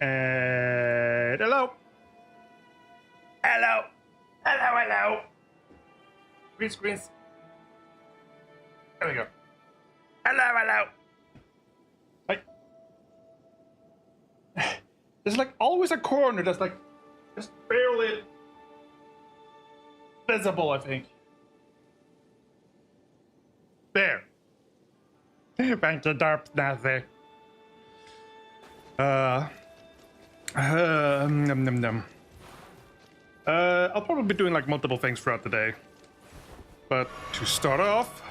And hello. Hello. Hello, hello. Green screens. There we go. Hello, hello. There's like always a corner that's like just barely visible, I think. There. Thank you, Darp Nazi. I'll probably be doing like multiple things throughout the day. But to start off,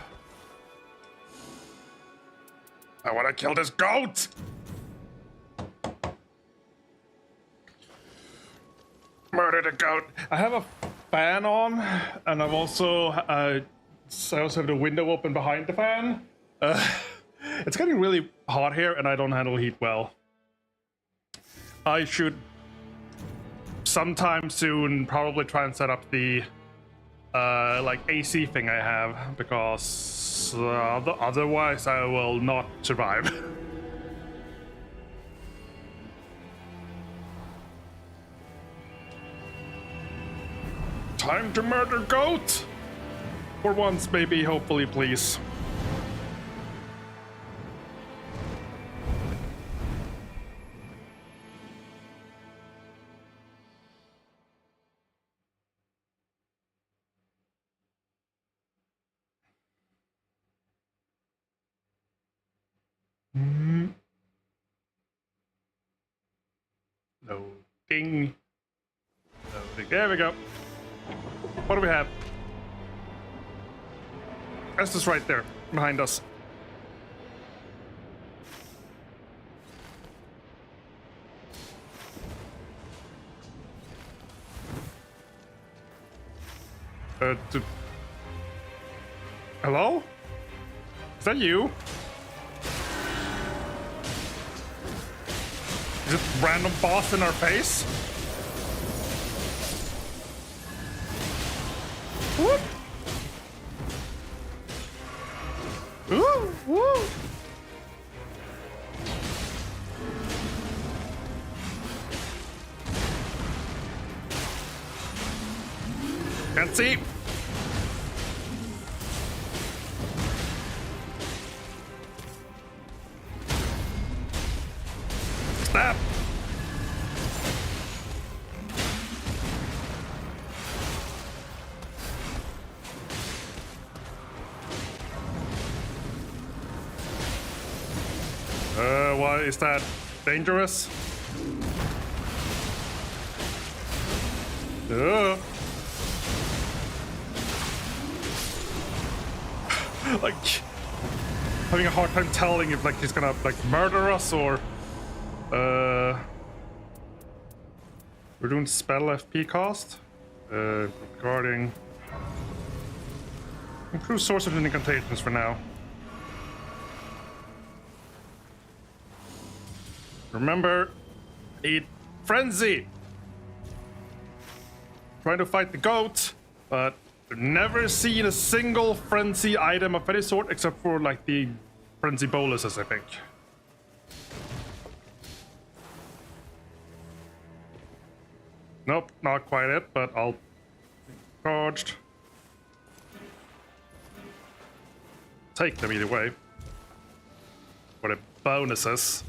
I want to kill this goat! Murder the goat. I have a fan on, and I've also, I also have the window open behind the fan. It's getting really hot here, and I don't handle heat well. I should sometime soon probably try and set up the like AC thing I have, because otherwise I will not survive. Time to murder goat! For once, maybe, hopefully, please. Loading. Loading. There we go. What do we have? Estes right there, behind us. Hello? Is that you? Is it random boss in our face? Whoop! Ooh, woo! Can't see. Snap. Why is that dangerous? Like, having a hard time telling if like he's gonna like murder us or we're doing spell FP cost. Regarding improve source of incantations for now. Remember, need frenzy. Trying to fight the goat, but I've never seen a single frenzy item of any sort except for like the frenzy boluses, I think. Nope, not quite it, but I'll charged. Take them either way. For the bonuses.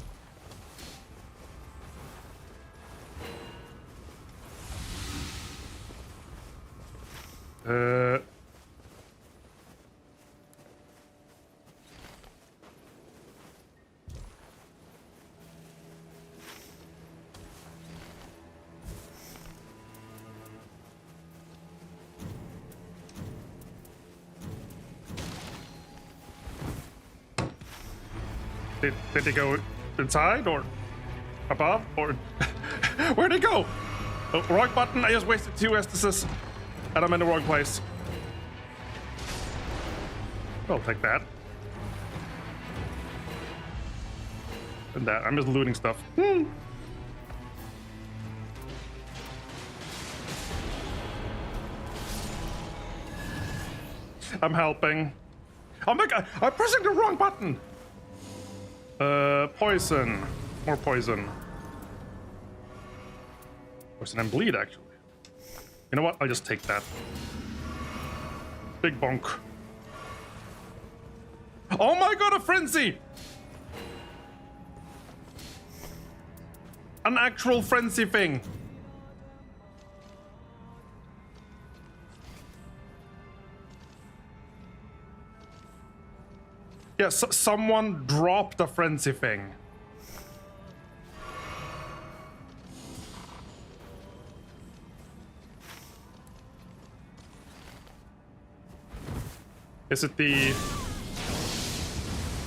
Did he go inside or above or where'd he go? Oh, wrong button. I just wasted 2 Estasis and I'm in the wrong place. I'll take that. And that. I'm just looting stuff. I'm helping. Oh my god, I'm pressing the wrong button! Poison. More poison. Poison and bleed, actually. You know what? I'll just take that. Big bonk. Oh my god, a frenzy! An actual frenzy thing. Yeah, someone dropped a frenzy thing. Is it the...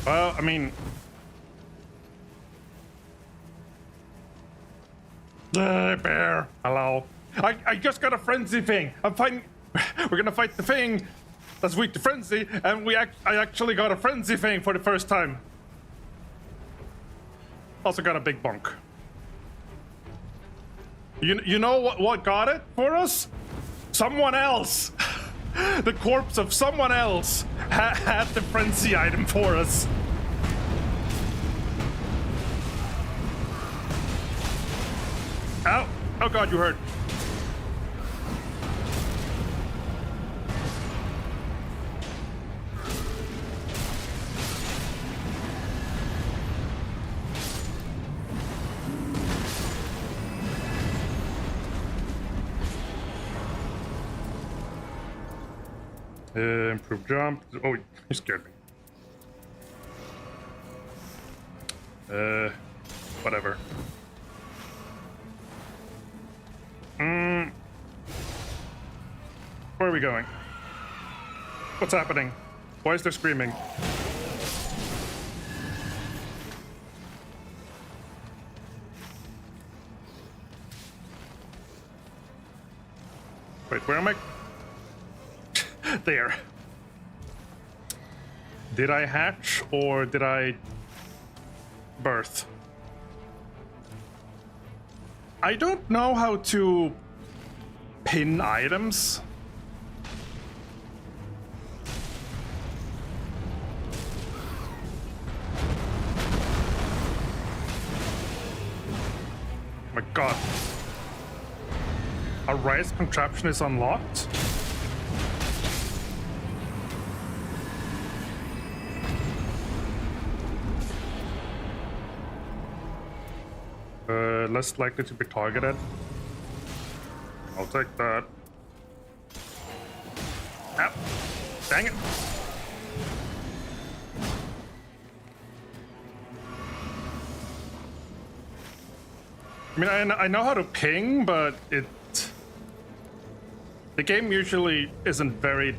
Well, I mean... Bear, hello. I just got a frenzy thing. I'm fighting... We're gonna fight the thing that's weak to frenzy, and I actually got a frenzy thing for the first time. Also got a big bonk. You know what got it for us? Someone else. The corpse of someone else had the frenzy item for us. Ow! Oh god, you hurt. Improve jump. Oh, you scared me. Whatever. Where are we going? What's happening? Why is there screaming? Wait, where am I? There. Did I hatch or did I birth? I don't know how to pin items. Oh my god. A rise contraption is unlocked? Less likely to be targeted. I'll take that. Ow. Dang it. I mean, I know how to ping, but the game usually isn't very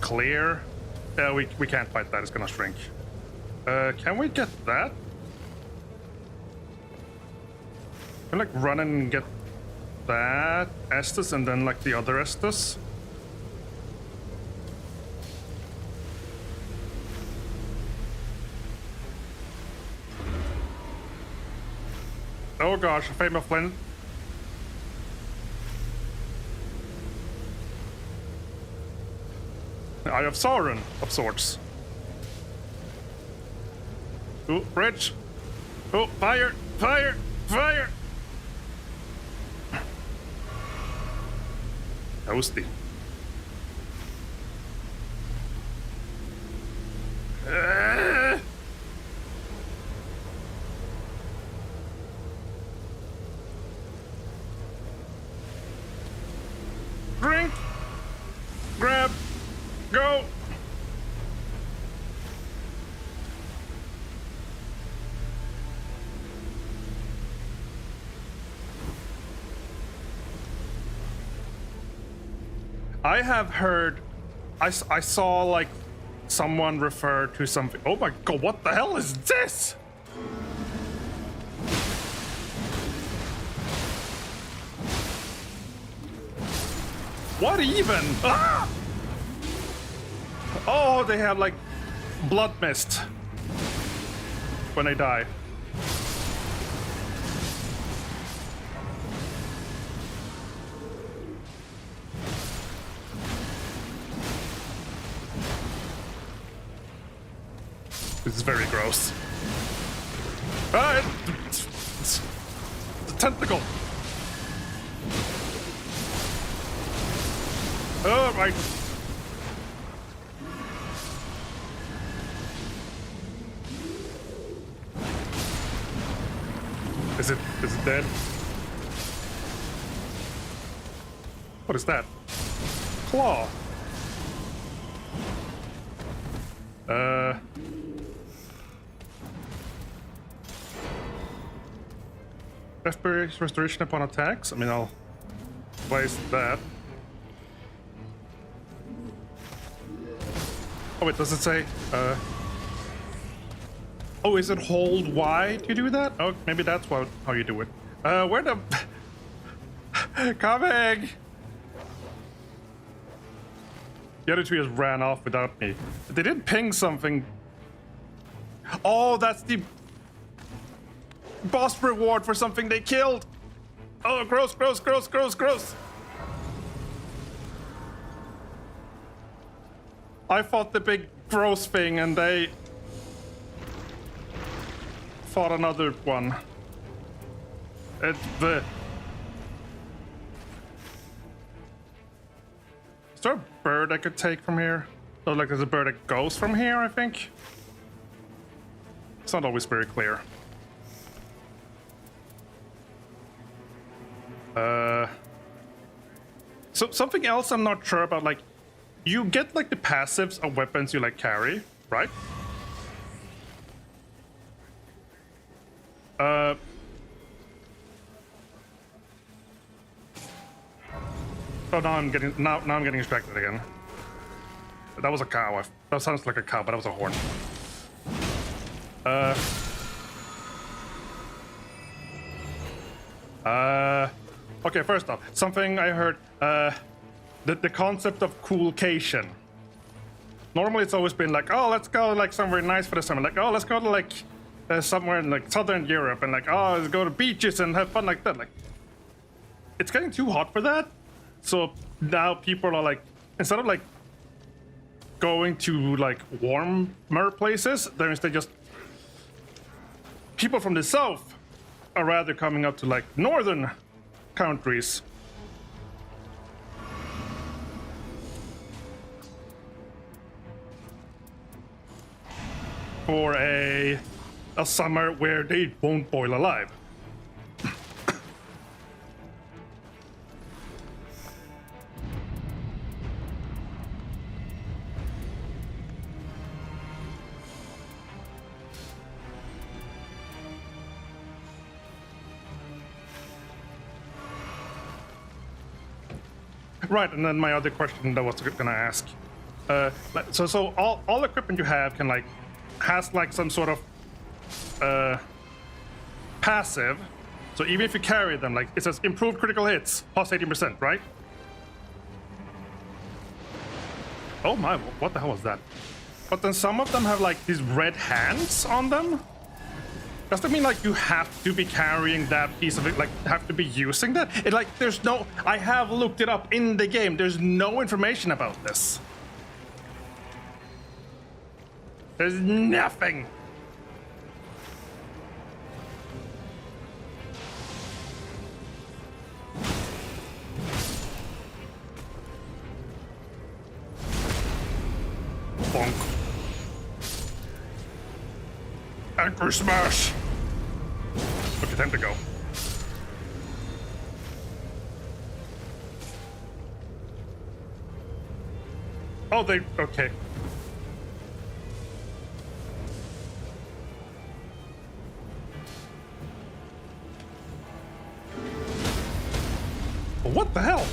clear. Yeah, we can't fight that. It's gonna shrink. Can we get that? Can I, like, run and get that Estus and then, like, the other Estus? Oh gosh, a Flame of Flint. Eye of Sauron, of sorts. Oh, bridge. Oh, fire, fire, fire! Toasty. Drink! Grab! Go! I have heard, I saw like someone refer to something. Oh my god, what the hell is this? What even? Ah! Oh, they have like blood mist when they die. This is very gross. Ah, it's a tentacle. Oh my. Is it dead? What is that? Claw. FPS restoration upon attacks. I mean, I'll place that. Oh wait, does it say? Oh, is it hold Y to do that? Oh, maybe that's how you do it. Where the? Coming! The other two just ran off without me. They did ping something. Oh, that's the boss reward for something they killed. Oh, gross, gross, gross, gross, gross. I fought the big gross thing and they fought another one. It's the... Is there a bird I could take from here? Oh, like there's a bird that goes from here, I think. It's not always very clear. So something else I'm not sure about, like, you get like the passives of weapons you like carry, right? Oh, now I'm getting distracted again. That was a cow. That sounds like a cow, but that was a horn. Okay, first off, something I heard, the concept of coolcation. Normally it's always been like, oh, let's go like somewhere nice for the summer. Like, oh, let's go to like somewhere in like Southern Europe and like, oh, let's go to beaches and have fun like that. Like, it's getting too hot for that. So now people are like, instead of like going to like warmer places, they're instead just people from the south are rather coming up to like northern countries. For a summer where they won't boil alive. Right, and then my other question that I was gonna ask. So all equipment you have can like has like some sort of passive. So even if you carry them, like it says improved critical hits, plus 18%, right? Oh my, what the hell was that? But then some of them have like these red hands on them. Does that mean like you have to be carrying that piece of it, like have to be using that? It like there's no, I have looked it up in the game. There's no information about this. There's nothing. Bonk. Anchor smash. Okay, time to go. Oh, they, okay. What the hell?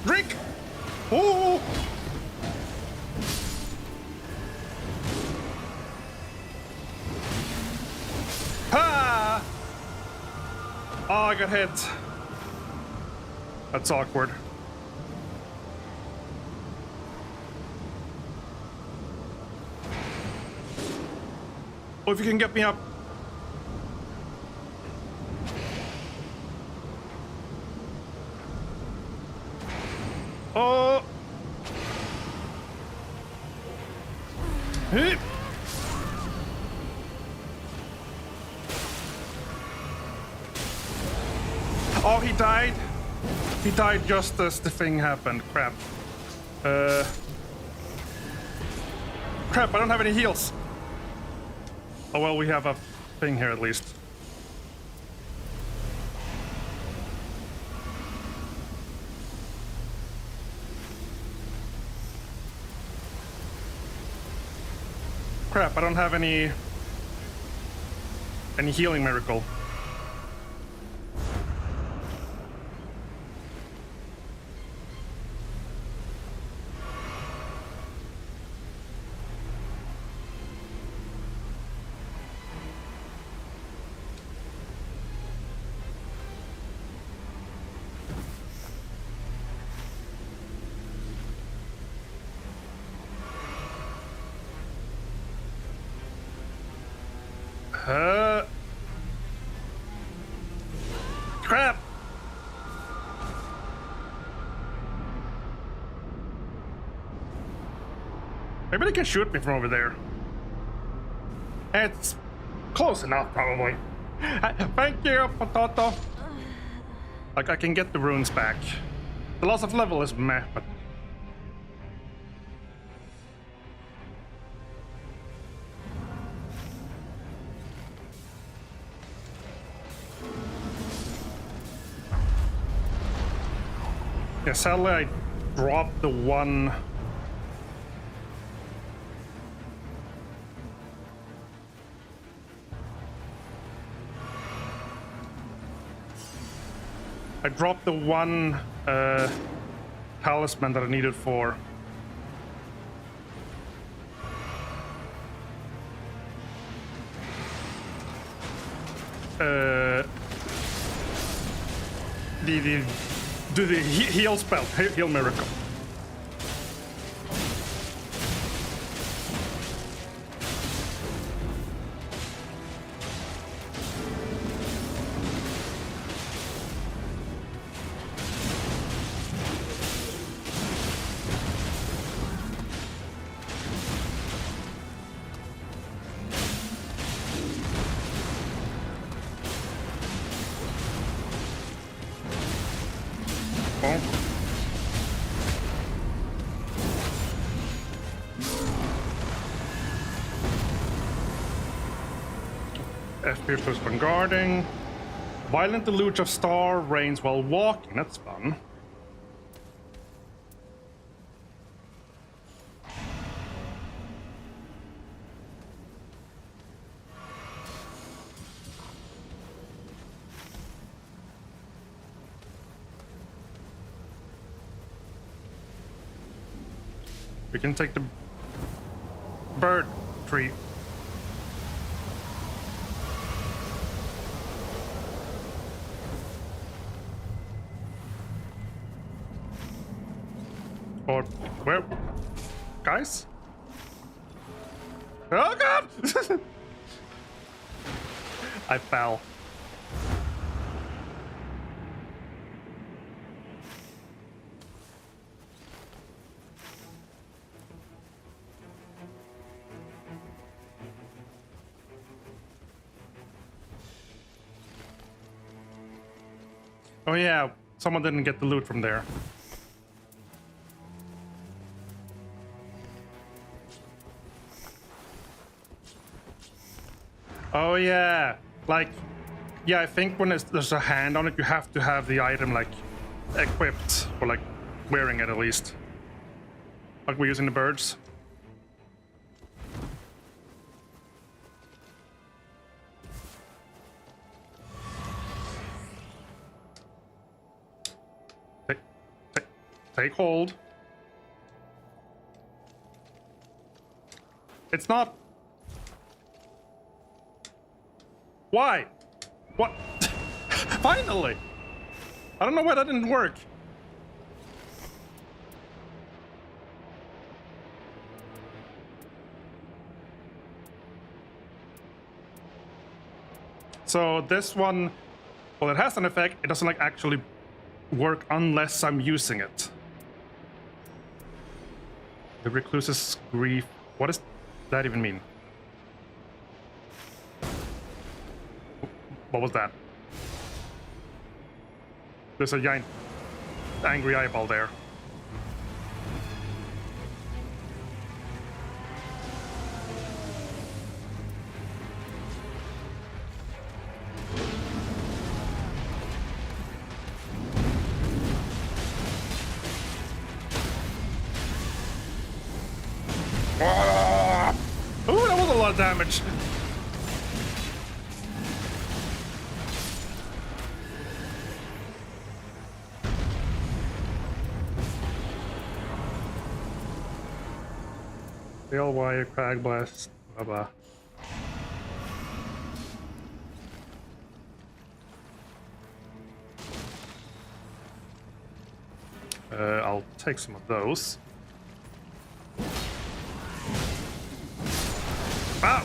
Drink! Oh! Ha! Oh, I got hit. That's awkward. Oh, if you can get me up. Oh! Hey! Oh, he died. He died just as the thing happened. Crap. Crap, I don't have any heals. Oh, well, we have a thing here at least. Crap, I don't have any healing miracle. Crap! Maybe they can shoot me from over there. It's close enough, probably. Thank you, Potato. Like, I can get the runes back. The loss of level is meh, but... yeah, sadly I dropped the one... I dropped the one talisman that I needed for the heal spell, heal miracle. FPS plus when guarding. Violent deluge of star rains while walking. That's fun. We can take the bird tree. Or where? Guys? Oh god! I fell. Oh yeah, someone didn't get the loot from there. Oh yeah, like, yeah, I think when there's a hand on it, you have to have the item like equipped or like wearing it at least. Like we're using the birds. Take hold. It's not. Why? What? Finally! I don't know why that didn't work. So this one, well, it has an effect. It doesn't like actually work unless I'm using it. The recluse's grief. What does that even mean? What was that? There's a giant angry eyeball there. Ooh, that was a lot of damage. Fail wire, crag blast, blah blah. I'll take some of those. Wow!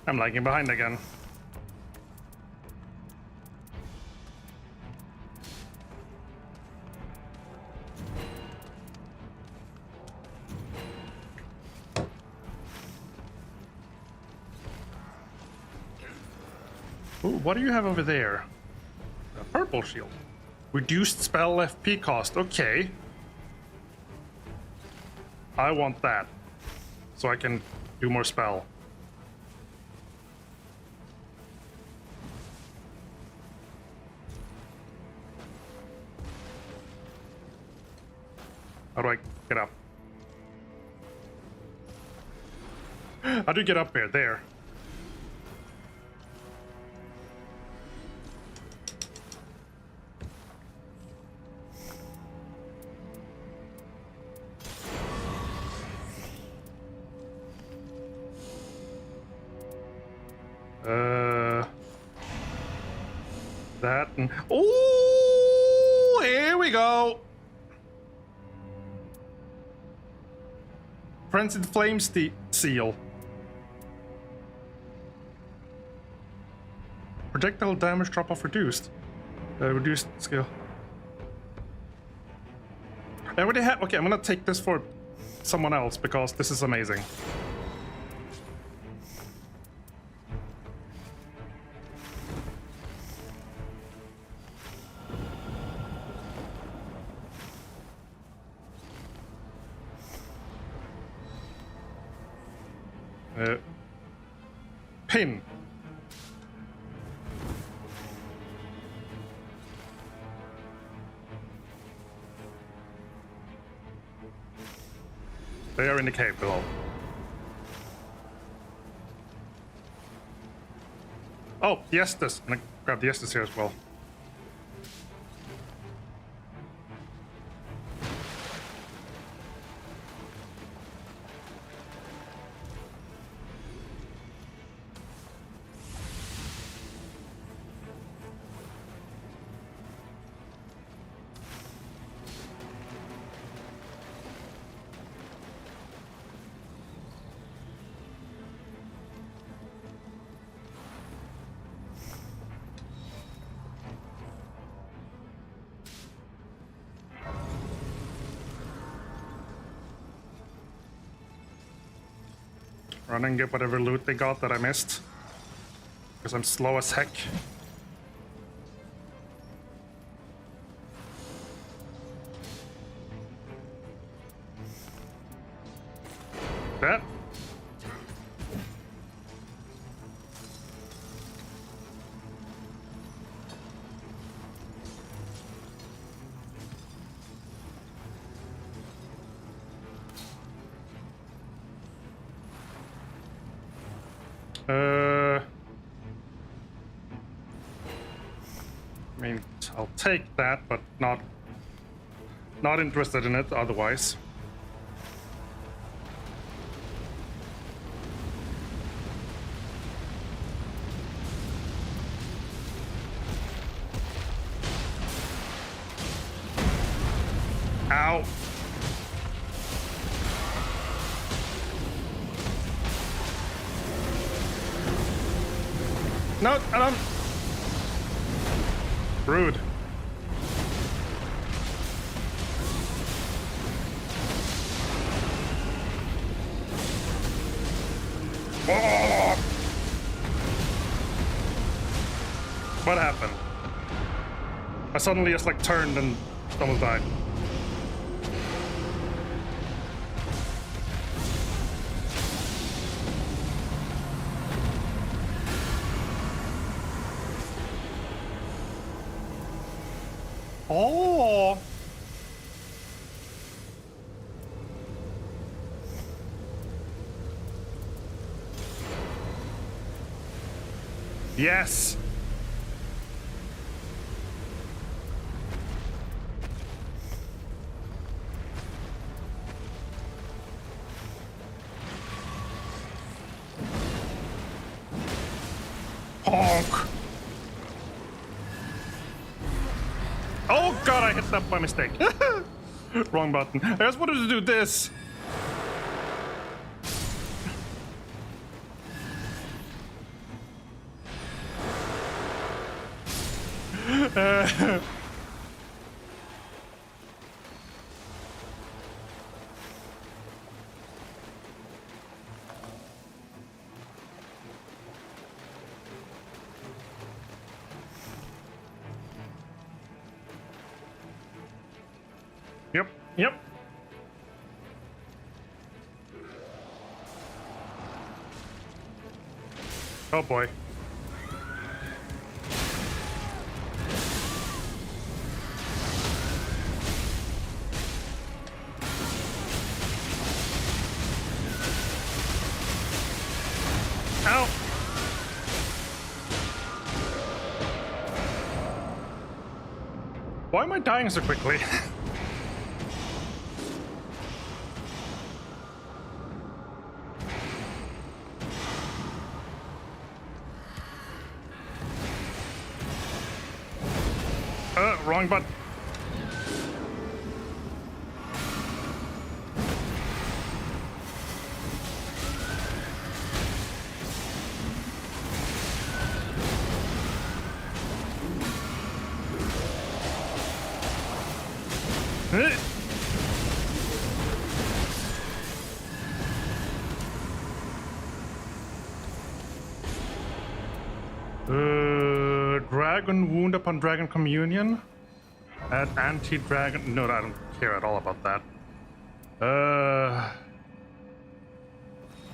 I'm lagging behind again. Ooh, what do you have over there? A purple shield. Reduced spell FP cost. Okay. I want that. So I can do more spell. How do I get up? How do you get up here? There. That and... Oh, here we go. Frenzied Flame Seal. Projectile damage drop off reduced. Reduced skill. I already have... Okay, I'm gonna take this for someone else because this is amazing. Pin. They are in the cave below. Oh, the Estus. I'm gonna grab the Estus here as well. Run and get whatever loot they got that I missed. Because I'm slow as heck. That. I mean, I'll take that, but not interested in it otherwise. Ow. No, I don't. Rude. Oh! What happened? I suddenly just like turned and almost died. Oh. Yes. Honk. Oh god, I hit that by mistake. Wrong button. I just wanted to do this. Yep, yep. Oh boy. Ow! Why am I dying so quickly? Wrong button. Dragon wound upon dragon communion. Add anti-dragon. No, I don't care at all about that. I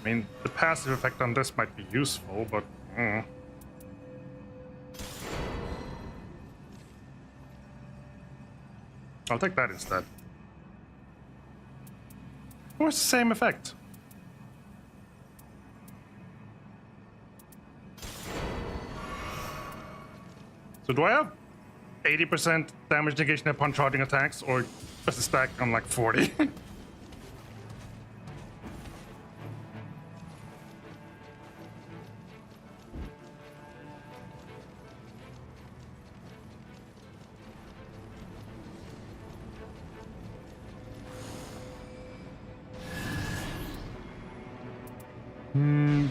mean, the passive effect on this might be useful, but. I'll take that instead. Oh, it's the same effect. So do I have 80% damage negation upon charging attacks, or just a stack on like 40?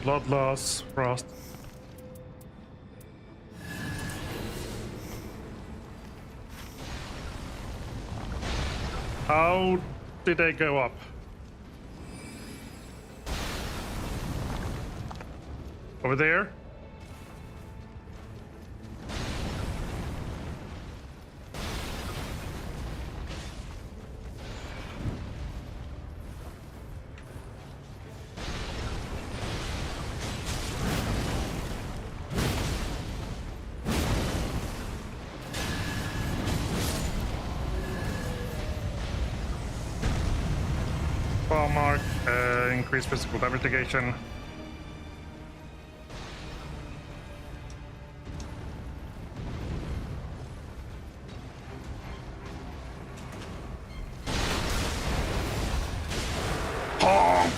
Blood loss, frost. How did they go up? Over there? Ball mark, increase physical damage negation. Honk!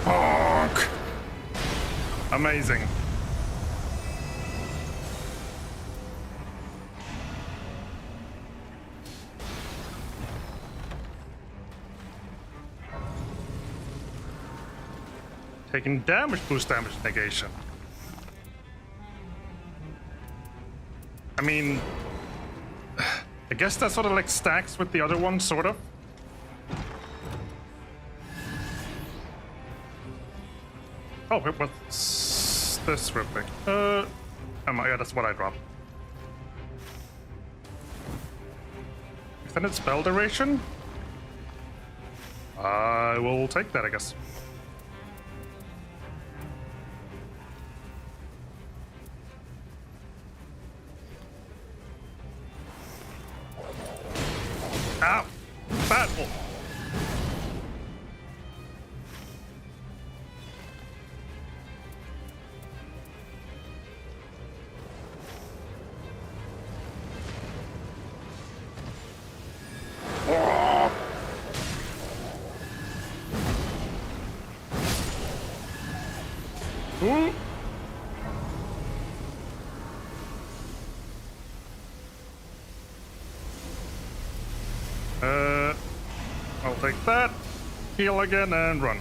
Honk! Amazing. Taking damage boost damage negation. I mean, I guess that sort of like stacks with the other one, sort of. Oh, wait, what's this real quick? Oh my, yeah, that's what I dropped. Extended spell duration? I will take that, I guess. Ow! Battle! Ooh. I'll take that, heal again, and run.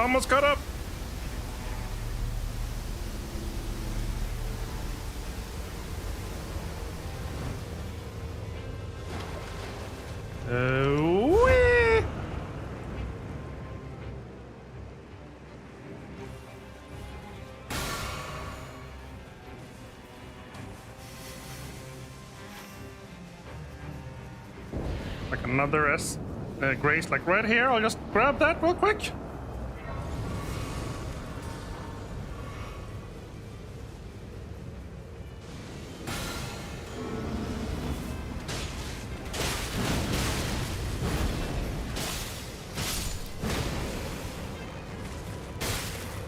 almost caught up. Whee! Like another Grace, like right here. I'll just grab that real quick.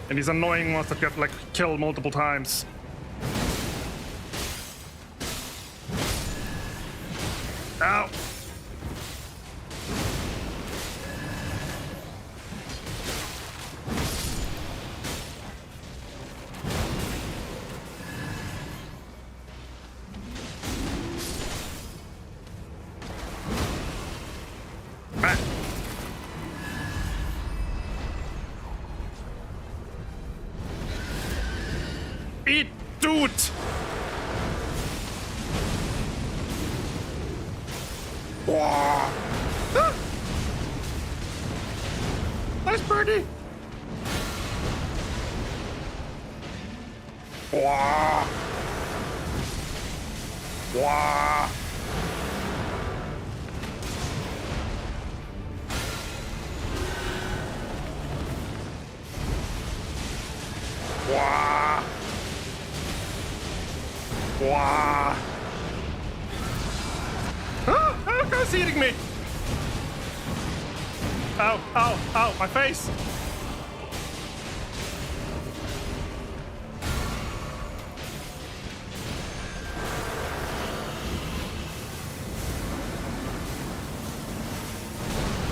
And these annoying ones that get like killed multiple times. Ow! Eat, dude! Ah! Nice birdie! Wah! Wah! Wah! Wah! Ah! Oh, guy's eating me! Ow, ow, ow, my face!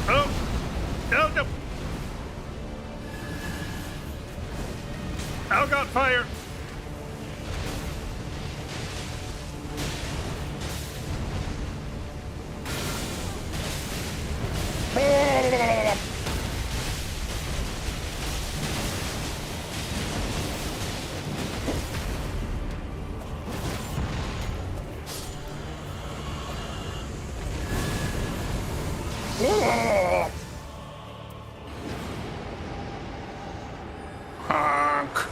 Oh! No, no! Oh god, fire! Honk.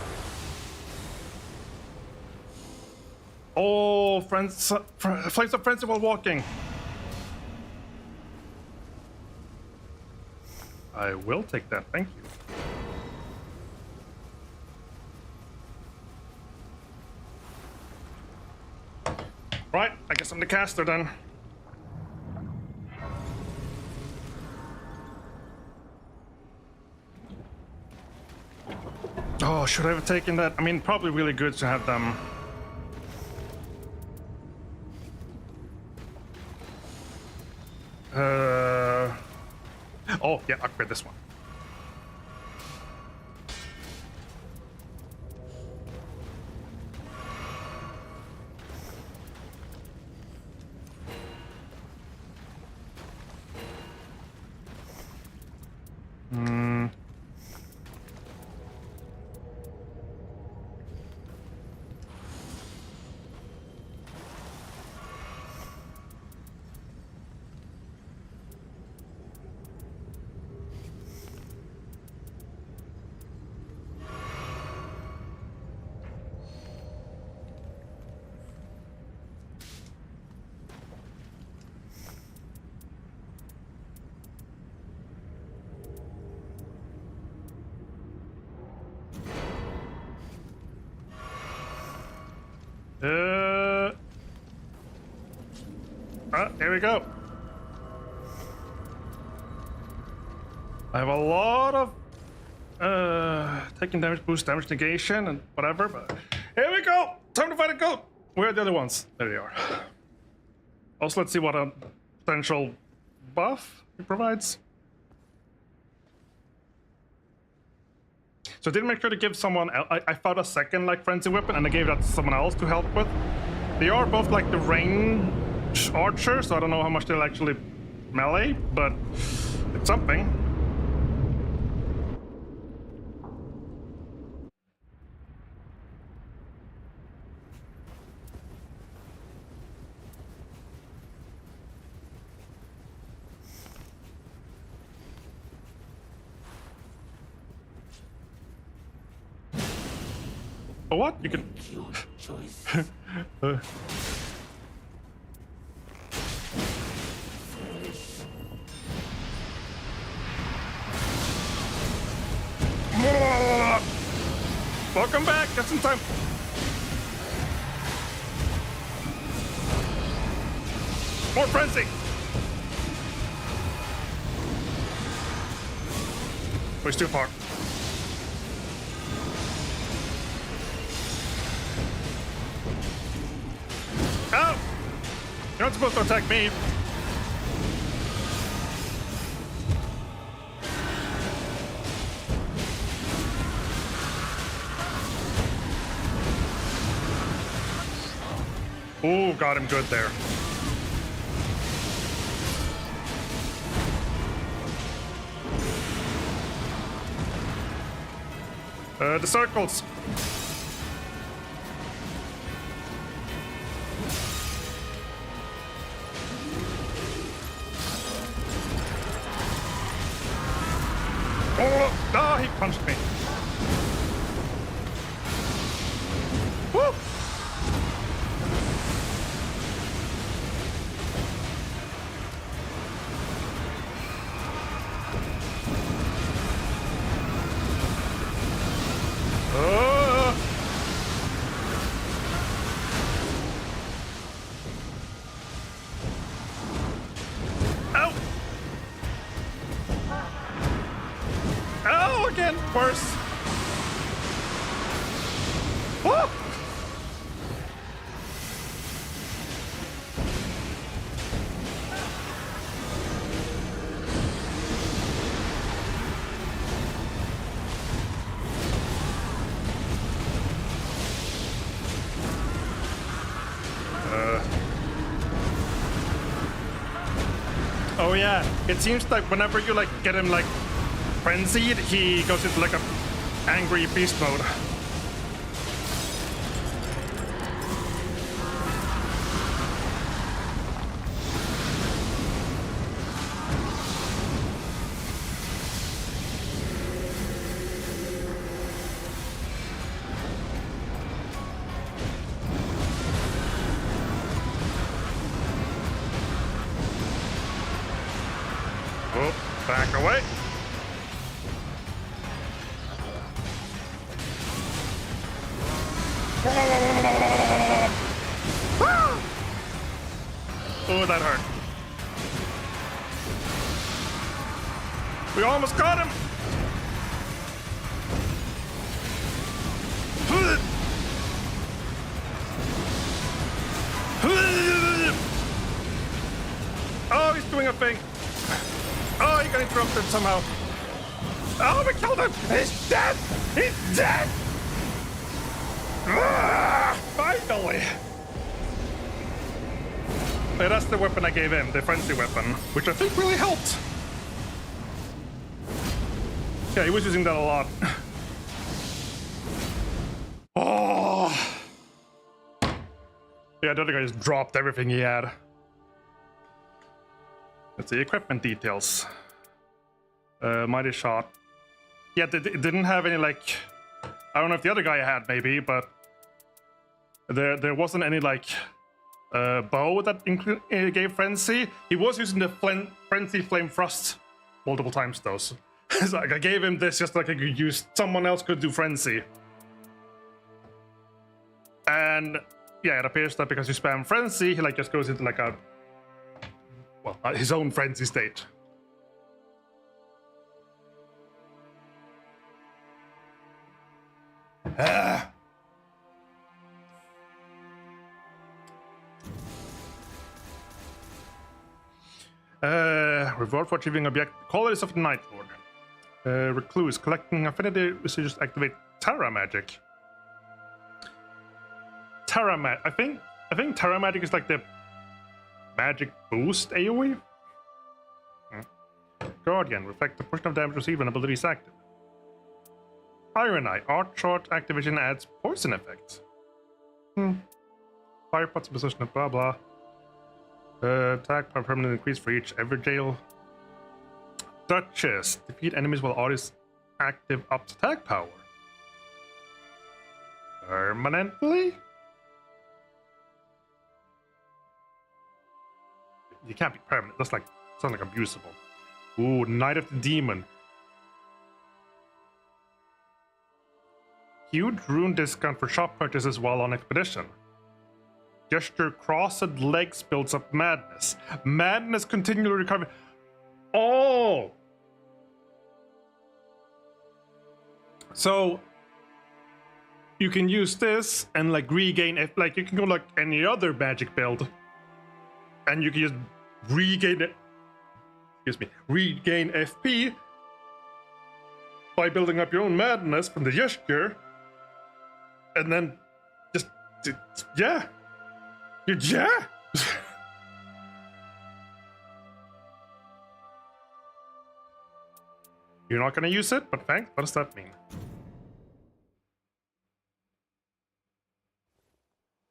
Oh, friends, flames of frenzy while walking. I will take that, thank you. Right, I guess I'm the caster then. Oh, should I have taken that? I mean, probably really good to have them. Oh, yeah, upgrade this one. Here we go. I have a lot of taking damage, boost damage negation, and whatever, but here we go! Time to fight a goat! Where are the other ones? There they are. Also, let's see what a potential buff it provides. So I did make sure to give someone else. I found a second like frenzy weapon and I gave that to someone else to help with. They are both like the range archer, so I don't know how much they'll actually melee, but it's something. Oh, what? You can. Cute choice. Welcome back. Just in time. More frenzy. Oh, he's too far. Oh! You're not supposed to attack me. Ooh, got him good there. The circles. Oh, he punched me. Woo! Ow! Ow, again, worse. Woo! Oh yeah, it seems like whenever you like get him like frenzied, he goes into like a angry beast mode. Oh, back away. Oh, that hurt. We almost got him. Oh, he's doing a thing. Oh, he got interrupted somehow. Oh, we killed him! He's dead! He's dead! Ah, finally! Yeah, that's the weapon I gave him, the frenzy weapon, which I think really helped. Yeah, he was using that a lot. Oh! Yeah, the other guy just dropped everything he had. Let's see, equipment details. Mighty shot. Yeah, it didn't have any like. I don't know if the other guy had maybe, but there wasn't any like bow that gave frenzy. He was using the frenzy flame thrust multiple times though. So it's like I gave him this just like I could use. Someone else could do frenzy. And yeah, it appears that because you spam frenzy, he like just goes into like a his own frenzy state. Reward for achieving object qualities of the Night Lord. Recluse collecting affinity residues activate Terra Magic. Terra Magic. I think Terra Magic is like the magic boost AoE. Guardian reflect the portion of damage received when ability is active. Iron Eye Arc Short activation adds poison effects. Fire pots position of blah blah. Attack power permanent increase for each Evergale. Duchess defeat enemies while artist active ups attack power. permanently? You can't be permanent. That's like, sounds like abusable. Ooh, Knight of the Demon. Huge rune discount for shop purchases while on expedition. Gesture crossed legs builds up madness. Madness continually recover. Oh! So you can use this and like regain, like you can go like any other magic build, and you can just regain it. Excuse me, regain FP by building up your own madness from the gesture, and then just yeah. Yeah. You're not gonna use it, but thanks. What does that mean?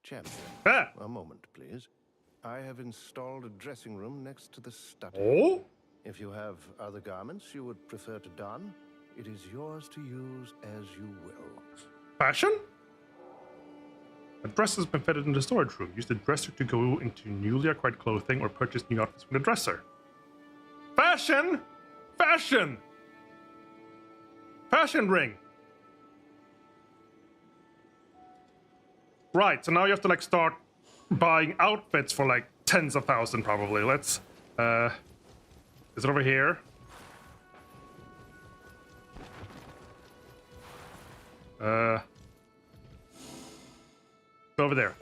Champion, Ah. a moment, please. I have installed a dressing room next to the study. Oh? If you have other garments you would prefer to don, it is yours to use as you will. Fashion? A dress has been fitted in the storage room. Use the dresser to go into newly acquired clothing or purchase new outfits from the dresser. Fashion! Fashion! Fashion ring! Right, so now you have to like start buying outfits for like tens of thousands probably. Let's, is it over here? Over there.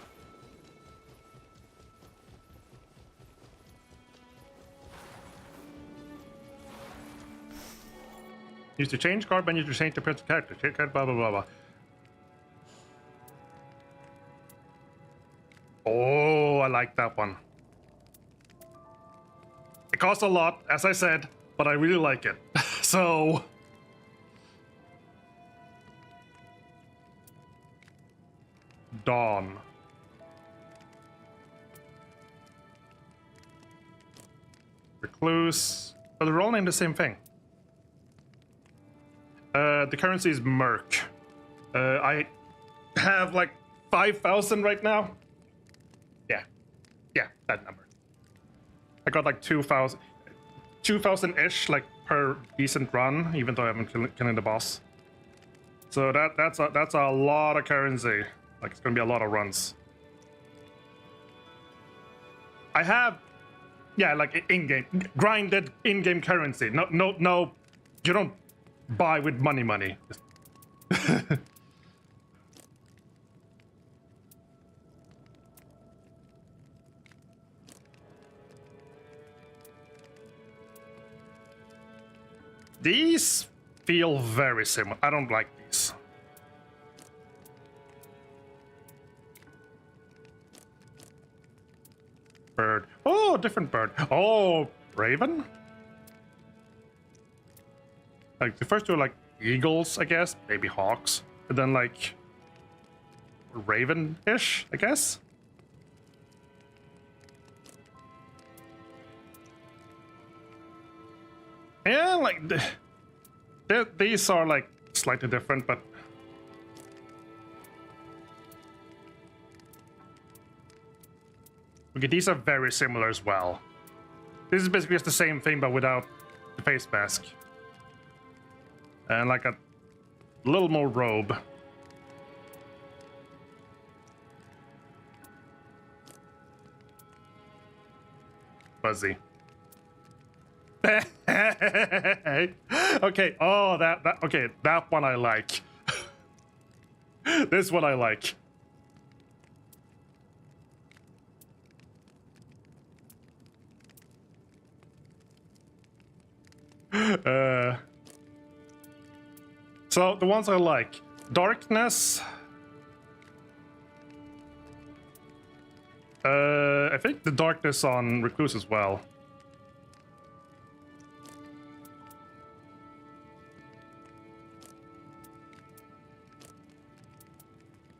Use to change card menu to change the appearance of character. Change card, blah blah blah blah. Oh, I like that one. It costs a lot, as I said, but I really like it. So Dawn. Recluse. Oh, they're all named the same thing. The currency is Merc. I have like 5,000 right now. Yeah, that number. I got like 2,000-ish like per decent run, even though I haven't killing the boss. So that's a lot of currency. Like it's gonna be a lot of runs. I have, yeah, like in-game grinded in-game currency. No, you don't buy with money. These feel very similar. I don't like these. Bird. Oh, different bird. Oh, raven? Like the first two are like eagles, I guess. Maybe hawks. And then like raven-ish, I guess. Yeah, like these are like slightly different, but okay, these are very similar as well. This is basically just the same thing, but without the face mask and like a little more robe. Fuzzy. Okay, oh, okay, that one I like. This one I like. So the ones I like, darkness. I think the darkness on Recluse as well.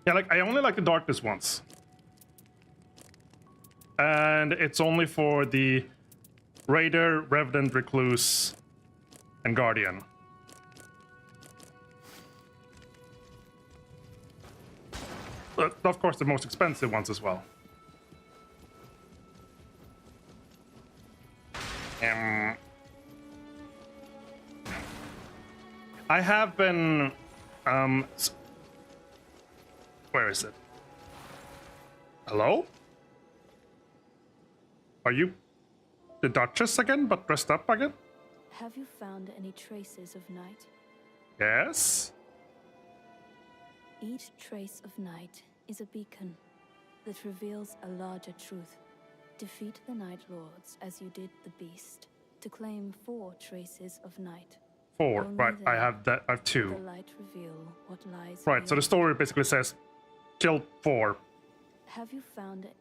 Yeah, like I only like the darkness ones. And it's only for the Raider, Revenant, Recluse, and Guardian. But of course, the most expensive ones as well. I have been. Where is it? Hello? Are you the Duchess again, but dressed up again? Have you found any traces of night? Yes. Each trace of night is a beacon that reveals a larger truth. Defeat the Night Lords as you did the Beast to claim 4 traces of night. 4, Only right? I then have that. I have 2. The light reveal what lies Right. So the beyond. story basically says, kill 4. Have you found it?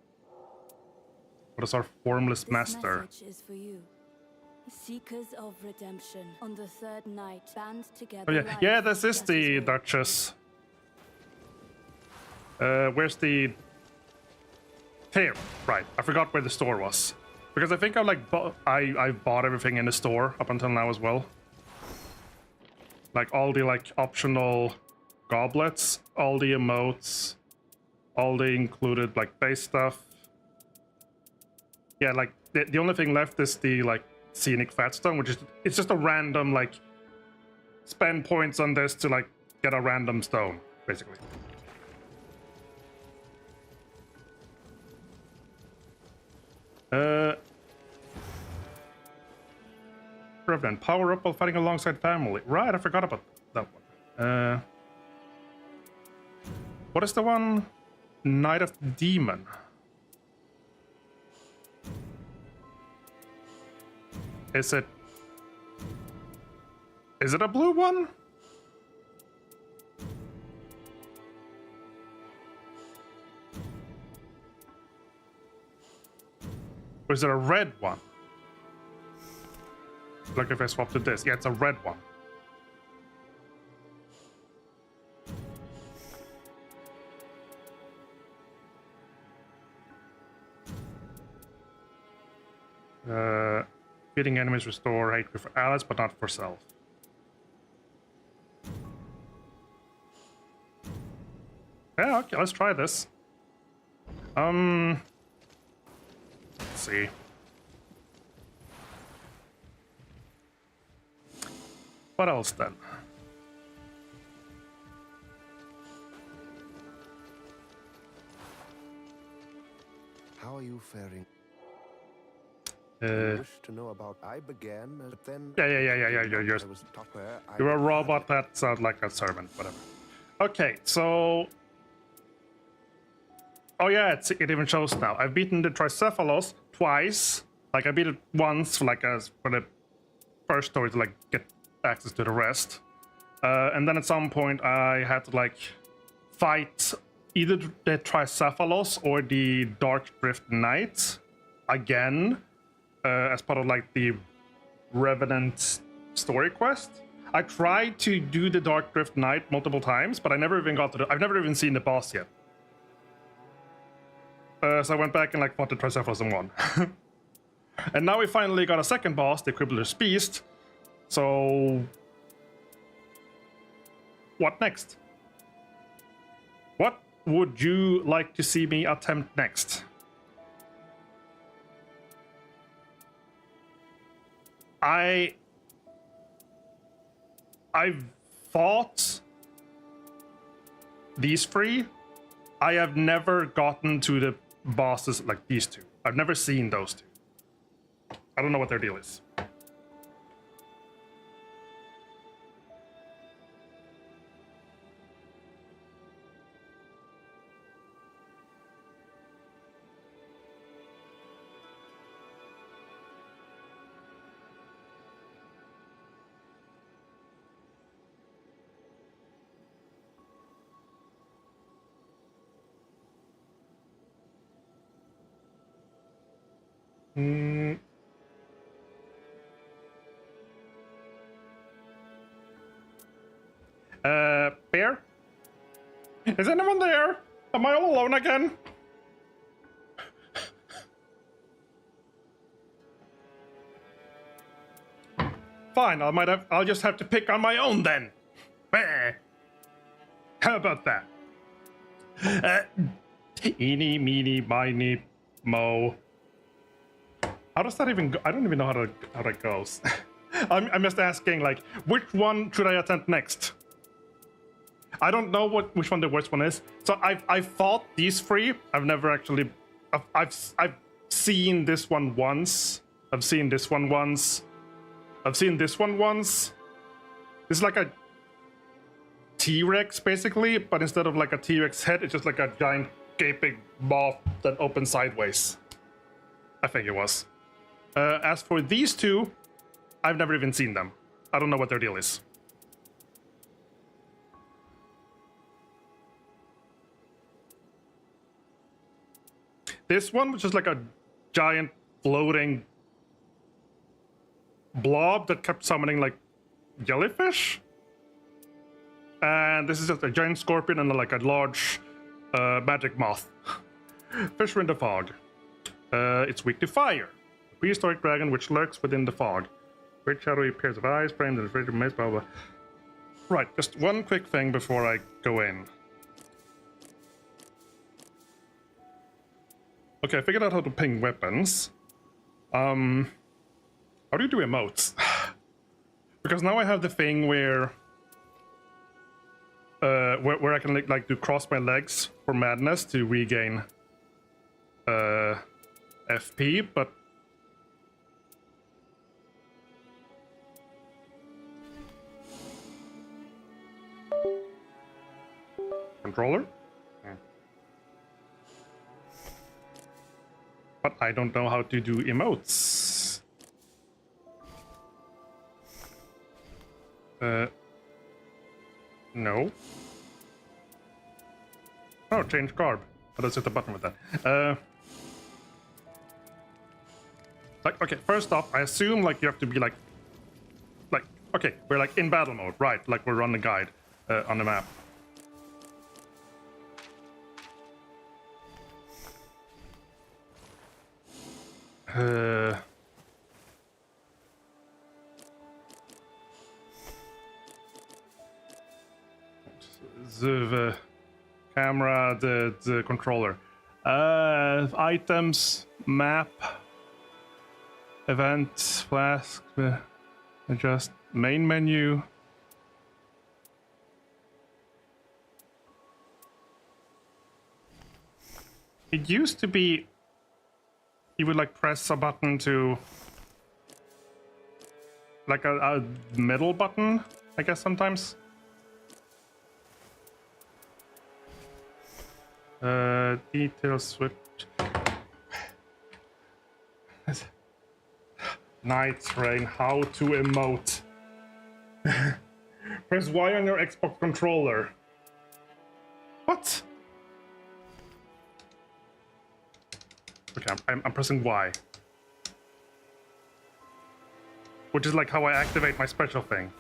What is our formless This master? message is for you. Seekers of redemption on the third night band together. Oh yeah, life yeah. This is that the all. Duchess. Where's the? Here, right. I forgot where the store was, because I think I like I bought everything in the store up until now as well. Like all the like optional goblets, all the emotes, all the included like base stuff. Yeah, like the only thing left is the like scenic fatstone, which is it's just a random like spend points on this to like get a random stone, basically. Revenant, power up while fighting alongside family. Right, I forgot about that one. What is the one? Night of the Demon. Is it a blue one? Or is it a red one? Look if I swap to this. Yeah, it's a red one. Beating enemies restore hatred for allies, but not for self. Yeah, okay, let's try this. Let's see. What else then? How are you faring? Uh, Wish to know about I began, but then yeah. You're I was taught where I You're a began. robot that sounds like a servant, whatever. Okay, so... Oh yeah, it even shows now. I've beaten the Tricephalos twice. Like, I beat it once for, like, for the first story to, like, get access to the rest. And then at some point I had to, like, fight either the Tricephalos or the Dark Drift Knight again. As part of like the Revenant story quest. I tried to do the Dark Drift Knight multiple times, but I never even got to I've never even seen the boss yet. So I went back and like fought the Tricephalos and won. And now we finally got a second boss, the Quibbler's Beast. So what next? What would you like to see me attempt next? I've fought these 3. I have never gotten to the bosses like these 2. I've never seen those 2. I don't know what their deal is. Bear? Is anyone there? Am I all alone again? Fine, I'll just have to pick on my own then. How about that? Eeny, meeny, miny, mo. How does that even go? I don't even know how that goes. I'm just asking, like, which one should I attempt next? I don't know which one the worst one is. So I've fought these three. I've never actually. I've seen this one once. I've seen this one once. I've seen this one once. This is like a T-Rex basically, but instead of like a T-Rex head, it's just like a giant gaping mouth that opens sideways. I think it was. As for these two, I've never even seen them. I don't know what their deal is. This one was just like a giant floating blob that kept summoning like jellyfish. And this is just a giant scorpion and like a large magic moth. Fish in the fog. It's weak to fire. A prehistoric dragon which lurks within the fog. Great shadowy pairs of eyes, framed in a fridge of maze, blah blah. Right, just one quick thing before I go in. Okay, I figured out how to ping weapons. How do you do emotes? Because now I have the thing where I can like do cross my legs for madness to regain FP, but controller? Yeah. But I don't know how to do emotes. No. Oh, change carb. Oh, let's hit the button with that. Like, okay, first off, I assume like you have to be like, okay, we're like in battle mode, right? Like we're on the guide on the map. The camera, the controller, items, map, event, flask, adjust main menu. It used to be you would like press a button to like a middle button, I guess sometimes. Details switch. Night Rain, how to emote. Press Y on your Xbox controller. What? Okay, I'm pressing Y. Which is like how I activate my special thing.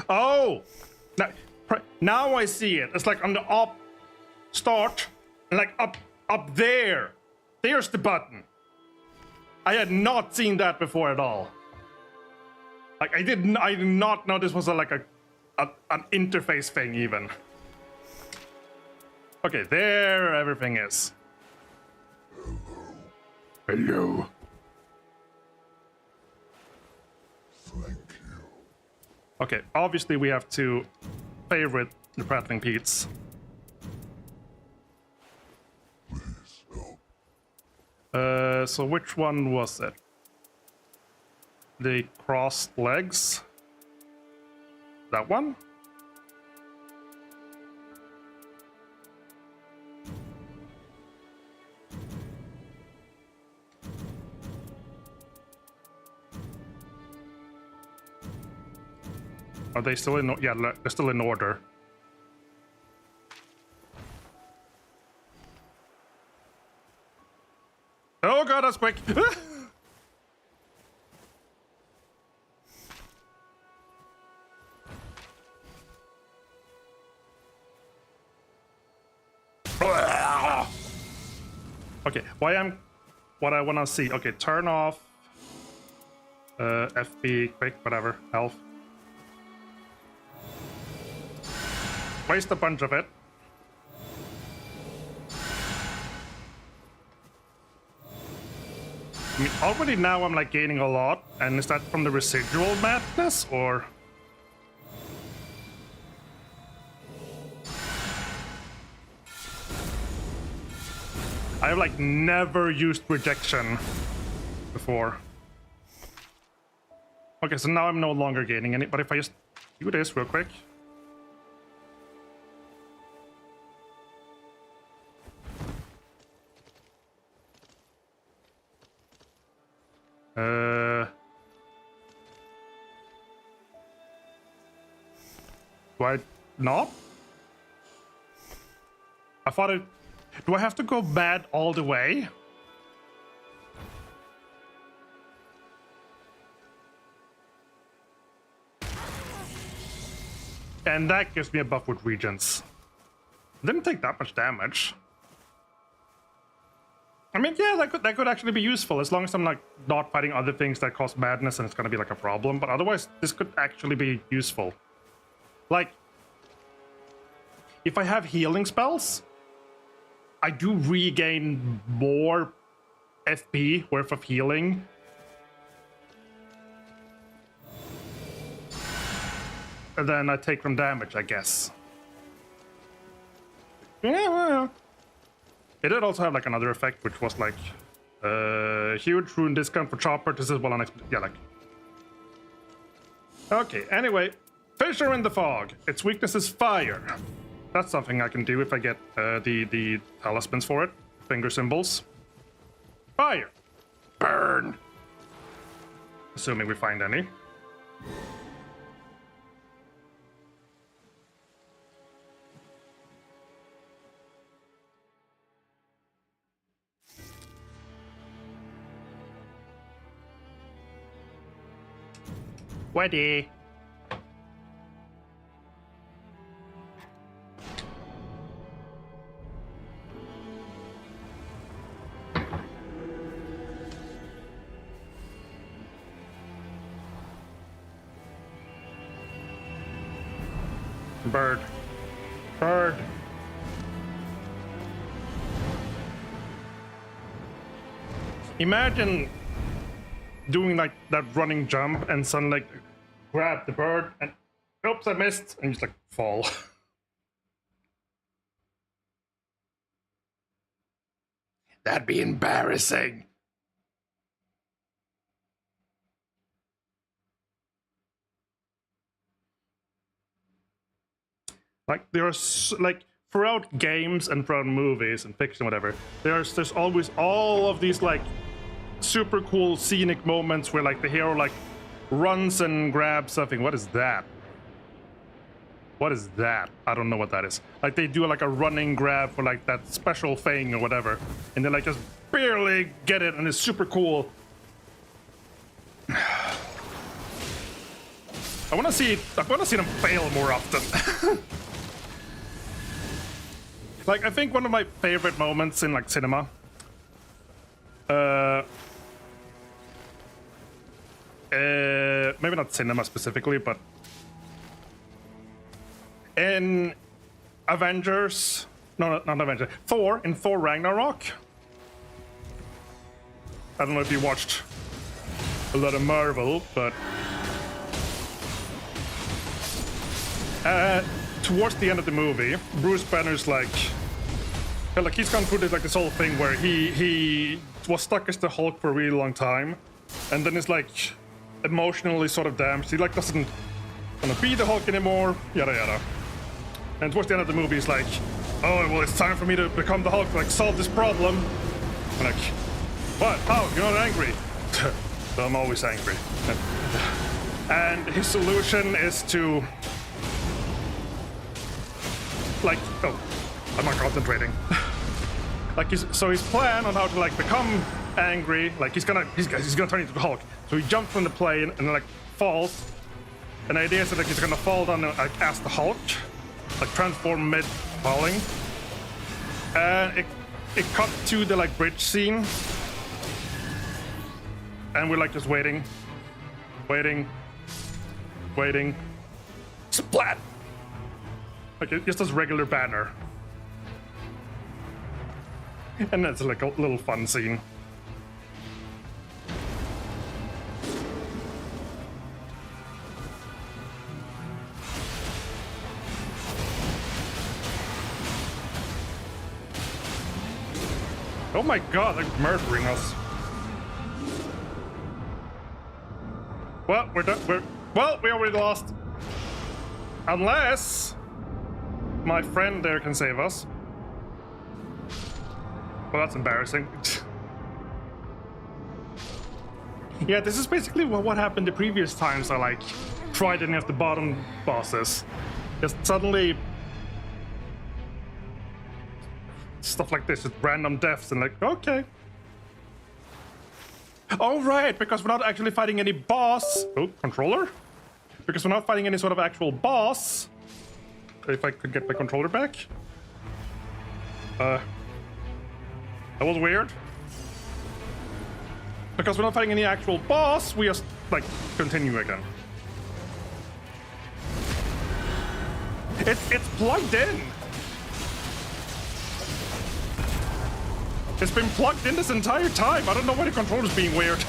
Oh! Now I see it. It's like on the up start, and like up there. There's the button. I had not seen that before at all. Like I did not know this was an interface thing even. Okay, there everything is. Hello. Thank you. Okay, obviously we have to favorite the Prattling Pete's. So which one was it? The crossed legs? That one? Are they still in? Yeah, they're still in order. Oh god, that's quick! Okay, what I wanna see. Okay, turn off FP, quick, whatever, health. Waste a bunch of it. I mean, already now I'm like gaining a lot, and is that from the residual madness, or? I have like never used rejection before. Okay, so now I'm no longer gaining any, but if I just do this real quick. Do I not? I thought it... Do I have to go bad all the way? And that gives me a buff with regents. Didn't take that much damage. I mean, yeah, that could actually be useful as long as I'm like not fighting other things that cause madness and it's gonna be like a problem. But otherwise, this could actually be useful. Like, if I have healing spells, I do regain more FP worth of healing. And then I take from damage, I guess. Yeah, well. It did also have like another effect, which was like huge rune discount for chopper. This is well unexpected. Yeah, like. Okay, anyway. Fissure in the Fog. Its weakness is fire. That's something I can do if I get the talismans for it. Finger symbols. Fire. Burn. Assuming we find any. Weddy. Bird. Bird. Imagine doing like that running jump and suddenly like, grab the bird and oops, I missed, and just like fall. That'd be embarrassing. Like there's like throughout games and throughout movies and fiction, whatever, there's always all of these like super cool scenic moments where like the hero like runs and grabs something. What is that? What is that? I don't know what that is. Like they do like a running grab for like that special thing or whatever, and they like just barely get it, and it's super cool. I want to see them fail more often. Like I think one of my favorite moments in like cinema. Maybe not cinema specifically, but in Avengers, no, not Avengers, Thor, in Thor Ragnarok. I don't know if you watched a lot of Marvel, but towards the end of the movie, Bruce Banner's like he's gone through this whole thing where he was stuck as the Hulk for a really long time, and then it's like emotionally sort of damaged. He like doesn't wanna be the Hulk anymore, yada yada. And towards the end of the movie, he's like, oh well, it's time for me to become the Hulk, like solve this problem. I'm like, what? How? You're not angry? I'm always angry. And his solution is to like, oh, I'm not concentrating. Like his plan on how to like become angry, like he's gonna turn into the Hulk. So he jumps from the plane and like falls. And the idea is that like, he's gonna fall down like as the Hulk, like transform mid falling. And it cut to the like bridge scene, and we're like just waiting, splat. Like just this regular banner. And it's like a little fun scene. Oh my god, they're murdering us. Well, we're done. We already lost. Unless my friend there can save us. Well, that's embarrassing. Yeah, this is basically what happened the previous times I like tried any of the bottom bosses. Just suddenly stuff like this, just random deaths, and like, okay. Oh right, because we're not actually fighting any boss. Oh, controller? Because we're not fighting any sort of actual boss. If I could get my controller back. That was weird. Because we're not fighting any actual boss, we just, like, continue again. It's plugged in! It's been plugged in this entire time! I don't know why the controller's being weird.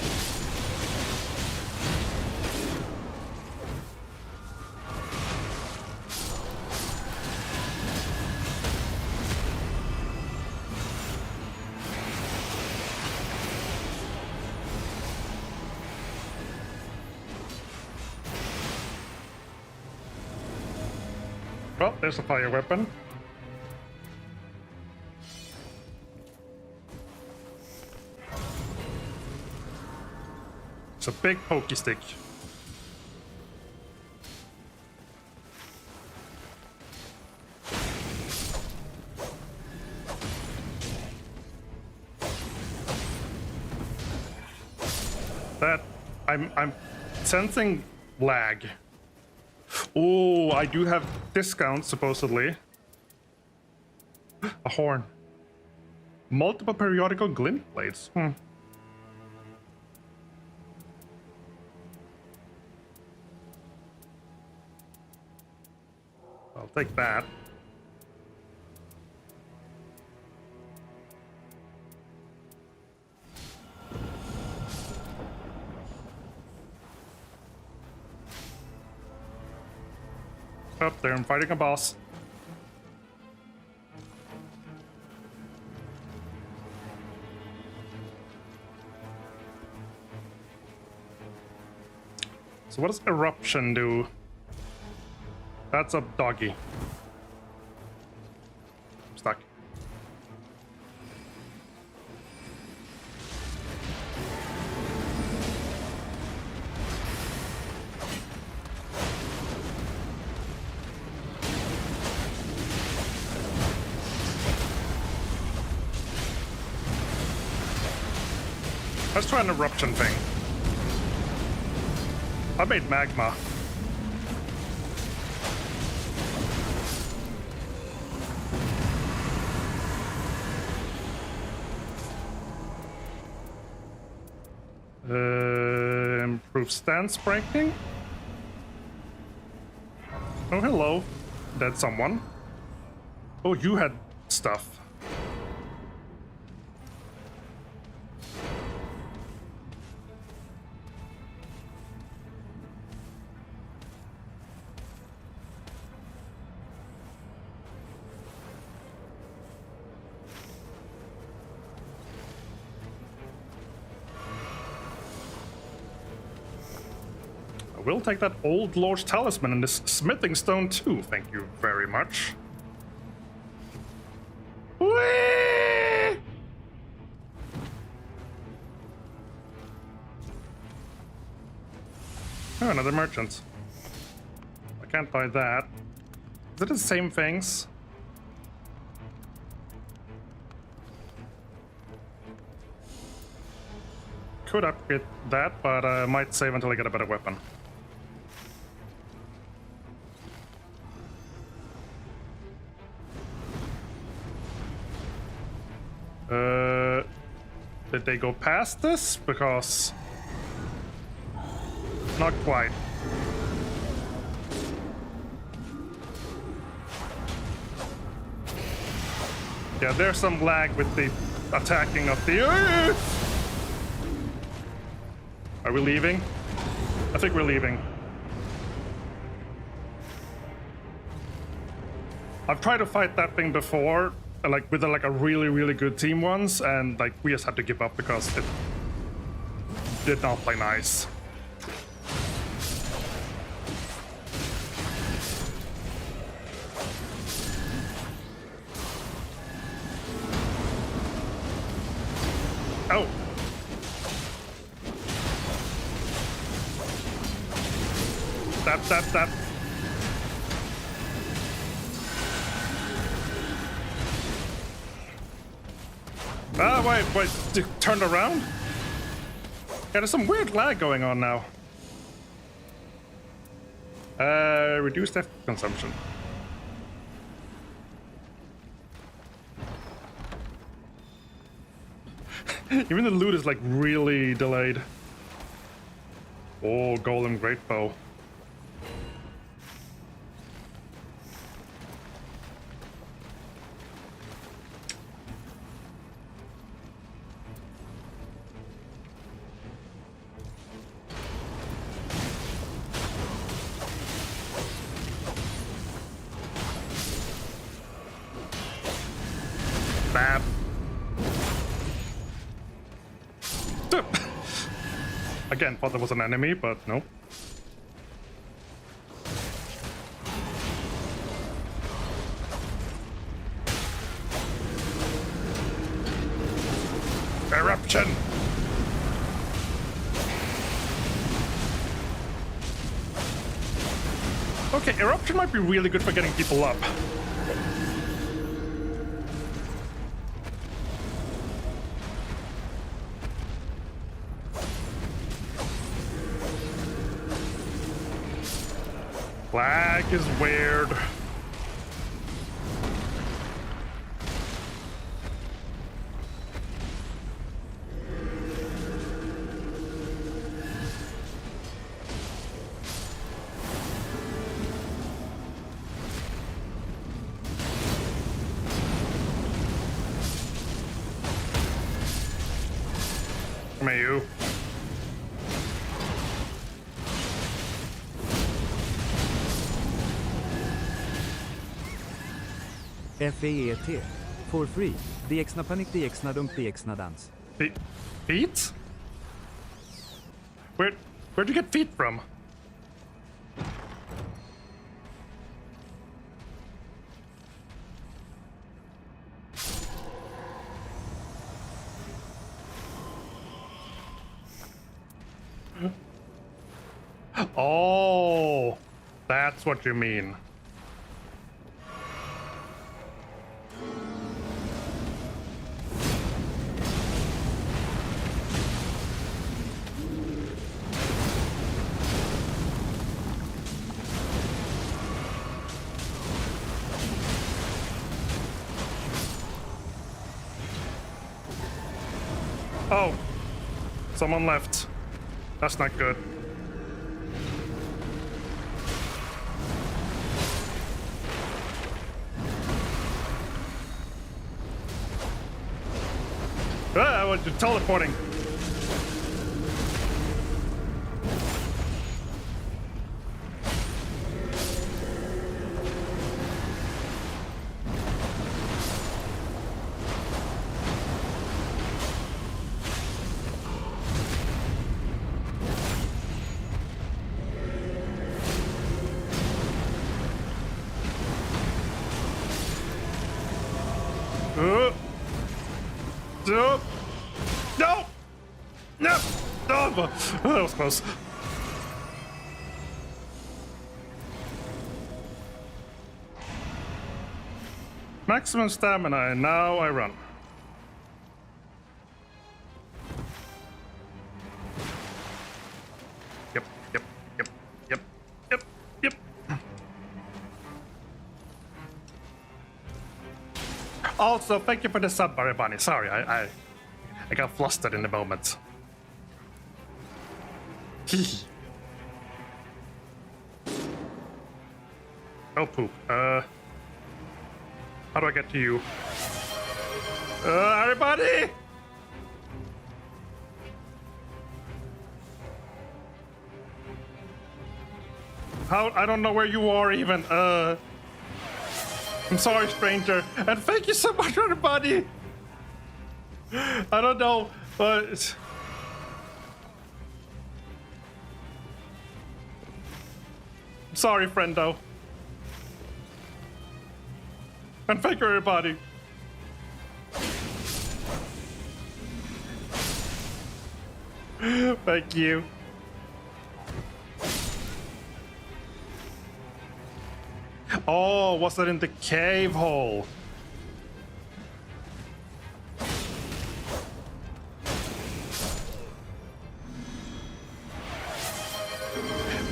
Well, there's a fire weapon. It's a big pokey stick. That I'm sensing lag. Oh, I do have discounts, supposedly. A horn. Multiple periodical glint blades. I'll take that. Up there, I'm fighting a boss. So what does eruption do? That's a doggy. I'm stuck. Let's try an eruption thing. I made magma. Improve stance breaking. Oh, hello. Dead someone. Oh, you had stuff. We'll take that old Lord's talisman and this smithing stone too, thank you very much. Whee! Oh, another merchant. I can't buy that. Is it the same things? Could upgrade that, but I might save until I get a better weapon. Did they go past this? Because... not quite. Yeah, there's some lag with the attacking of the... Are we leaving? I think we're leaving. I've tried to fight that thing before, like with like a really good team once, and like we just had to give up because it did not play nice. Oh. That. Ah, wait, turned around? Yeah, there's some weird lag going on now. Reduced F consumption. Even the loot is like really delayed. Oh, Golem Great Bow. Bab. Again, thought there was an enemy, but no. Eruption! Okay, Eruption might be really good for getting people up. Lag is weird. Come here, you. FEET. For free. DXna panik, DXna dump, DXna dance. Feet? Where'd you get feet from? Oh, that's what you mean. Oh, someone left. That's not good. Ah, I was teleporting. No! No! No! Oh, that was close. Maximum stamina, and now I run. Yep. Also, thank you for the sub, Barry Bunny. Sorry, I got flustered in the moment. Oh, poop. How do I get to you? Everybody! How? I don't know where you are even. I'm sorry, stranger. And thank you so much, everybody. I don't know, but... Sorry, friendo. And thank you, everybody. Thank you. Oh, was that in the cave hole?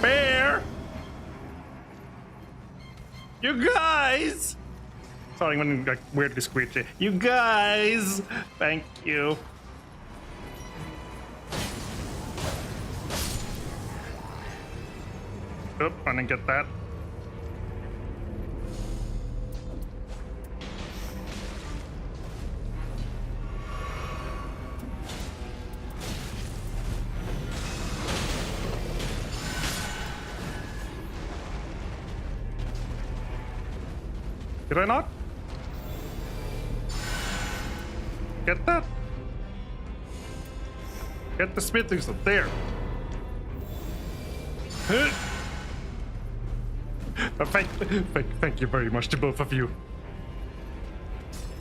Bear! You guys! Sorry, I'm like weirdly squeaky. You guys! Thank you. Oop, I didn't get that. Did I not? Get that? Get the smithing stuff there. Thank you very much to both of you.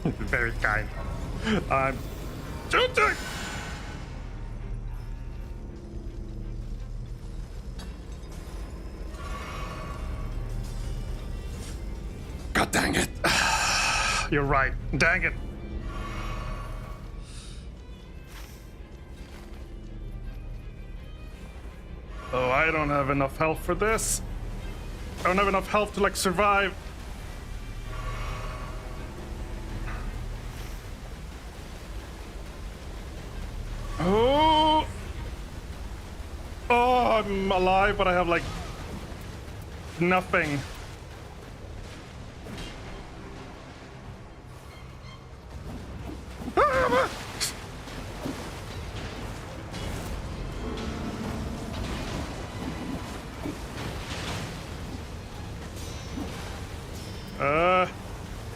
Very kind. I'm shooting! God dang it. You're right. Dang it. Oh, I don't have enough health for this. I don't have enough health to like survive. Oh, I'm alive, but I have like nothing.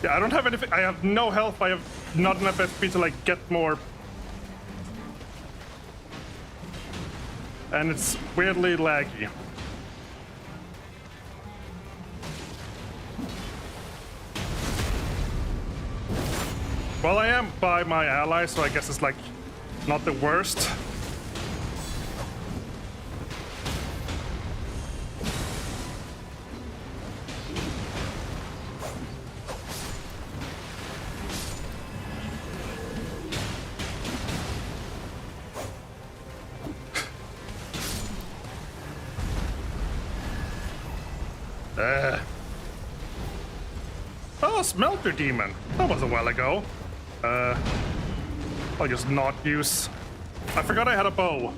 Yeah, I don't have anything. I have no health. I have not enough SP to like get more. And it's weirdly laggy. Well, I am by my ally, so I guess it's like not the worst. Oh, Smelter Demon. That was a while ago. I'll just not use... I forgot I had a bow.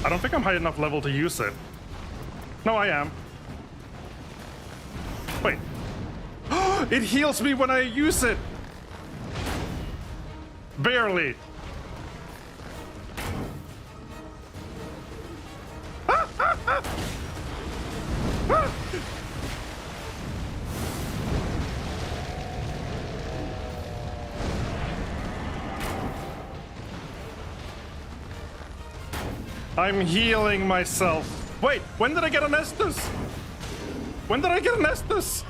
I don't think I'm high enough level to use it. No, I am. Wait. It heals me when I use it! Barely. I'm healing myself. Wait, when did I get an Estus? When did I get an Estus?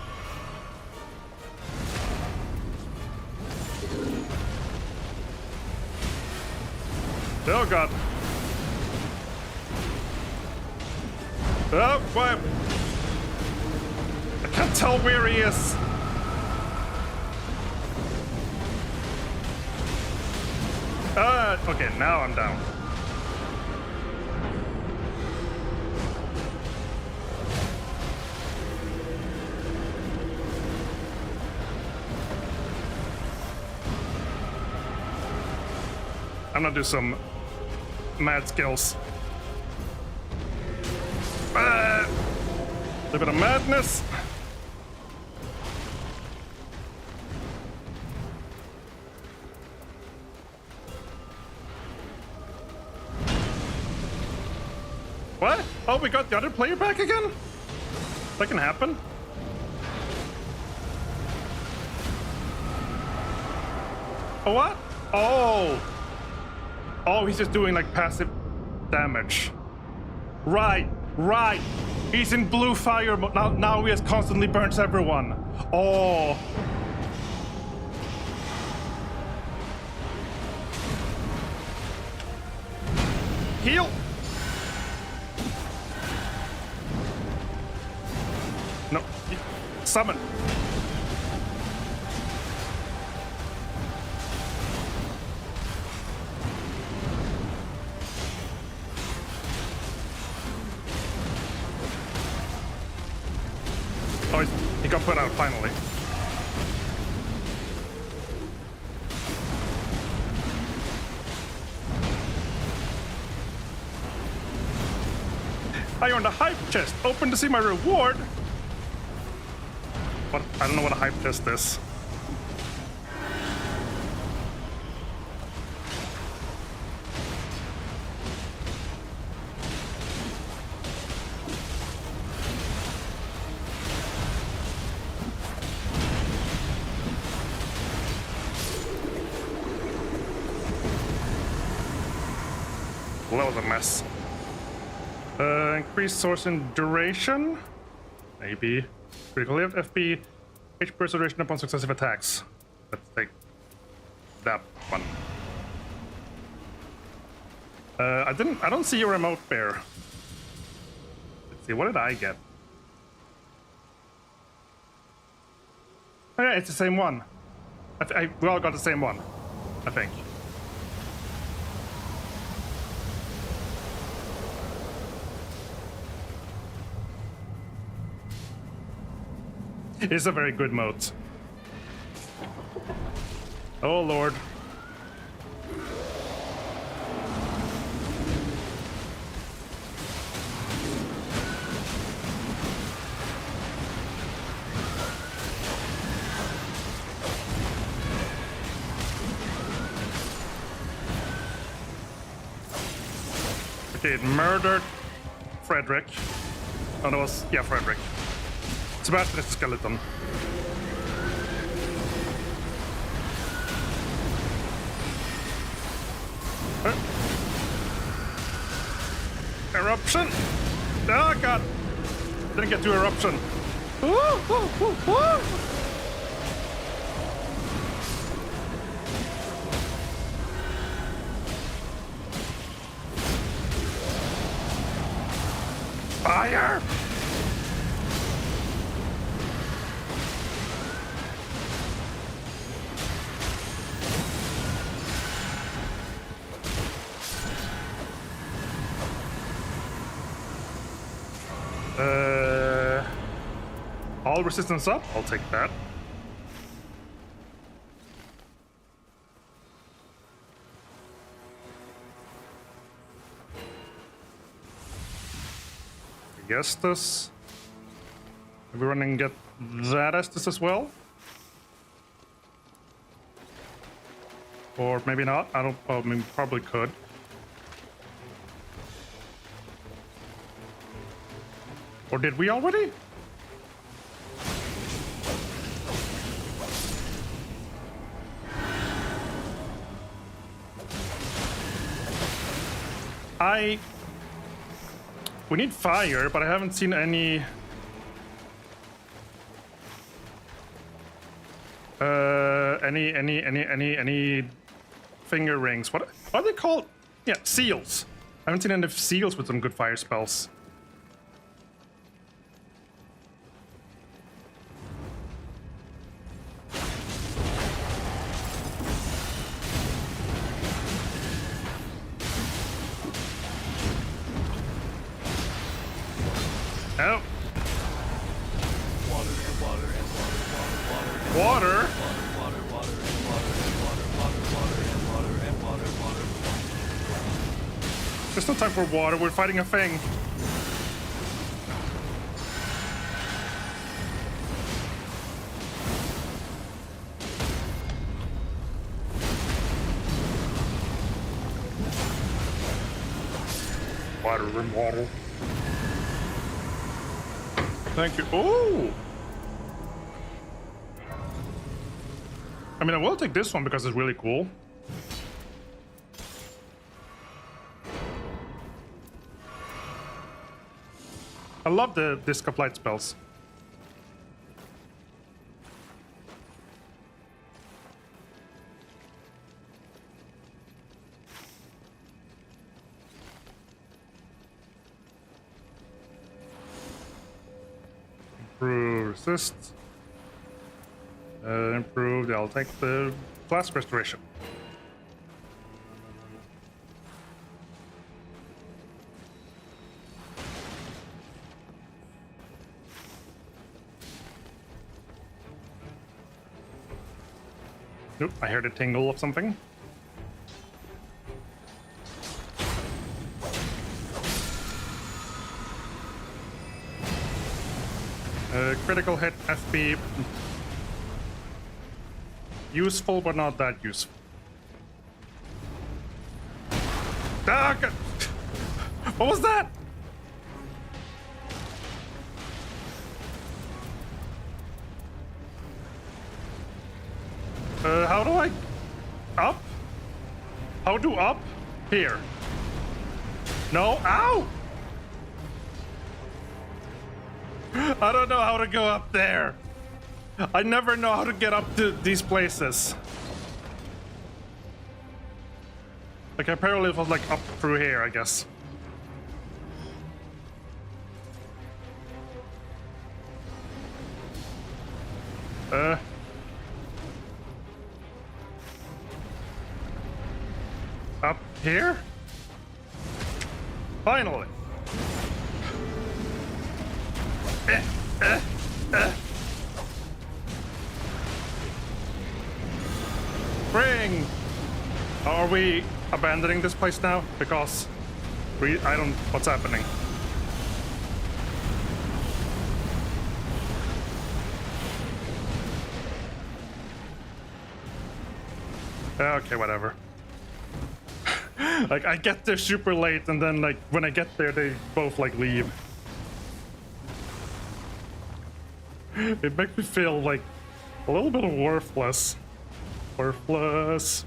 Oh god. Oh, what? I can't tell where he is. Okay, now I'm down. I'm gonna do some mad skills. A bit of madness. Oh, we got the other player back again? That can happen? Oh, what? Oh! Oh, he's just doing like passive damage. Right, right. He's in blue fire mode. Now he has constantly burns everyone. Oh. Heal. No. Summon. Oh, he got put out finally. I earned a hype chest. Open to see my reward. What? I don't know what a hype chest is. Well, that was a mess. Increased source and duration? Maybe. Critical hit, FP, HP burst duration upon successive attacks. Let's take that one. I don't see a remote bear. Let's see, what did I get? Oh yeah, it's the same one. We all got the same one, I think. It's a very good moat. Oh lord. Okay, it murdered Frederick. Oh, that was, yeah, Frederick. Sebastian is a skeleton. Eruption! Oh god! Didn't get to eruption. Fire! All resistance up? I'll take that. Estus. Maybe run and get that Estus as well? Or maybe not. I don't. I mean, probably could. Or did we already? We need fire, but I haven't seen any any finger rings. What are they called? Yeah, seals. I haven't seen any seals with some good fire spells. Oh. Water. There's no time for water. We're fighting a thing. Water and water. Thank you. Oh! I mean, I will take this one because it's really cool. I love the Disc of Light spells. Improve resist. Improved. I'll take the Flask Restoration. Nope, I heard a tingle of something. Critical hit, FP. Useful, but not that useful. Ah, God. What was that? How do I... Up? How do up? Here. No? Ow! I don't know how to go up there. I never know how to get up to these places. Like, apparently it was like up through here, I guess. Up here? Finally. Spring! Are we abandoning this place now? Because I don't... What's happening? Okay, whatever. Like, I get there super late, and then, like, when I get there, they both, like, leave. It makes me feel, like, a little bit of worthless. Worthless.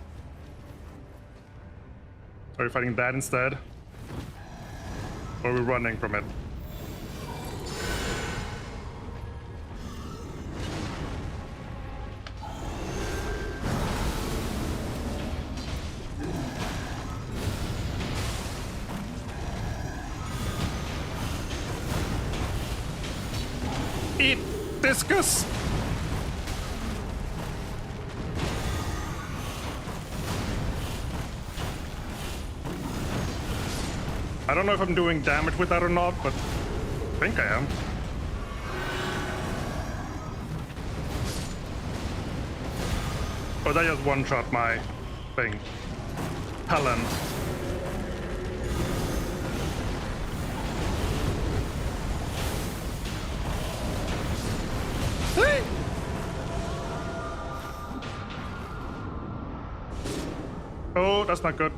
Are we fighting that instead? Or are we running from it? Eat discus! I don't know if I'm doing damage with that or not, but I think I am. Oh, that just one-shot my thing. Helen. Oh, that's not good.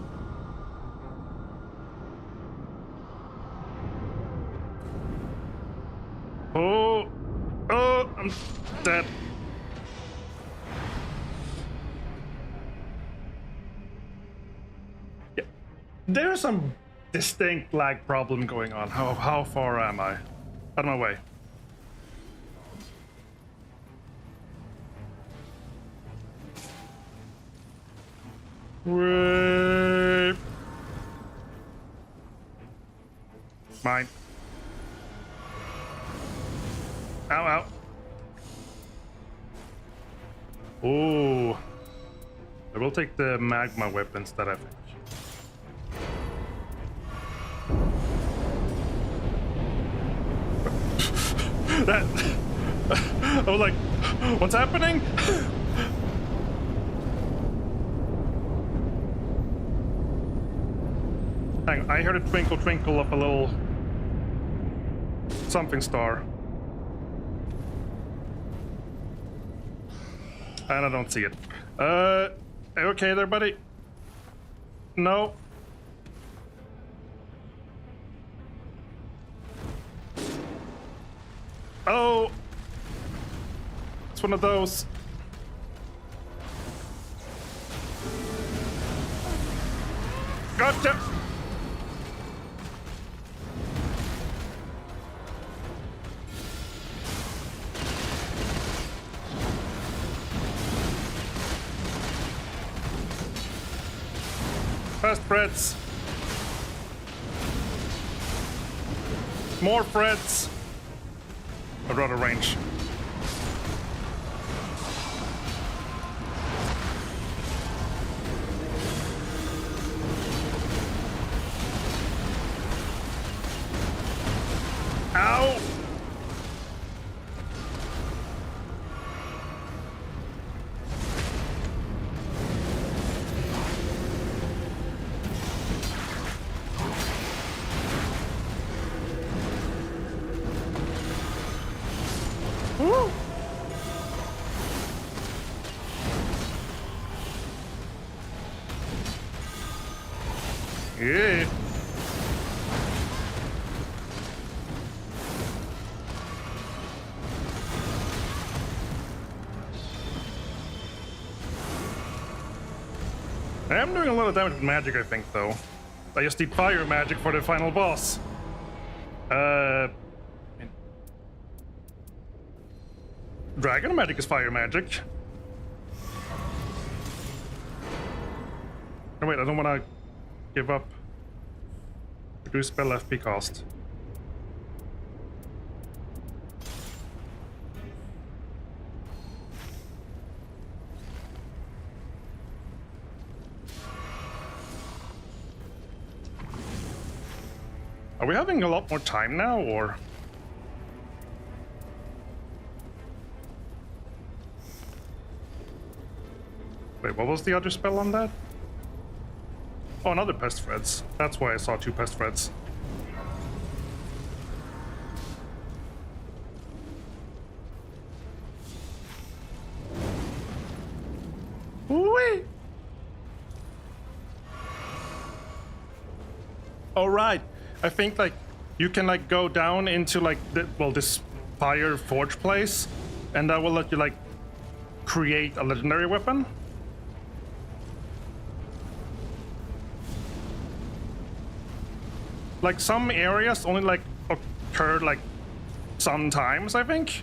Oh, I'm dead. Yeah, there's some distinct lag problem going on. How far am I? Out of my way. Rape. Mine. Ow, ow. Oh. I will take the magma weapons that I finish. That... I was like, what's happening? Hang on, I heard a twinkle twinkle of a little... something star. And I don't see it. Okay there, buddy? No. Oh! It's one of those. Gotcha! Fast Freds. More Freds. I'd rather range. Ow! Woo! Yeah. I am doing a lot of damage with magic, I think, though. I just need fire magic for the final boss. Dragon magic is fire magic. Oh, wait, I don't want to give up. Reduce spell FP cost. Are we having a lot more time now, or? Wait, what was the other spell on that? Oh, another Pest Threads. That's why I saw 2 Pest Threads. Wait. All right. I think like you can like go down into like this fire forge place, and that will let you like create a legendary weapon. Like some areas only like occur like sometimes, I think.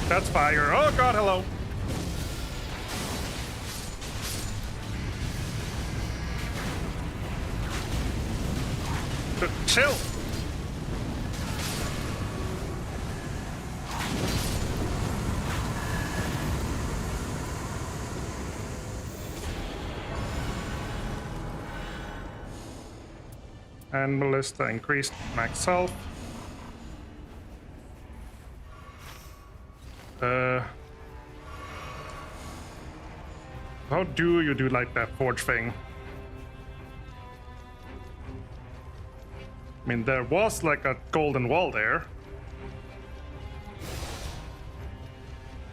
That's fire. Oh god, hello. Chill. And Ballista increased max health. How do you do like that forge thing? I mean, there was like a golden wall there.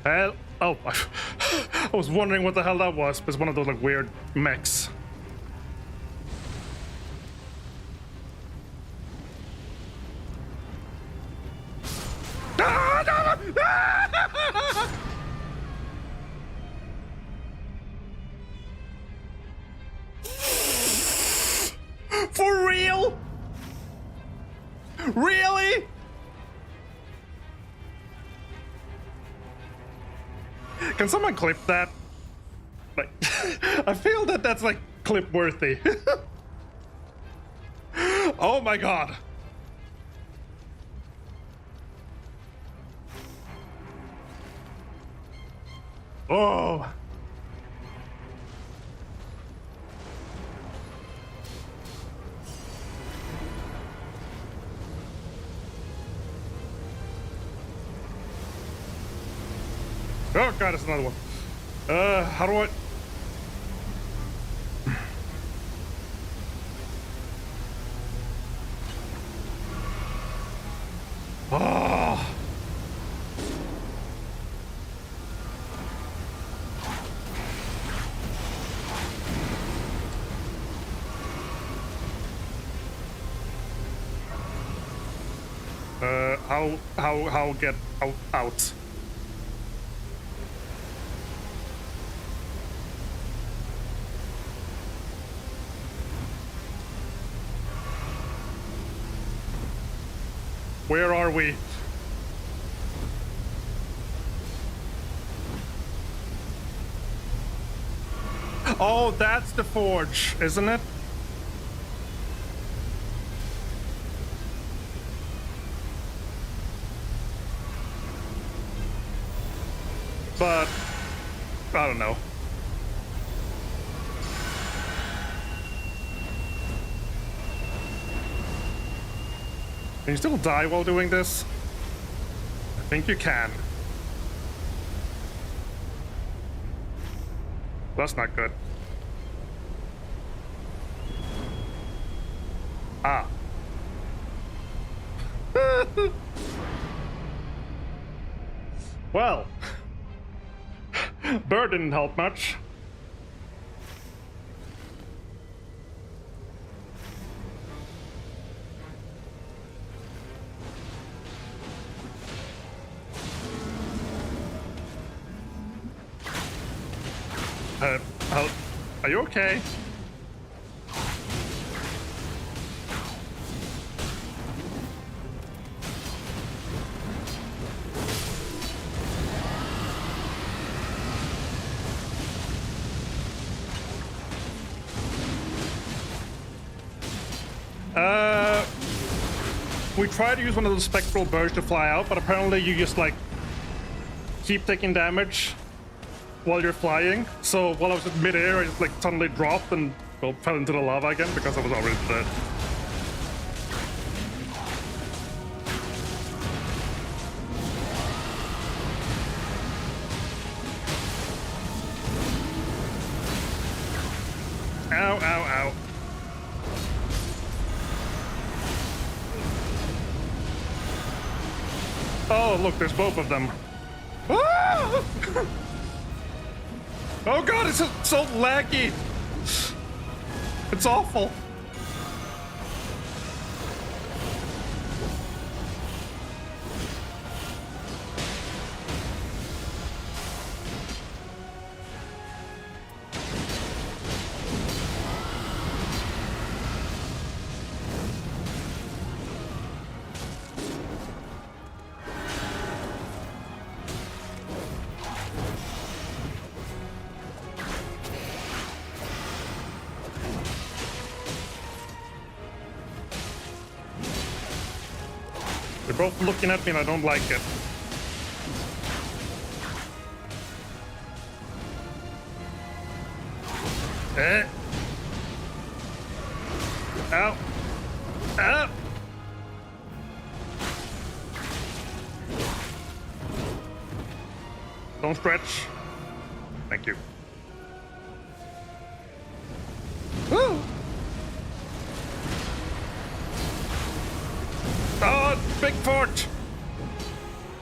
Hell, oh, I was wondering what the hell that was, but it's one of those like weird mechs. For real? Really? Can someone clip that? Like, I feel that that's like clip worthy. Oh my god. Oh. Oh god, it's another one. How do I... Oh. how get out. Where are we? Oh, that's the forge, isn't it? But I don't know. Can you still die while doing this? I think you can. That's not good. Ah. Well. Bird didn't help much. Are you okay? We tried to use one of those spectral birds to fly out, but apparently you just like keep taking damage while you're flying. So while I was in midair, I just like suddenly dropped and well, fell into the lava again because I was already dead. Ow, ow, ow. Oh, look, there's both of them. Ah! Oh god, it's so laggy. It's awful. They're both looking at me and I don't like it. Ow. Ow. Don't stretch. Thank you. Woo! Oh, big fort!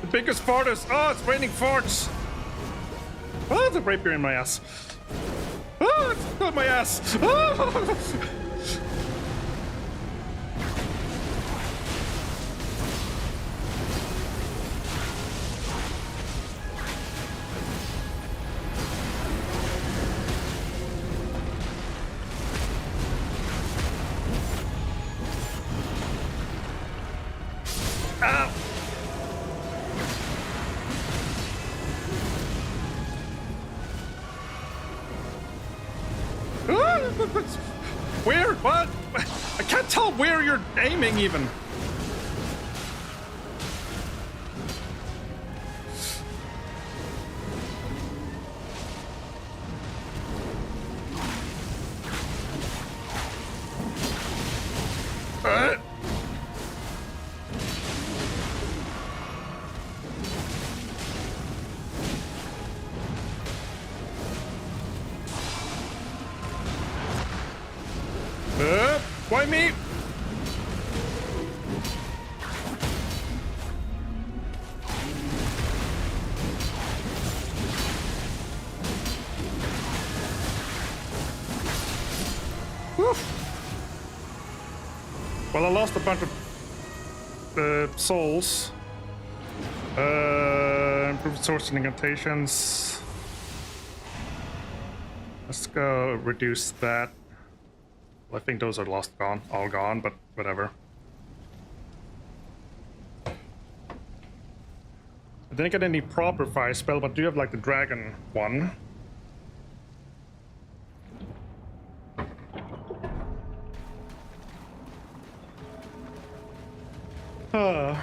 The biggest fort is... Oh, it's raining forts! Oh, the rapier in my ass. Oh, it's got my ass! Oh. Where? What? I can't tell where you're aiming even. Why me? Whew. Well, I lost a bunch of souls. Improved source and incantations. Let's go reduce that. Well, I think those are all gone, but whatever. I didn't get any proper fire spell, but do you have like the dragon one? Uh.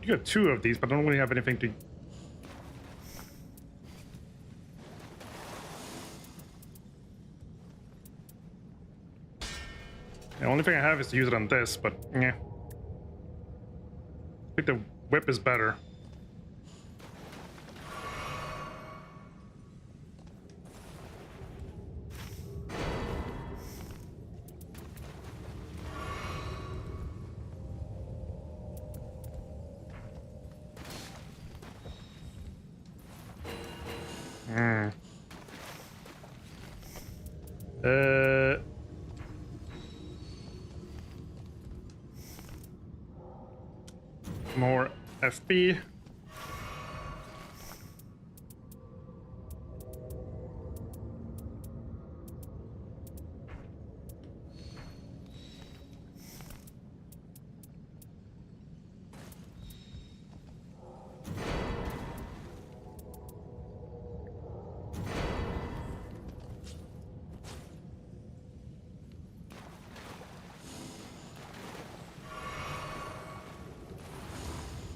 You got 2 of these, but I don't really have anything to. The only thing I have is to use it on this, but yeah. I think the whip is better. More FP.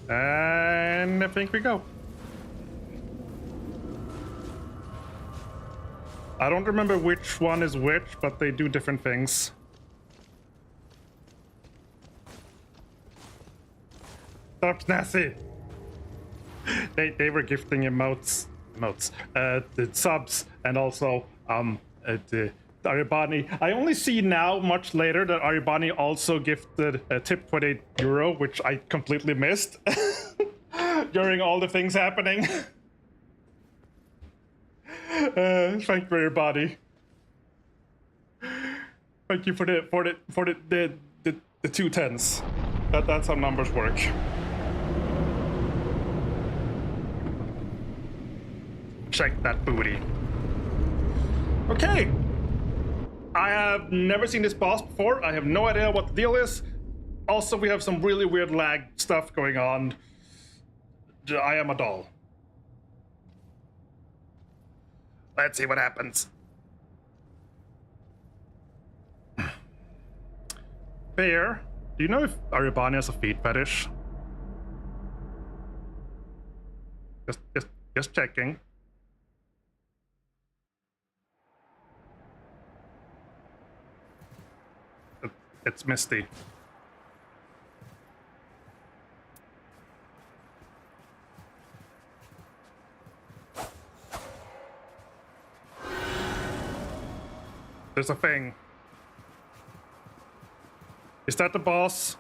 And I think we go. I don't remember which one is which, but they do different things. Stop, Nasty! They were gifting emotes, the subs, and also the Aribani. I only see now, much later, that Aribani also gifted a tip €28, which I completely missed during all the things happening. Thank you, Aribani. Thank you for the 2 tens. That's how numbers work. Check that booty. Okay. I have never seen this boss before. I have no idea what the deal is. Also, we have some really weird lag stuff going on. I am a doll. Let's see what happens. Bear, do you know if Aribani has a feet fetish? Just checking. It's Misty. There's a thing. Is that the boss?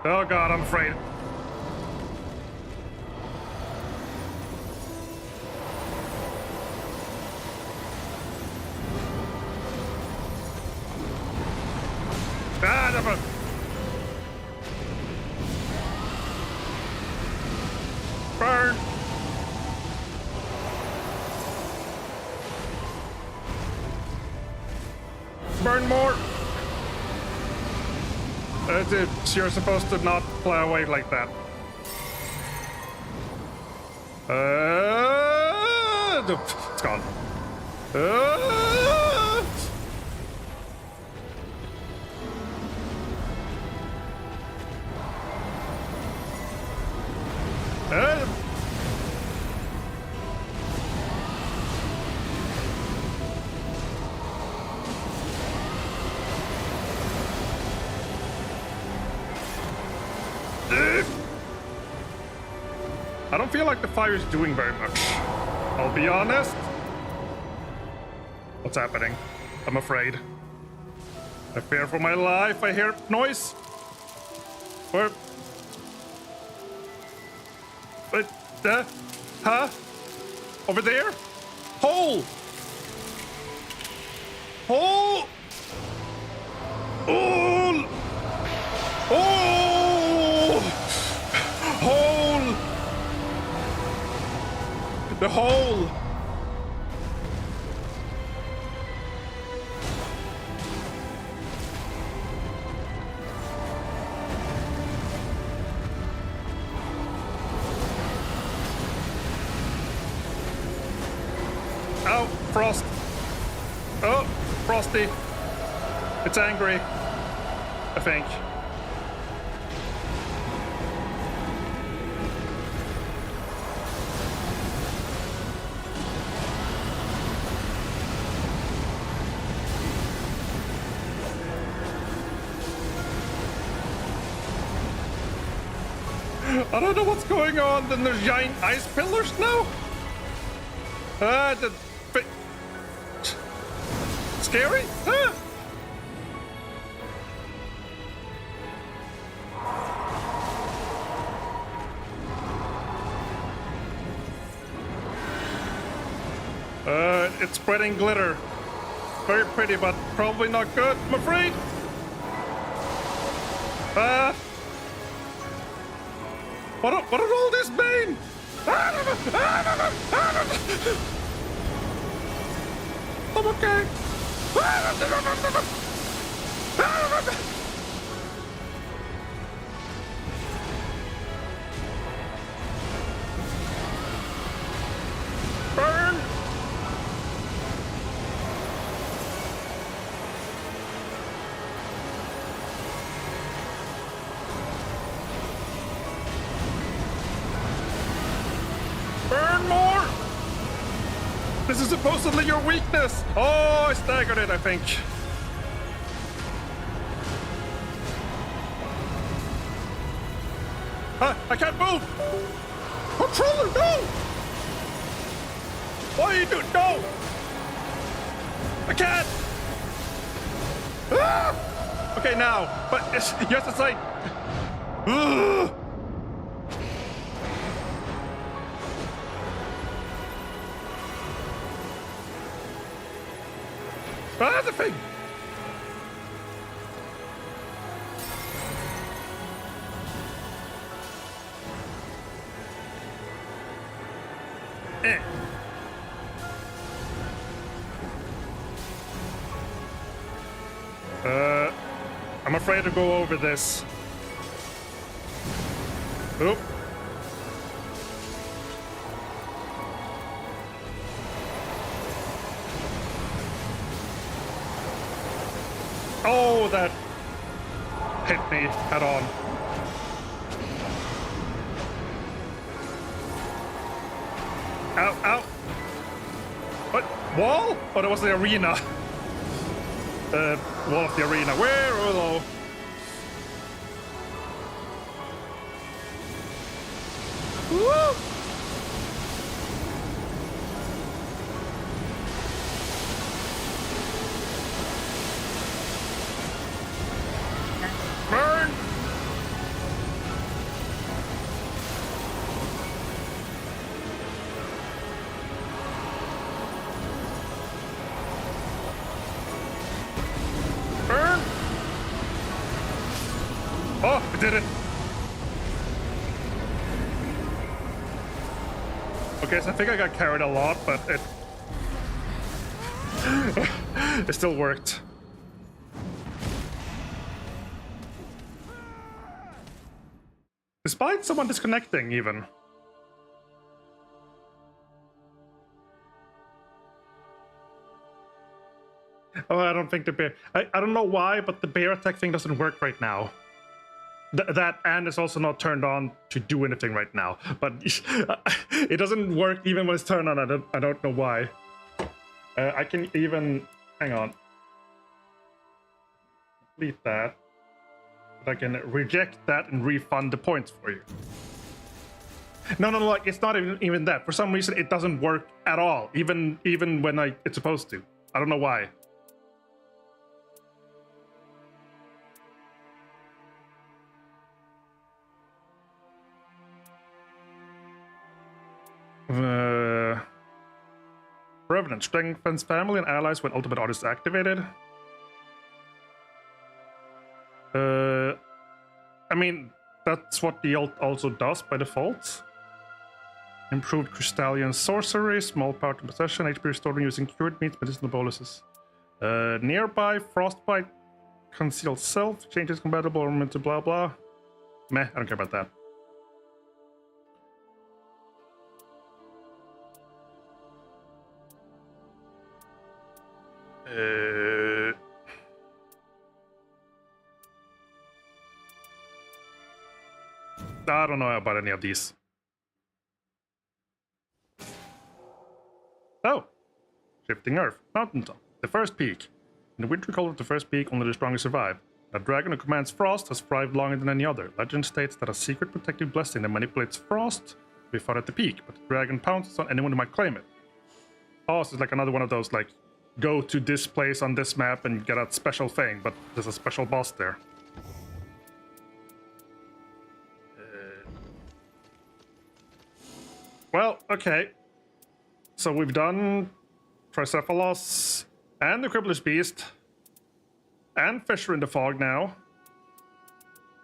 Oh god, I'm afraid. Ah, never. Burn. Burn more. You're supposed to not fly away like that. It's gone. I don't feel like the fire is doing very much. I'll be honest. What's happening? I'm afraid. I fear for my life. I hear noise. Where? But Huh? Over there? Hole! Hole! Oh! Oh! Hole! The hole! Oh, Frost. Oh, Frosty. It's angry, I think. I don't know what's going on. Then there's giant ice pillars now. The scary? Huh? It's spreading glitter. Very pretty, but probably not good, I'm afraid. What did all this mean? I'm okay. Burn! Burn more! This is supposedly your weakness! Oh, I staggered it, I think. Huh, I can't move! Controller, no! Why are you doing? No! I can't! Ah! Okay, now, but yes, it's like... Ugh! Ah, the thing! Eh. I'm afraid to go over this. Oop. Oh, that hit me head on. Ow, ow. What? Wall? Oh, that was the arena. Wall of the arena. Where? Hello. Woo! Burn! Burn! Oh, we did it! Okay, so I think I got carried a lot, but it... it still worked. Despite someone disconnecting, even. Oh, I don't think the bear... I don't know why, but the bear attack thing doesn't work right now. That and it's also not turned on to do anything right now. But it doesn't work even when it's turned on. I don't know why. I can even... Hang on. Delete that. But I can reject that and refund the points for you. No, like, it's not even that. For some reason, it doesn't work at all. Even when it's supposed to. I don't know why. Revenant strengthens family and allies when ultimate art is activated. I mean, that's what the ult also does by default. Improved Crystallian sorcery, small power to possession, HP restored when using cured meats, medicinal bonuses. Nearby, frostbite, concealed self, changes compatible or meant to blah blah. Meh, I don't care about that. I don't know about any of these. Oh! Shifting Earth, Mountaintop, the first peak. In the winter cold of the first peak, only the strongest survive. A dragon who commands frost has thrived longer than any other. Legend states that a secret protective blessing that manipulates frost will be found at the peak, but the dragon pounces on anyone who might claim it. Frost is like another one of those, like, go to this place on this map and get a special thing, but there's a special boss there. Well, okay. So we've done Tricephalos and the Crippler's Beast and Fissure in the Fog now.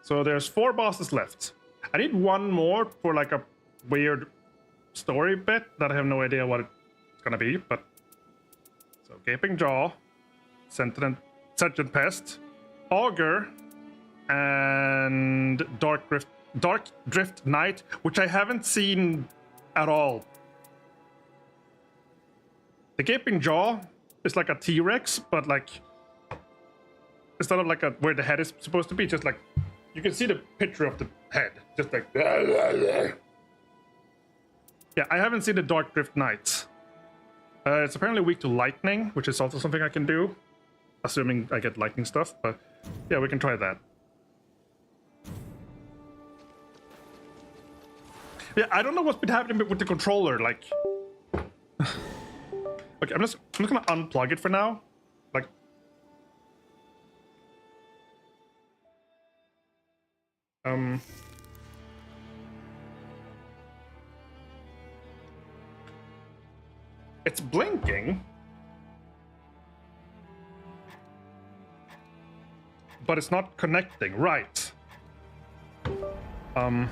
So there's 4 bosses left. I need one more for like a weird story bit that I have no idea what it's gonna be, but... So Gaping Jaw, Sentient Pest, Augur, and Dark Drift Knight, which I haven't seen at all. The Gaping Jaw is like a T-Rex, but like instead of like where the head is supposed to be, just like you can see the picture of the head, just like. Yeah, I haven't seen the Dark Drift Knight. It's apparently weak to lightning, which is also something I can do, assuming I get lightning stuff. But yeah, we can try that. Yeah, I don't know what's been happening with the controller, like... Okay, I'm just gonna unplug it for now. Like... It's blinking. But it's not connecting, right. And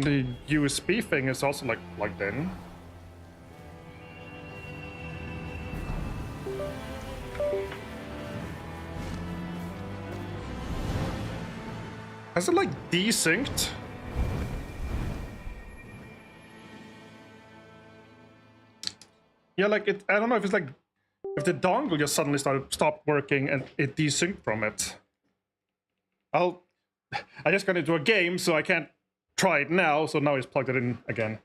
the USB thing is also like plugged in. Has it like desynced? Yeah, like it. I don't know if it's like if the dongle just suddenly stopped working and it desynced from it. I just got into a game, so I can't try it now. So now he's plugged it in again.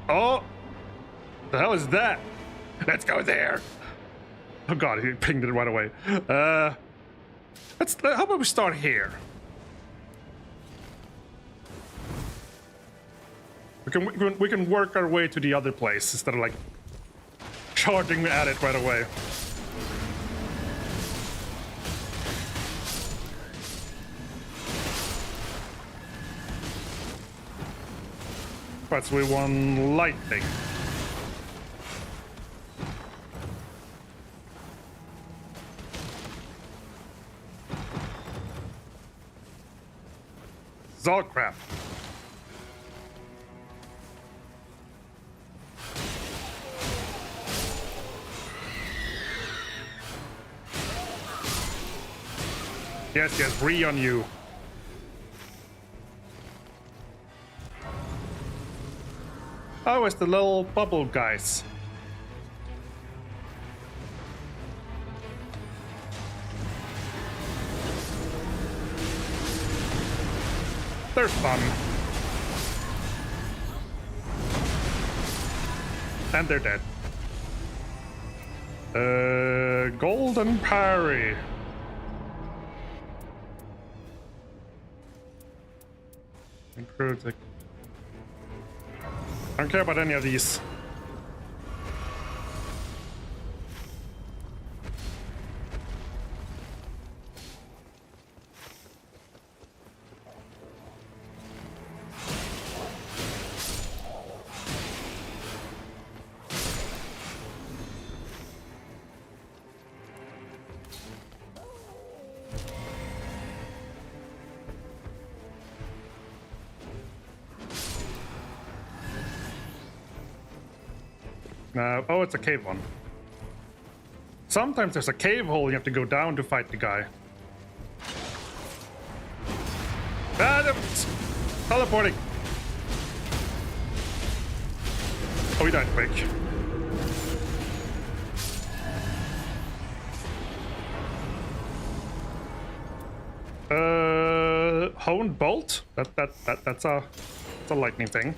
Oh, the hell is that? Let's go there. Oh god, he pinged it right away. How about we start here? We can work our way to the other place instead of like charging at it right away. Right, so we won lightning. Zolcrap. Yes, yes, re on you. Oh, it's the little bubble guys. They're fun. And they're dead. Golden Parry. Improved the... I don't care about any of these. Oh, it's a cave one. Sometimes there's a cave hole you have to go down to fight the guy. Teleporting. Oh, he died quick. Honed bolt? That's a lightning thing.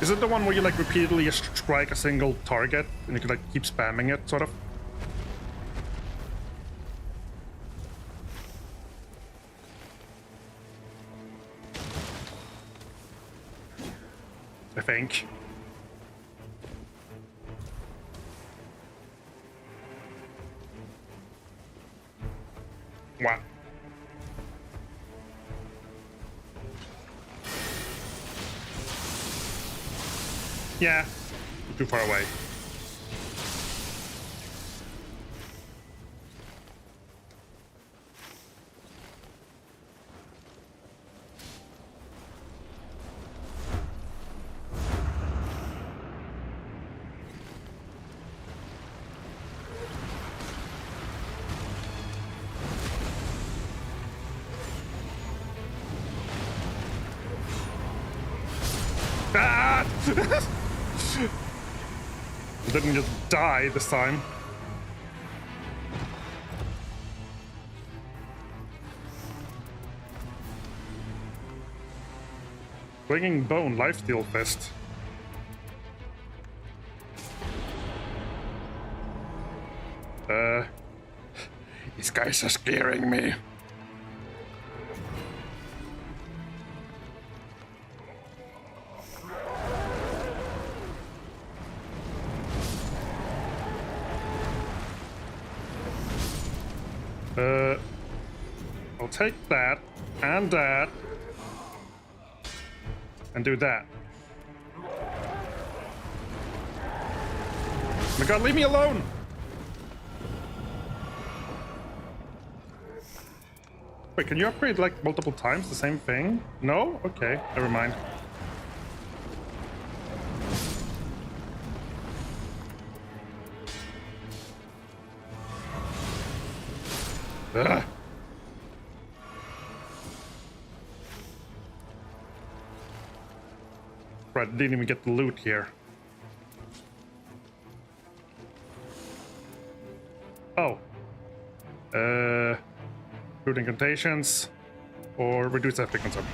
Is it the one where you like repeatedly just strike a single target and you can like keep spamming it, sort of? I think. Wow. Yeah, too far away. Ah! Didn't just die this time. Swinging bone, lifesteal fist. These guys are scaring me. I'll take that, and do that. Oh my god, leave me alone! Wait, can you upgrade like multiple times the same thing? No? Okay, never mind. Ugh. Right, didn't even get the loot here. Oh. Loot incantations or reduce FP consumption.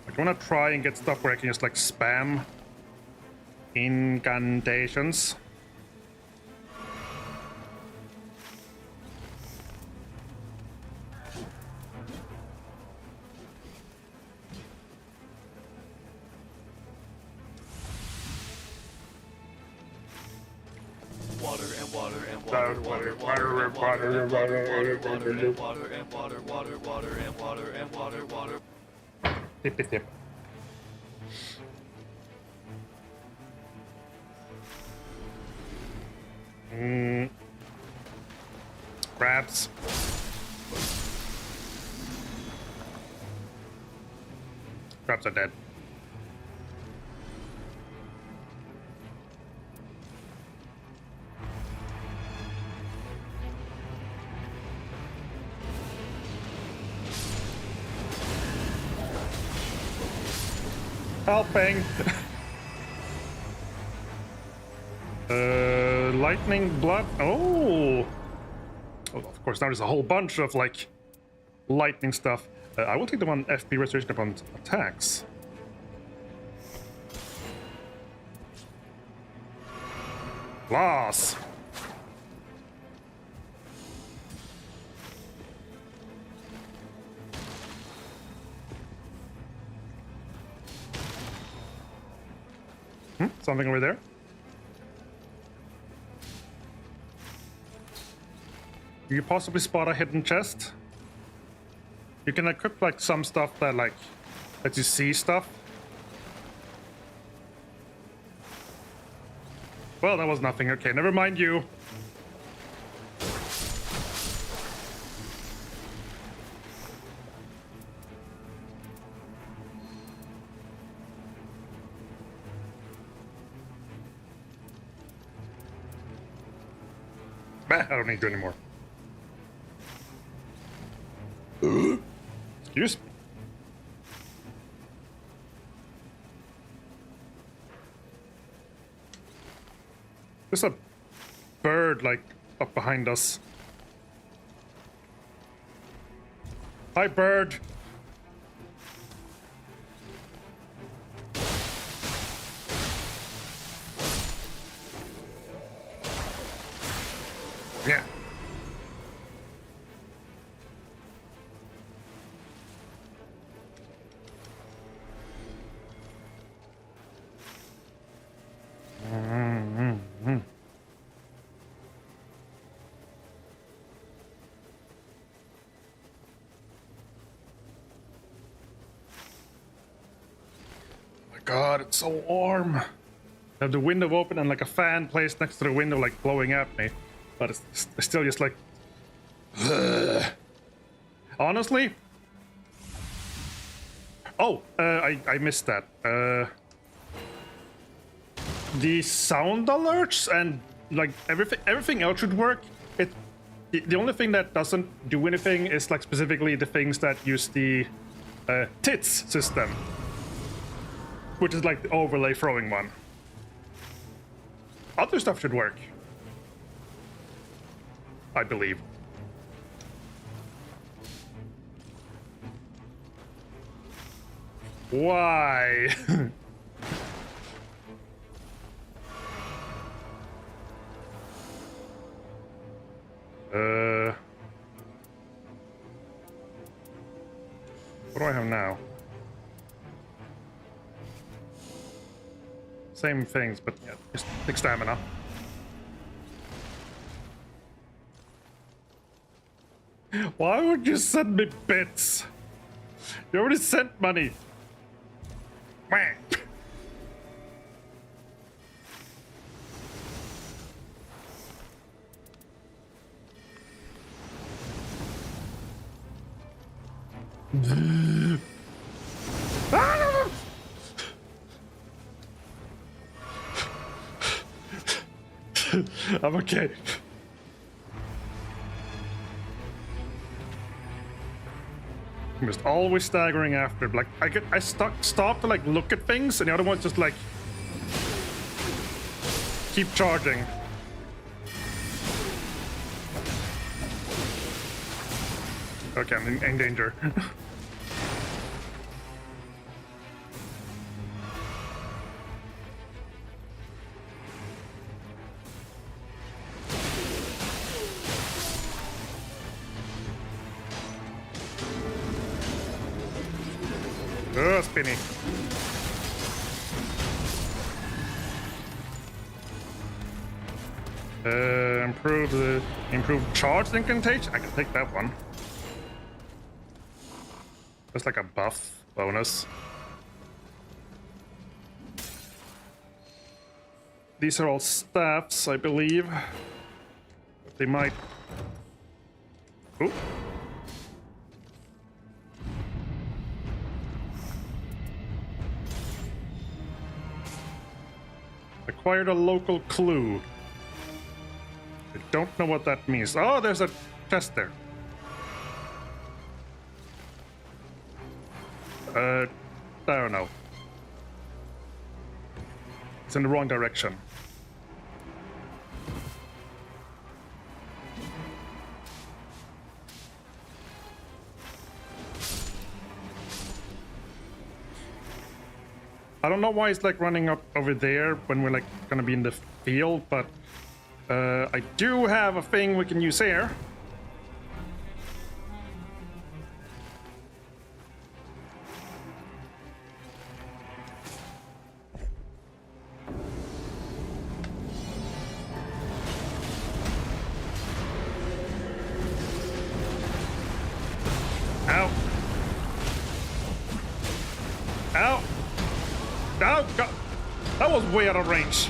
I want to try and get stuff where I can just like spam incantations. Tip. Crabs. Crabs are dead. Helping. Lightning blood. Oh, of course. Now there's a whole bunch of like lightning stuff. I will take the one FP restoration upon attacks. Loss. Something over there. Do you possibly spot a hidden chest? You can equip like some stuff that like lets you see stuff. Well, that was nothing. Okay, never mind you. Bah, I don't need you anymore. Excuse me. There's a bird, like, up behind us. Hi, bird. Yeah. God, it's so warm. I have the window open and like a fan placed next to the window, like blowing at me, but it's still just like. Honestly. Oh, I missed that. The sound alerts and like everything else should work. The only thing that doesn't do anything is like specifically the things that use the tits system. Which is like the overlay throwing one. Other stuff should work. I believe. Why? What do I have now? Same things, but yeah, just big stamina. Why would you send me bits? You already sent money. Wah. I'm okay. I'm just always staggering after. Like I stop to like look at things, and the other ones just like keep charging. Okay, I'm in danger. Oh, spinny. Improve charge incantation. I can take that one. That's like a buff bonus. These are all staffs, I believe. But they might. Ooh. Acquired a local clue. I don't know what that means. Oh, there's a chest there. I don't know. It's in the wrong direction. I don't know why it's like running up over there when we're like gonna be in the field, but I do have a thing we can use here. Ow. Ow. Oh, God. That was way out of range.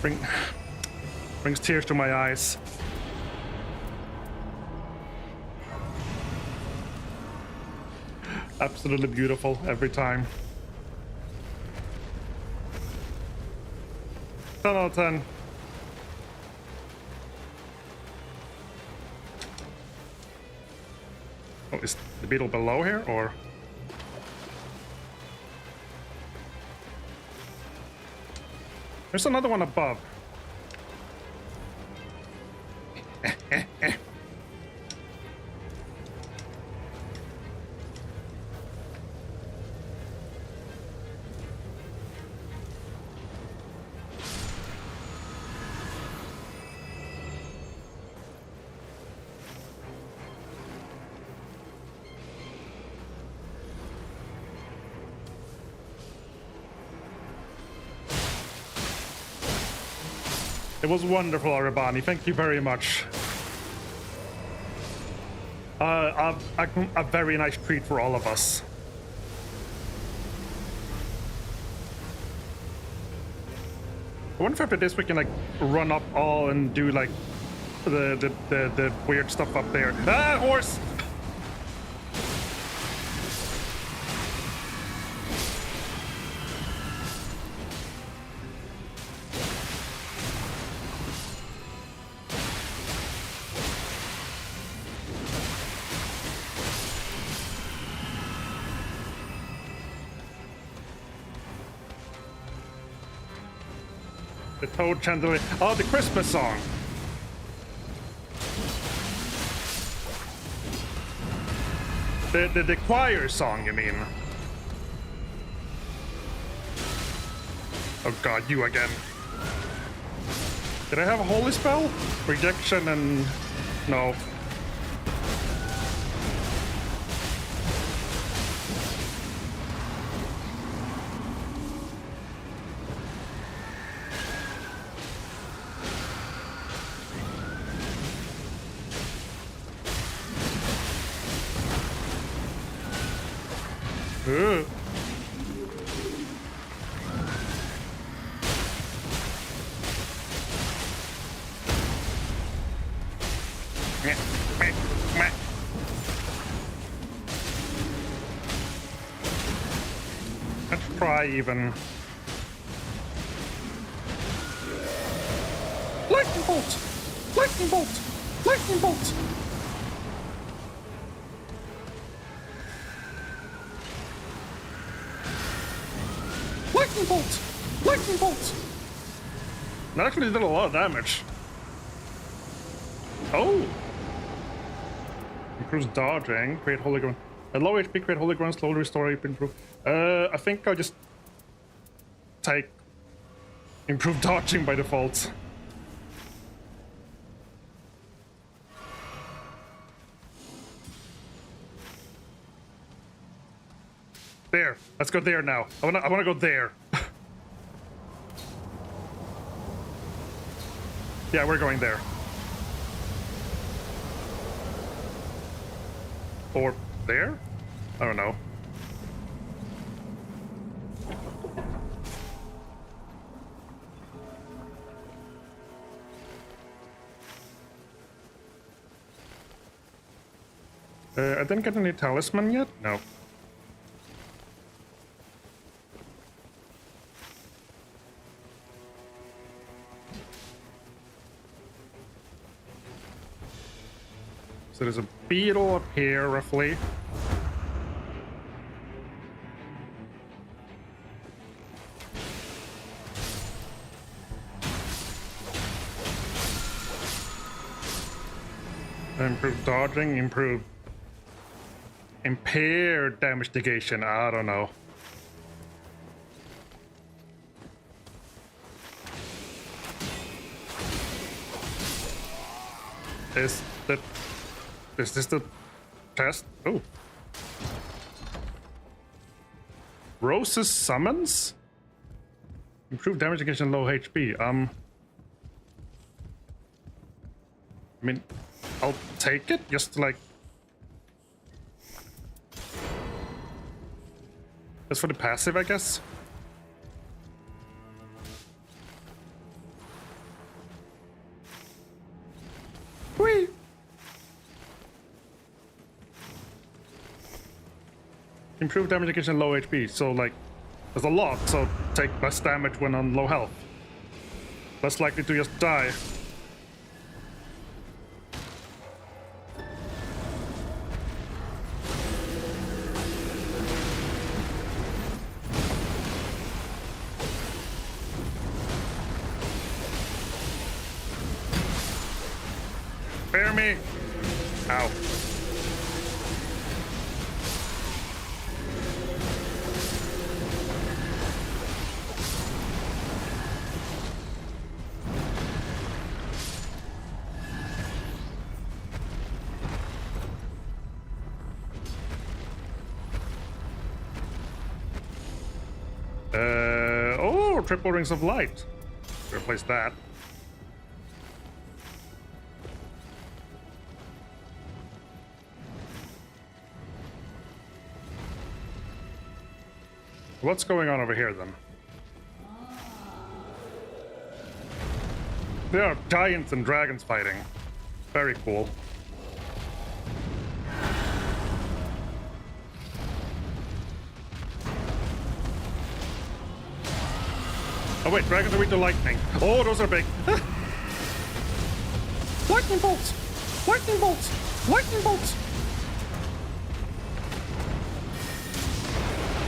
brings tears to my eyes. Absolutely beautiful every time. 10 out of 10. Oh, is the beetle below here, or? There's another one above. It was wonderful, Arabani. Thank you very much. A very nice treat for all of us. I wonder if after this we can like run up all and do like the weird stuff up there. Ah, horse! The Toad Chandelier. Oh, the Christmas song. The choir song, you mean? Oh god, you again. Did I have a holy spell? Rejection and... no. Ugh. Let's try even. Lightning bolt! Lightning bolt! Lightning bolt! Lightning bolt! Lightning bolt! That actually did a lot of damage. Oh! Improves dodging, create holy ground. At low HP, create holy ground, slowly restore HP, improve. I think I'll just take improve dodging by default. There. Let's go there now. I wanna go there. Yeah, we're going there. Or there? I don't know. I didn't get any talisman yet? No. So there's a beetle up here, roughly. Improve dodging, improve impaired damage negation. I don't know. Is this the test? Oh. Rose's summons? Improve damage against low HP. I mean, I'll take it just like. That's for the passive, I guess. Improve damage against low HP. So like, there's a lot. So take less damage when on low health. Less likely to just die. Spare me! Ow. Oh, triple rings of light. Replace that. What's going on over here then? There are giants and dragons fighting. Very cool. Oh wait, dragons are weak to lightning. Oh, those are big. Lightning bolts! Lightning bolts! Lightning bolts!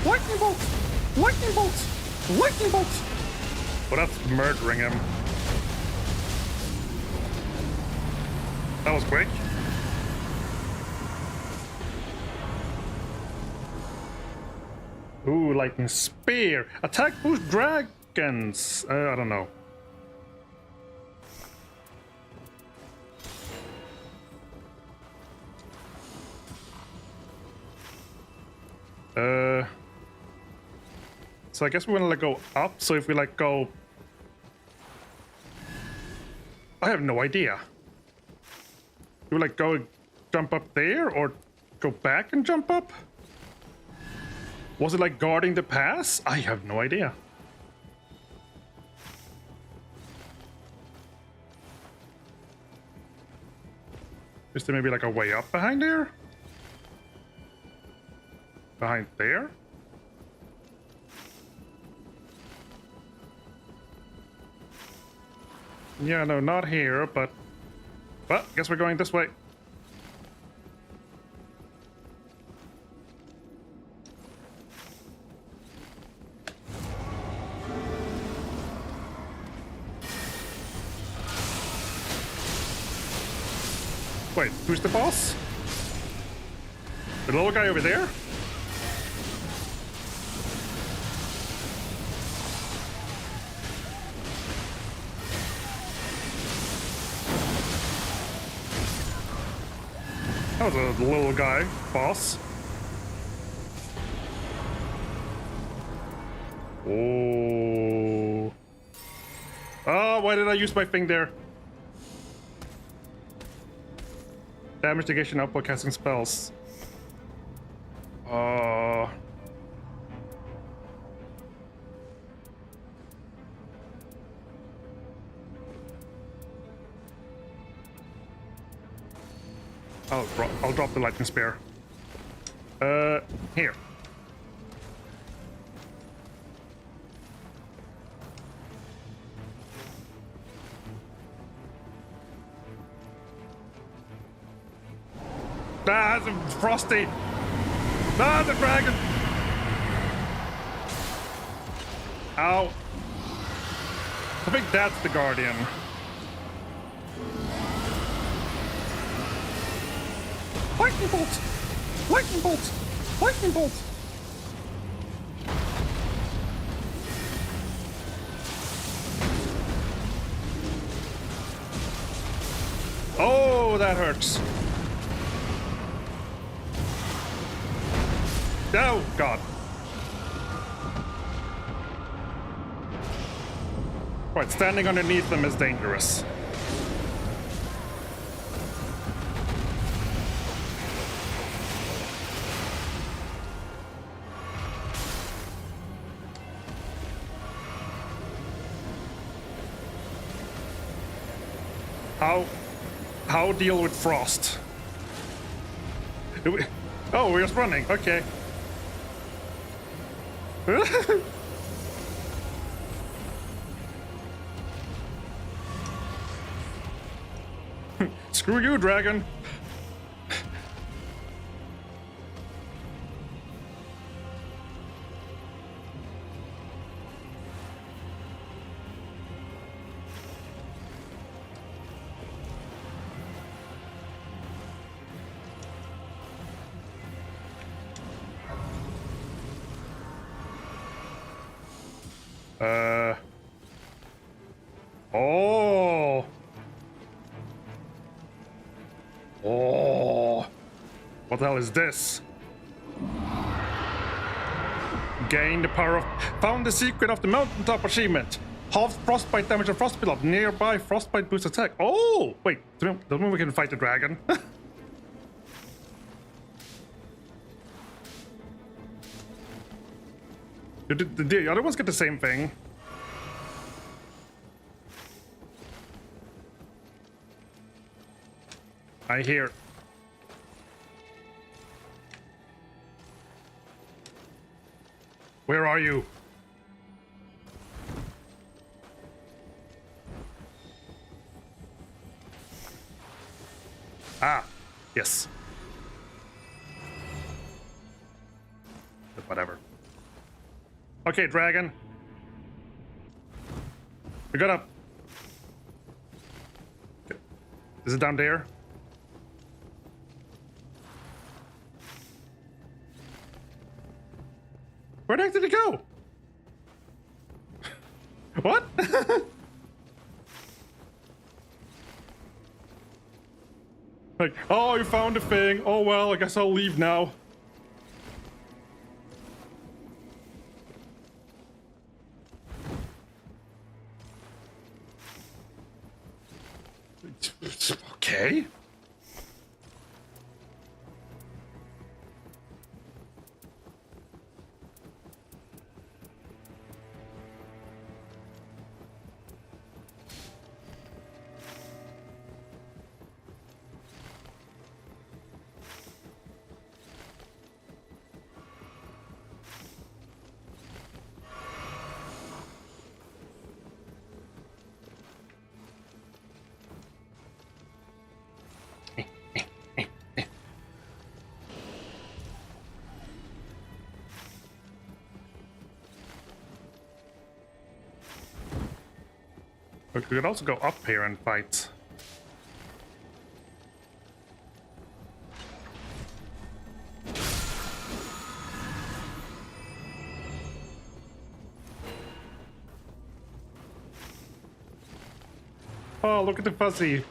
Lightning bolts! Lightning bolts! Lightning bolts! Well, that's murdering him. That was quick. Ooh, lightning spear. Attack boost dragons. I don't know. So I guess we're gonna like go up. So if we like go, I have no idea. Do we like go jump up there or go back and jump up? Was it like guarding the pass? I have no idea. Is there maybe like a way up behind there? Behind there? Yeah, no, not here, but... Well, guess we're going this way. Wait, who's the boss? The little guy over there? That was a little guy, boss. Oh. Oh, why did I use my thing there? Damage negation output casting spells. I'll drop the lightning spear. Here. Ah, it's a frosty. Ah, the dragon. Ow. I think that's the guardian. Lightning bolt! Lightning bolt! Lightning bolt! Oh, that hurts. Oh, God. Right, standing underneath them is dangerous. How deal with frost? Oh, we're just running. Okay. Screw you, dragon. Oh. Oh. What the hell is this? Gain the power of... Found the secret of the mountaintop achievement. Half frostbite damage and frost build up. Nearby frostbite boost attack. Oh! Wait, doesn't mean we can fight the dragon. Did the other ones get the same thing? I hear. Where are you? Ah, yes. But whatever. Okay, dragon. We got up. Okay. Is it down there? Where the heck did it go? What? Like, oh, you found the thing. Oh, well, I guess I'll leave now. Okay. We could also go up here and fight. Oh, look at the fuzzy.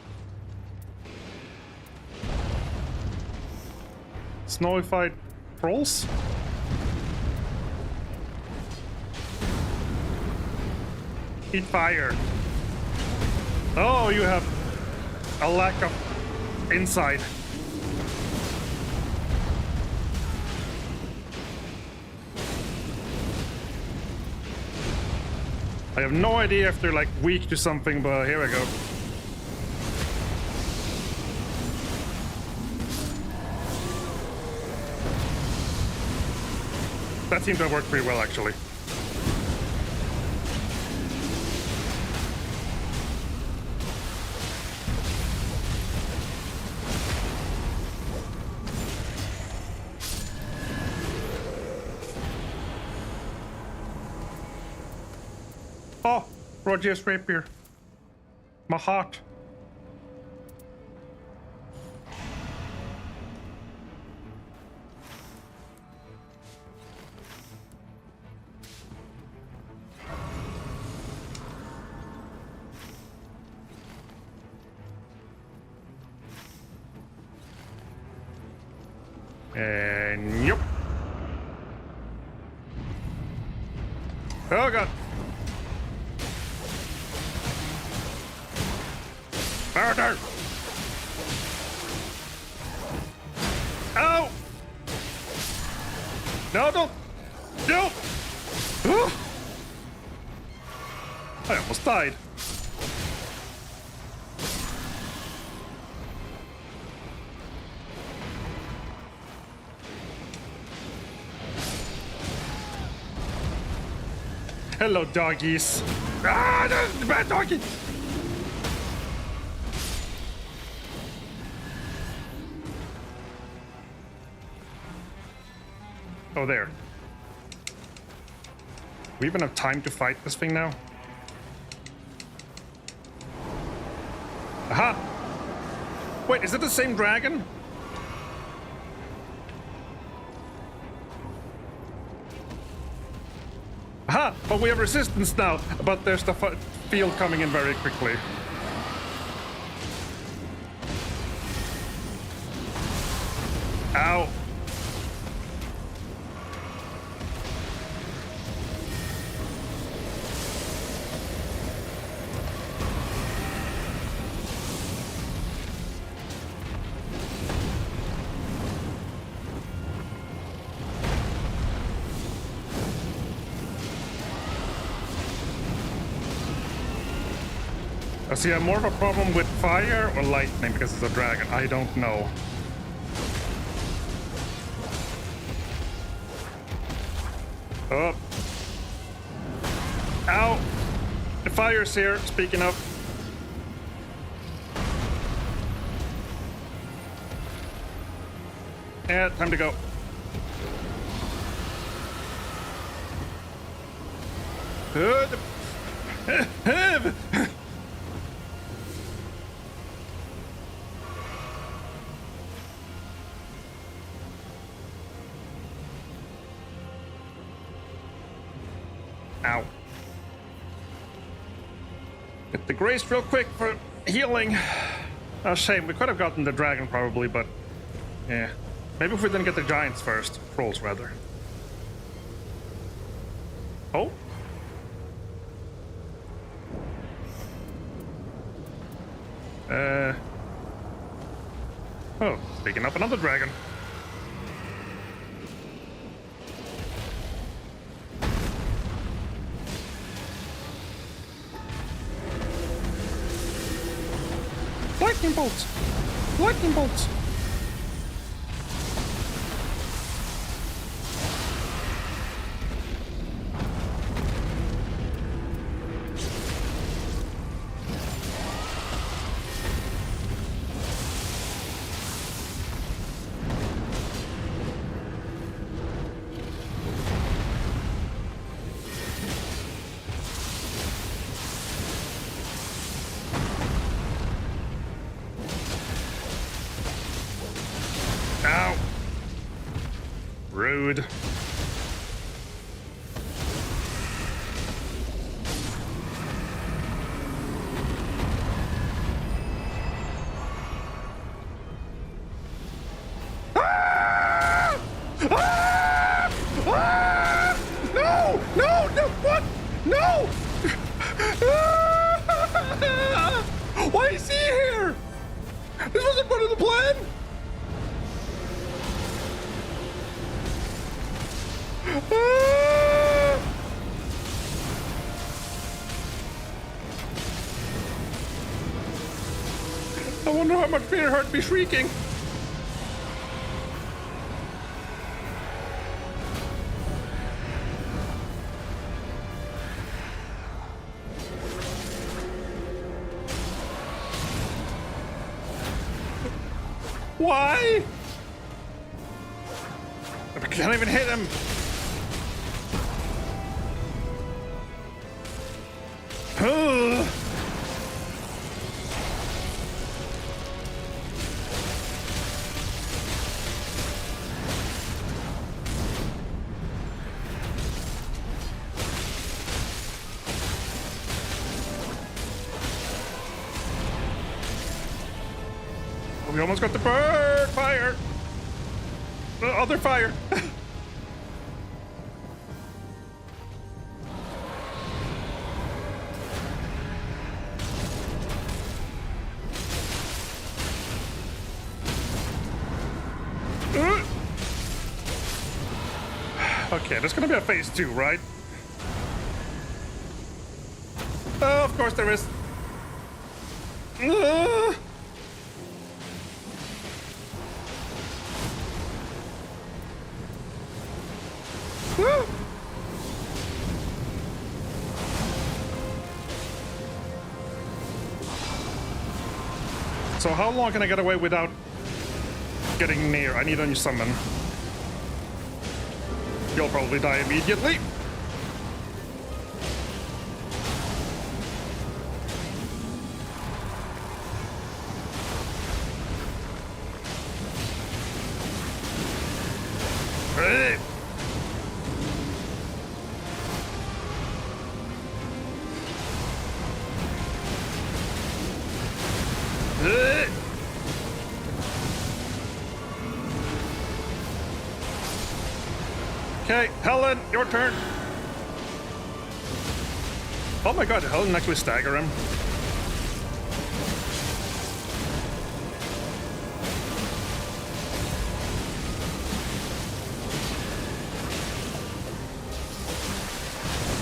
Snowified trolls? Eat fire. Oh, you have a lack of insight. I have no idea if they're like weak to something, but here we go. That seemed to have worked pretty well, actually. Oh, Roger's rapier. My heart. And yep. Oh god. Murder! Ow! No, don't! No! I almost died. Hello, doggies. Ah, the bad doggy. Oh, there. We even have time to fight this thing now? Aha! Wait, is it the same dragon? Aha! But we have resistance now, but there's the field coming in very quickly. Ow! I see, I have more of a problem with fire or lightning because it's a dragon. I don't know. Oh. Ow! The fire's here, speaking of. Yeah, time to go. Ow. Get the grace real quick for healing. Oh, shame. We could have gotten the dragon probably, but yeah. Maybe if we didn't get the giants first. Trolls, rather. Oh? Oh, picking up another dragon. Lightning bolts! Lightning bolts! Ow! Rude. Ah! Ah! Ah! No! No! No! What? No! Ah! Why is he here? This wasn't part of the plan. I wonder how much pain it hurt me shrieking. Why? I can't even hit him. Ugh. We almost got the bird fire. The other fire. Okay, there's gonna be a phase 2, right? Oh, of course there is. So how long can I get away without getting near? I need a new summon. You'll probably die immediately. Hey. Hey. Okay, Helen, your turn. Oh my god, Helen actually stagger him.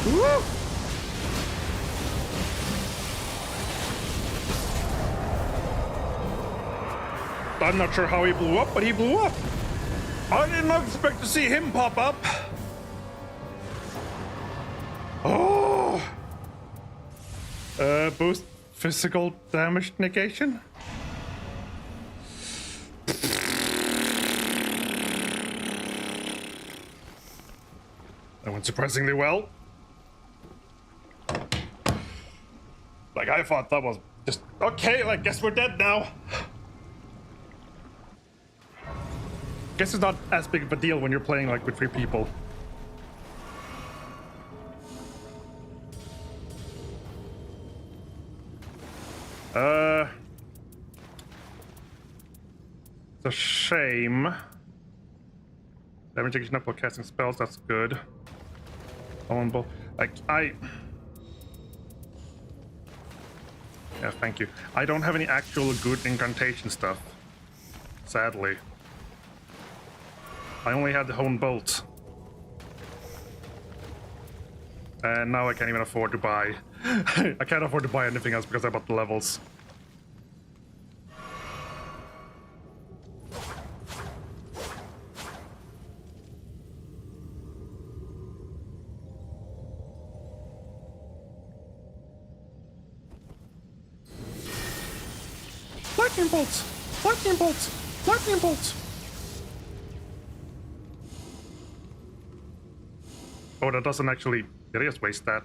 Woo! I'm not sure how he blew up, but he blew up. I did not expect to see him pop up. Oh! Boost physical damage negation? That went surprisingly well. Like, I thought that was just, okay, I guess we're dead now. Guess it's not as big of a deal when you're playing like with 3 people. It's a shame. Damage taken up while casting spells, that's good. Vulnerable. Like, yeah, thank you. I don't have any actual good incantation stuff. Sadly. I only had the Hone Bolt. And now I can't even afford to buy. I can't afford to buy anything else because I bought the levels. Lightning bolts! Lightning bolts! Lightning bolts! Oh, that doesn't actually... Did I just waste that?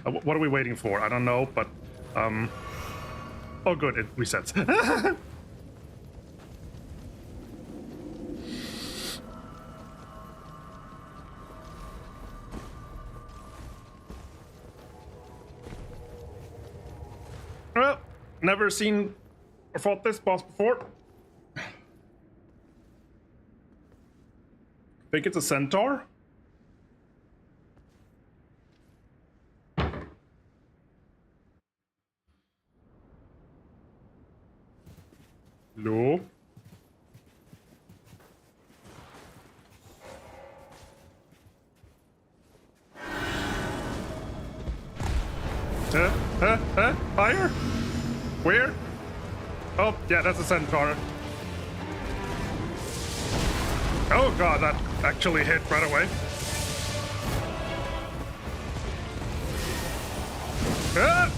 What are we waiting for? I don't know, but... Oh, good, it resets. Well, never seen or fought this boss before. Think it's a centaur? No. Fire? Where? Oh, yeah, that's a centaur. Oh god, that actually hit right away. Ah!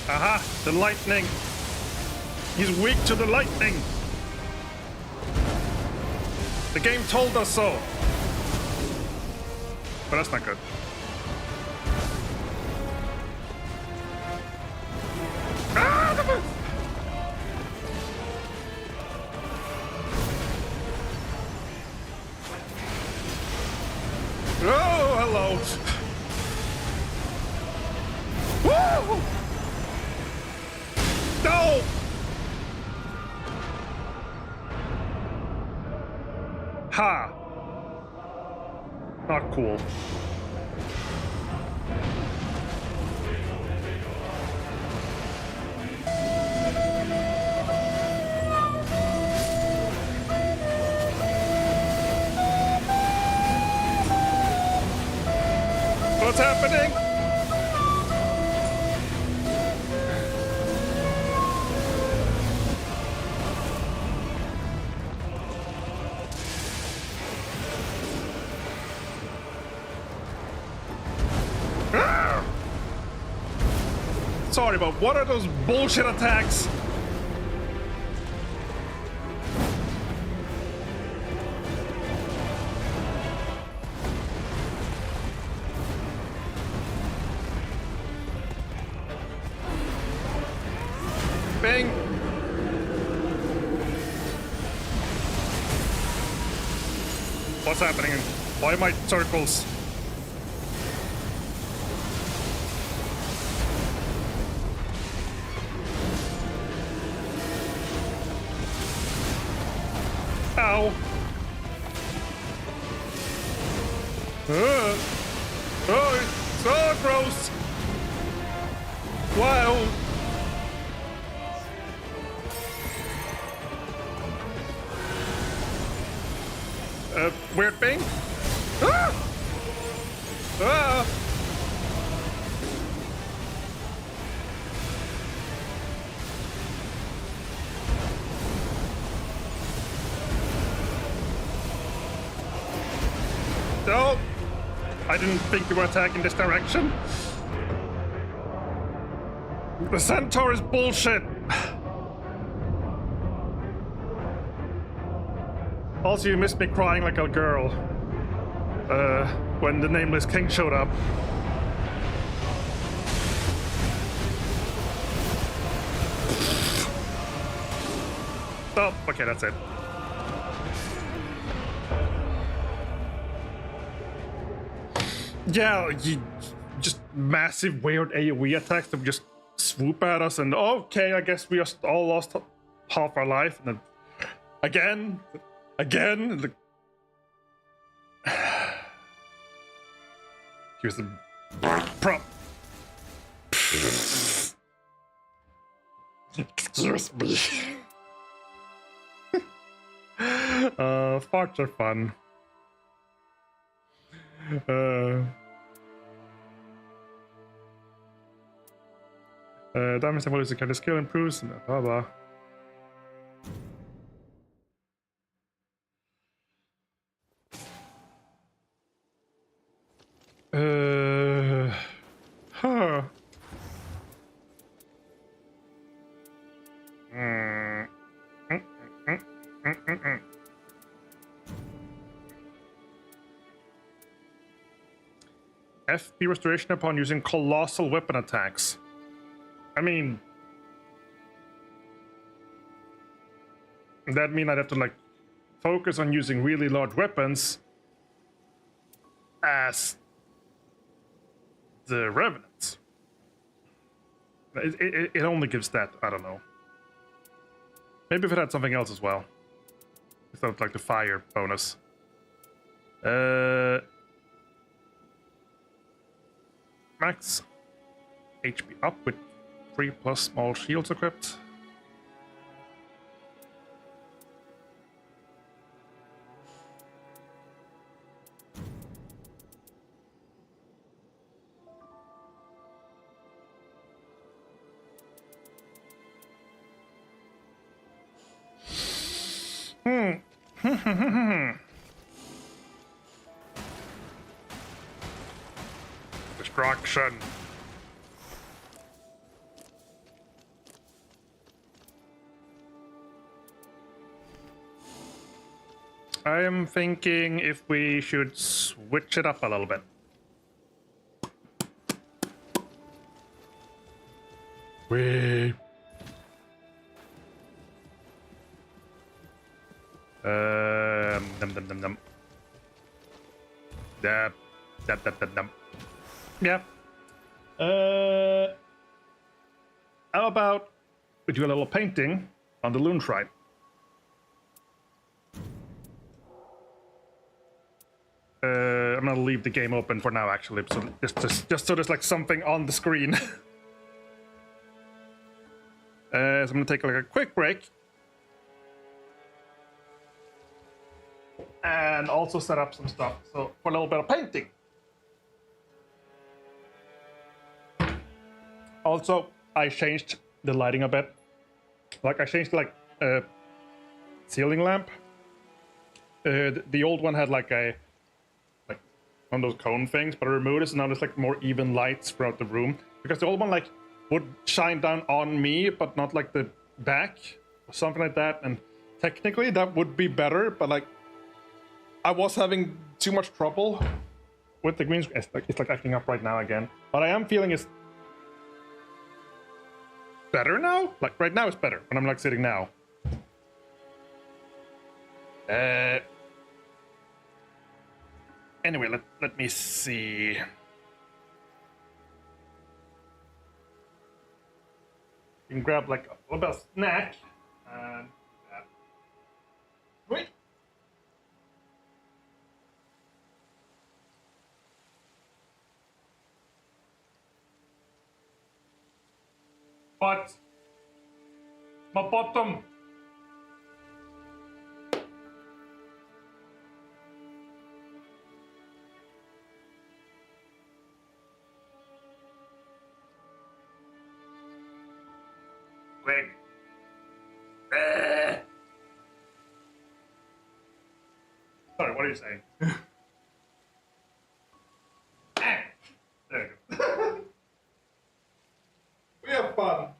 Aha! The lightning! He's weak to the lightning! The game told us so! But that's not good. Ah! Oh, hello! Woo! No! Ha! Not cool. What's happening? sorry, but what are those bullshit attacks? Bang! What's happening? Why am I circles? Ow! Oh, it's so gross! Wow! Weird thing? Ah! Ah! No! I didn't think you were attacking this direction. The centaur is bullshit. Also, you missed me crying like a girl when the Nameless King showed up. Oh, okay, that's it. Yeah, just massive weird AoE attacks that just swoop at us, and okay, I guess we just all lost half our life, and then again. Here's the prop. Excuse me. Farts are fun. Damage evolution kind of skill improves, blah blah. Huh. FP restoration upon using colossal weapon attacks. I mean, that mean I'd have to like focus on using really large weapons as the Revenants. It only gives that, I don't know. Maybe if it had something else as well. Instead of like the fire bonus. Max HP up with 3+ small shields equipped. Destruction. I am thinking if we should switch it up a little bit. Wait. Dum. Yeah. How about we do a little painting on the Loon Shrine? I'm gonna leave the game open for now, actually, so just so there's like something on the screen. So I'm gonna take like a quick break. And also set up some stuff, so for a little bit of painting. Also, I changed the lighting a bit. Like I changed like a ceiling lamp. The old one had like one of those cone things, but I removed it, so now there's like more even lights throughout the room. Because the old one like would shine down on me, but not like the back or something like that. And technically that would be better, but like I was having too much trouble with the green screen. It's like acting up right now again, but I am feeling it's better now. Like right now it's better when I'm like sitting now. Anyway, let me see. You can grab like a little bit of snack and wait. But my bottom. Leg. Sorry, what are you saying? There you go. We have fun.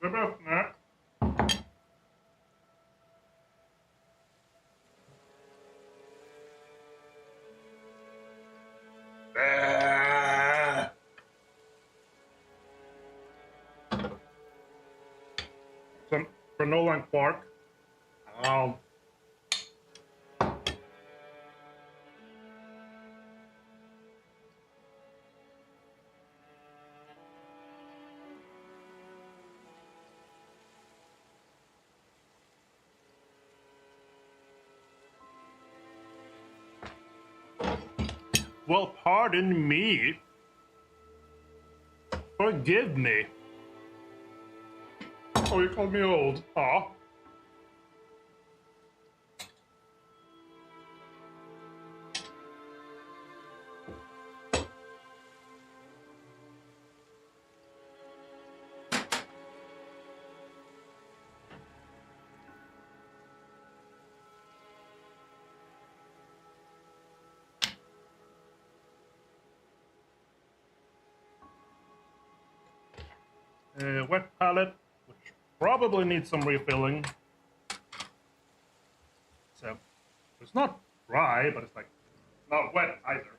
What about snack? Some granola and quark. Well, pardon me. Forgive me. Oh, you called me old. Aw. Wet palette, which probably needs some refilling. So it's not dry, but it's like not wet either.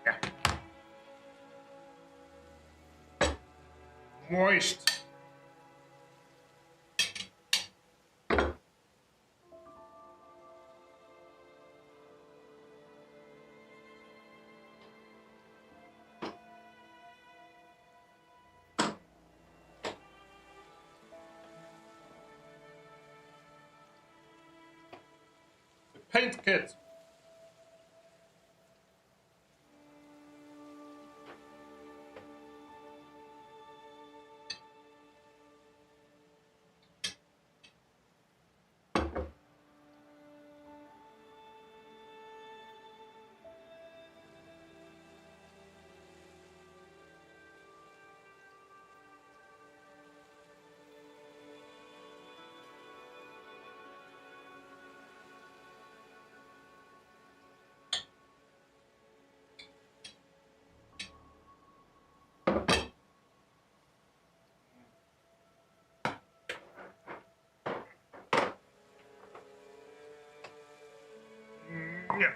Yeah. Moist. paint kit. Yeah.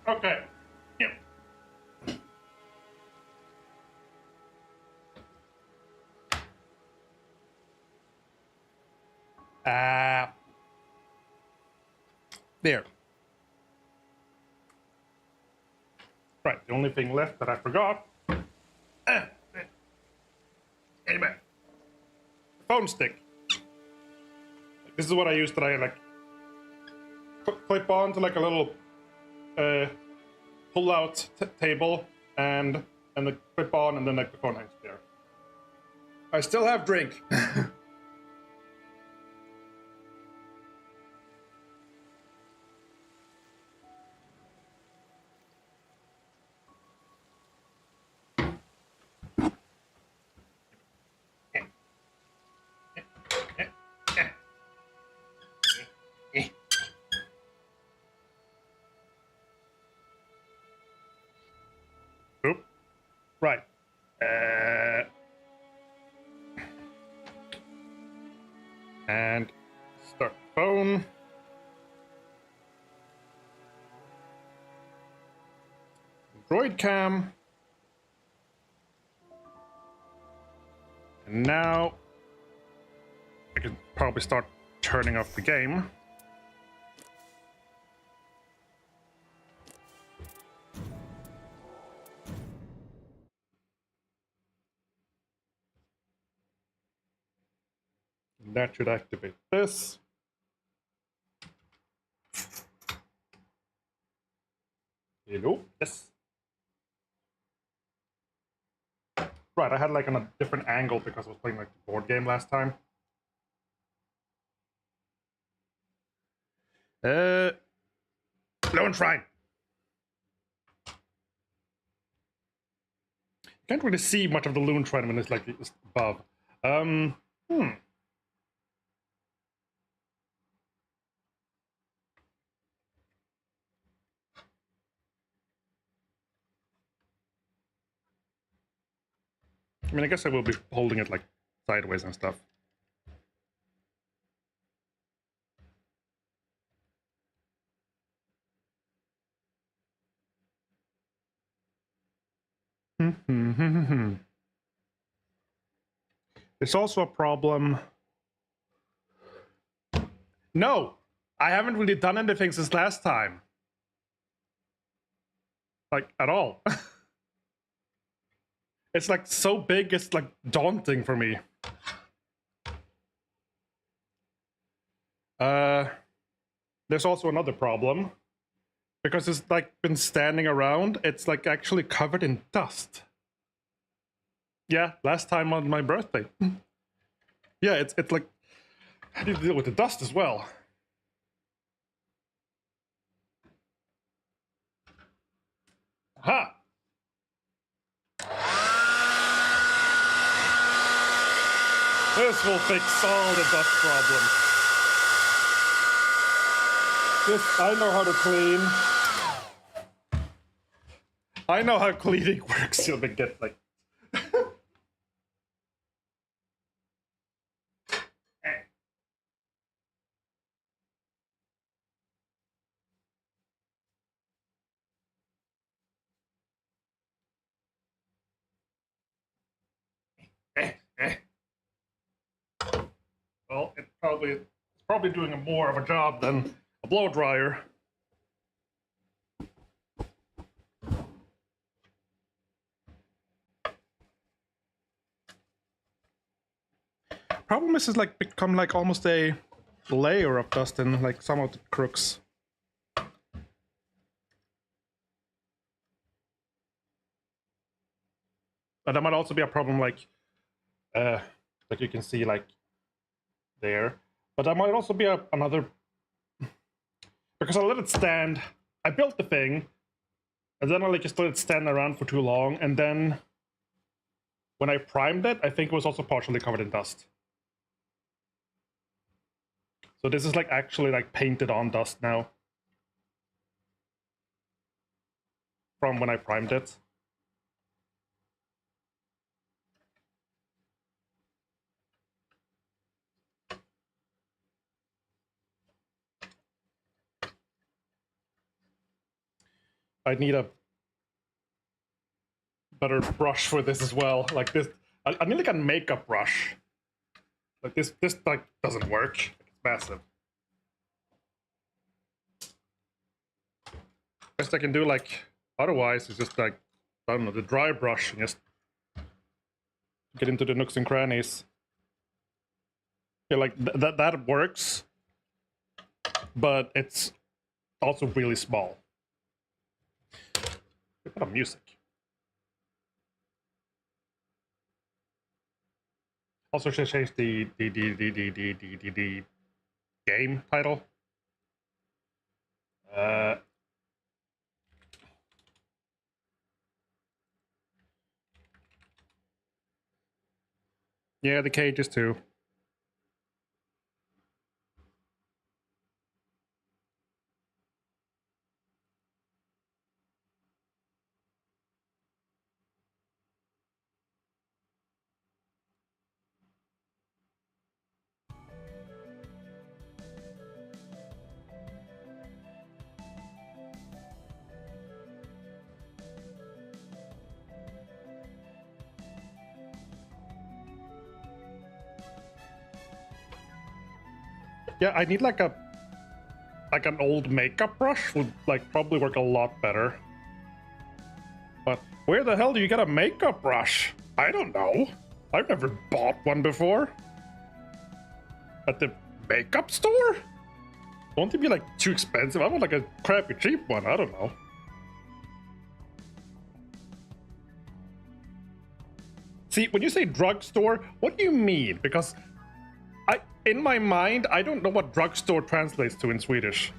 Okay. Yep. There. Right, the only thing left that I forgot. Amen. Phone stick. This is what I use that I like clip on to like a little pull out table and the clip on and then like the phone hangs there. I still have drink. Oop. Right. And start phone. Droid cam. And now I can probably start turning off the game. And that should activate this. Hello? Yes. Right, I had like on a different angle because I was playing like the board game last time. Lone Shrine. Can't really see much of the Lone Shrine when it's like it's above. I mean, I guess I will be holding it like sideways and stuff. There's also a problem. No, I haven't really done anything since last time. Like, at all. It's like so big, it's like daunting for me. There's also another problem. Because it's like been standing around, it's like actually covered in dust. Yeah, last time on my birthday. Yeah, it's like, how do you deal with the dust as well? Ha! This will fix all the dust problems. This, I know how to clean. I know how cleaning works. You'll get like. Well, it's probably doing more of a job than a blow dryer. Problem is, it's like become like almost a layer of dust in like some of the crooks. And that might also be a problem like you can see like there. But that might also be another, because I let it stand. I built the thing, and then I like just let it stand around for too long, and then when I primed it, I think it was also partially covered in dust. So this is like actually like painted on dust now from when I primed it. I need a better brush for this as well. Like this, I need like a makeup brush. Like this like doesn't work. It's massive. Best I can do like otherwise is just like, I don't know, the dry brush and just get into the nooks and crannies. Yeah, like that works, but it's also really small. Look at the music. Also should change the game title. Yeah, the cages too. Yeah, I need like an old makeup brush would like probably work a lot better. But where the hell do you get a makeup brush? I don't know. I've never bought one before. At the makeup store? Won't it be like too expensive? I want like a crappy cheap one. I don't know. See, when you say drugstore, what do you mean? Because in my mind, I don't know what drugstore translates to in Swedish.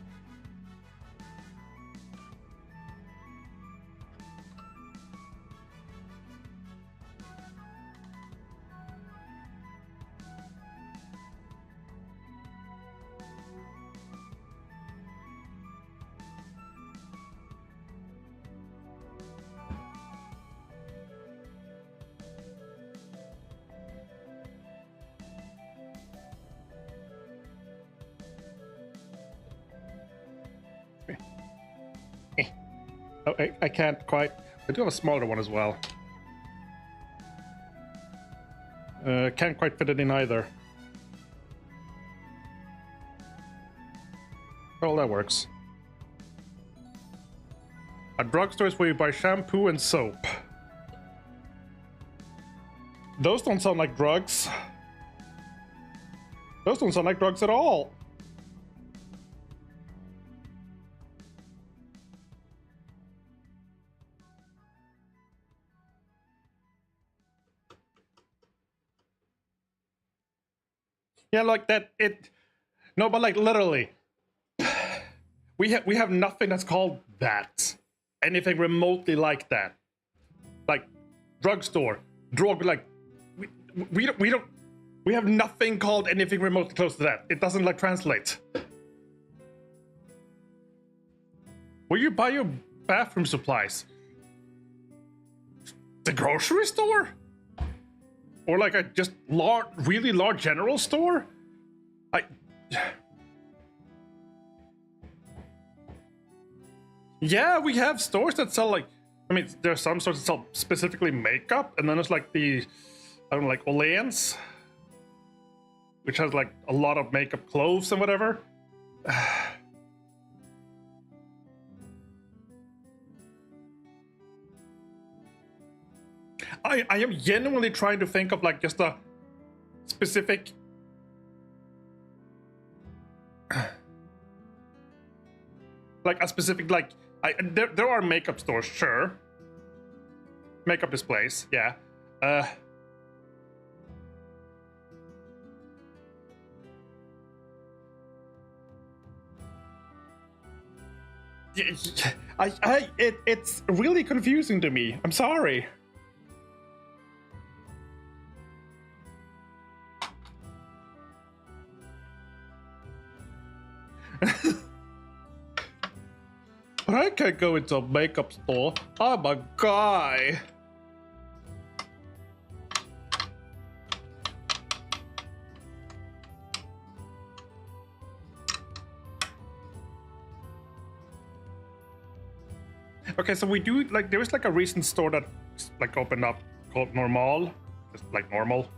Oh, I can't quite. I do have a smaller one as well. Can't quite fit it in either. Well, that works. A drugstore is where you buy shampoo and soap. Those don't sound like drugs. Those don't sound like drugs at all. Yeah, like that. No, but like literally, we have nothing that's called that. Anything remotely like that. Like drugstore, drug. Like we don't. We have nothing called anything remotely close to that. It doesn't like translate. Where you buy your bathroom supplies? The grocery store? Or like a just really large general store? Yeah, we have stores that sell like, I mean, there are some stores that sell specifically makeup, and then there's like the, I don't know, like Orleans, which has like a lot of makeup clothes and whatever. I am genuinely trying to think of like just a specific like a specific like there are makeup stores, sure. Makeup displays, yeah. It's really confusing to me. I'm sorry. But I can't go into a makeup store. I'm a guy. Okay, so we do like there is like a recent store that like opened up called Normal, just like normal,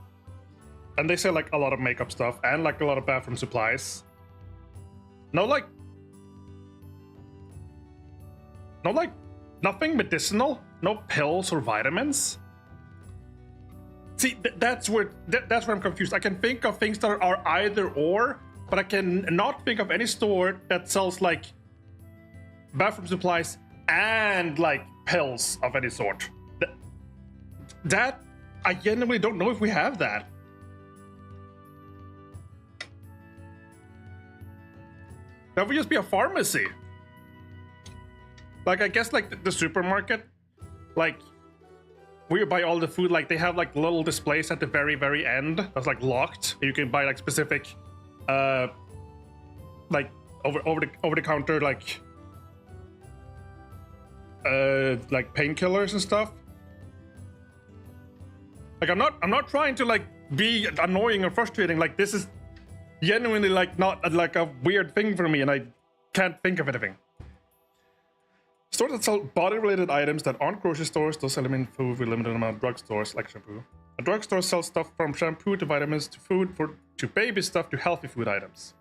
and they sell like a lot of makeup stuff and like a lot of bathroom supplies. No like nothing medicinal, no pills or vitamins. See, that's where I'm confused. I can think of things that are either or, but I can not think of any store that sells like bathroom supplies and like pills of any sort. That I genuinely don't know if we have that. That would just be a pharmacy. Like I guess like the supermarket, like where you buy all the food, like they have like little displays at the very end that's like locked. You can buy like specific like over the counter like painkillers and stuff. Like I'm not trying to like be annoying or frustrating. Like this is genuinely like not like a weird thing for me, and I can't think of anything. Stores that sell body-related items that aren't grocery stores, those sell them in food with limited amount of drugstores like shampoo. A drugstore sells stuff from shampoo to vitamins to food to baby stuff to healthy food items.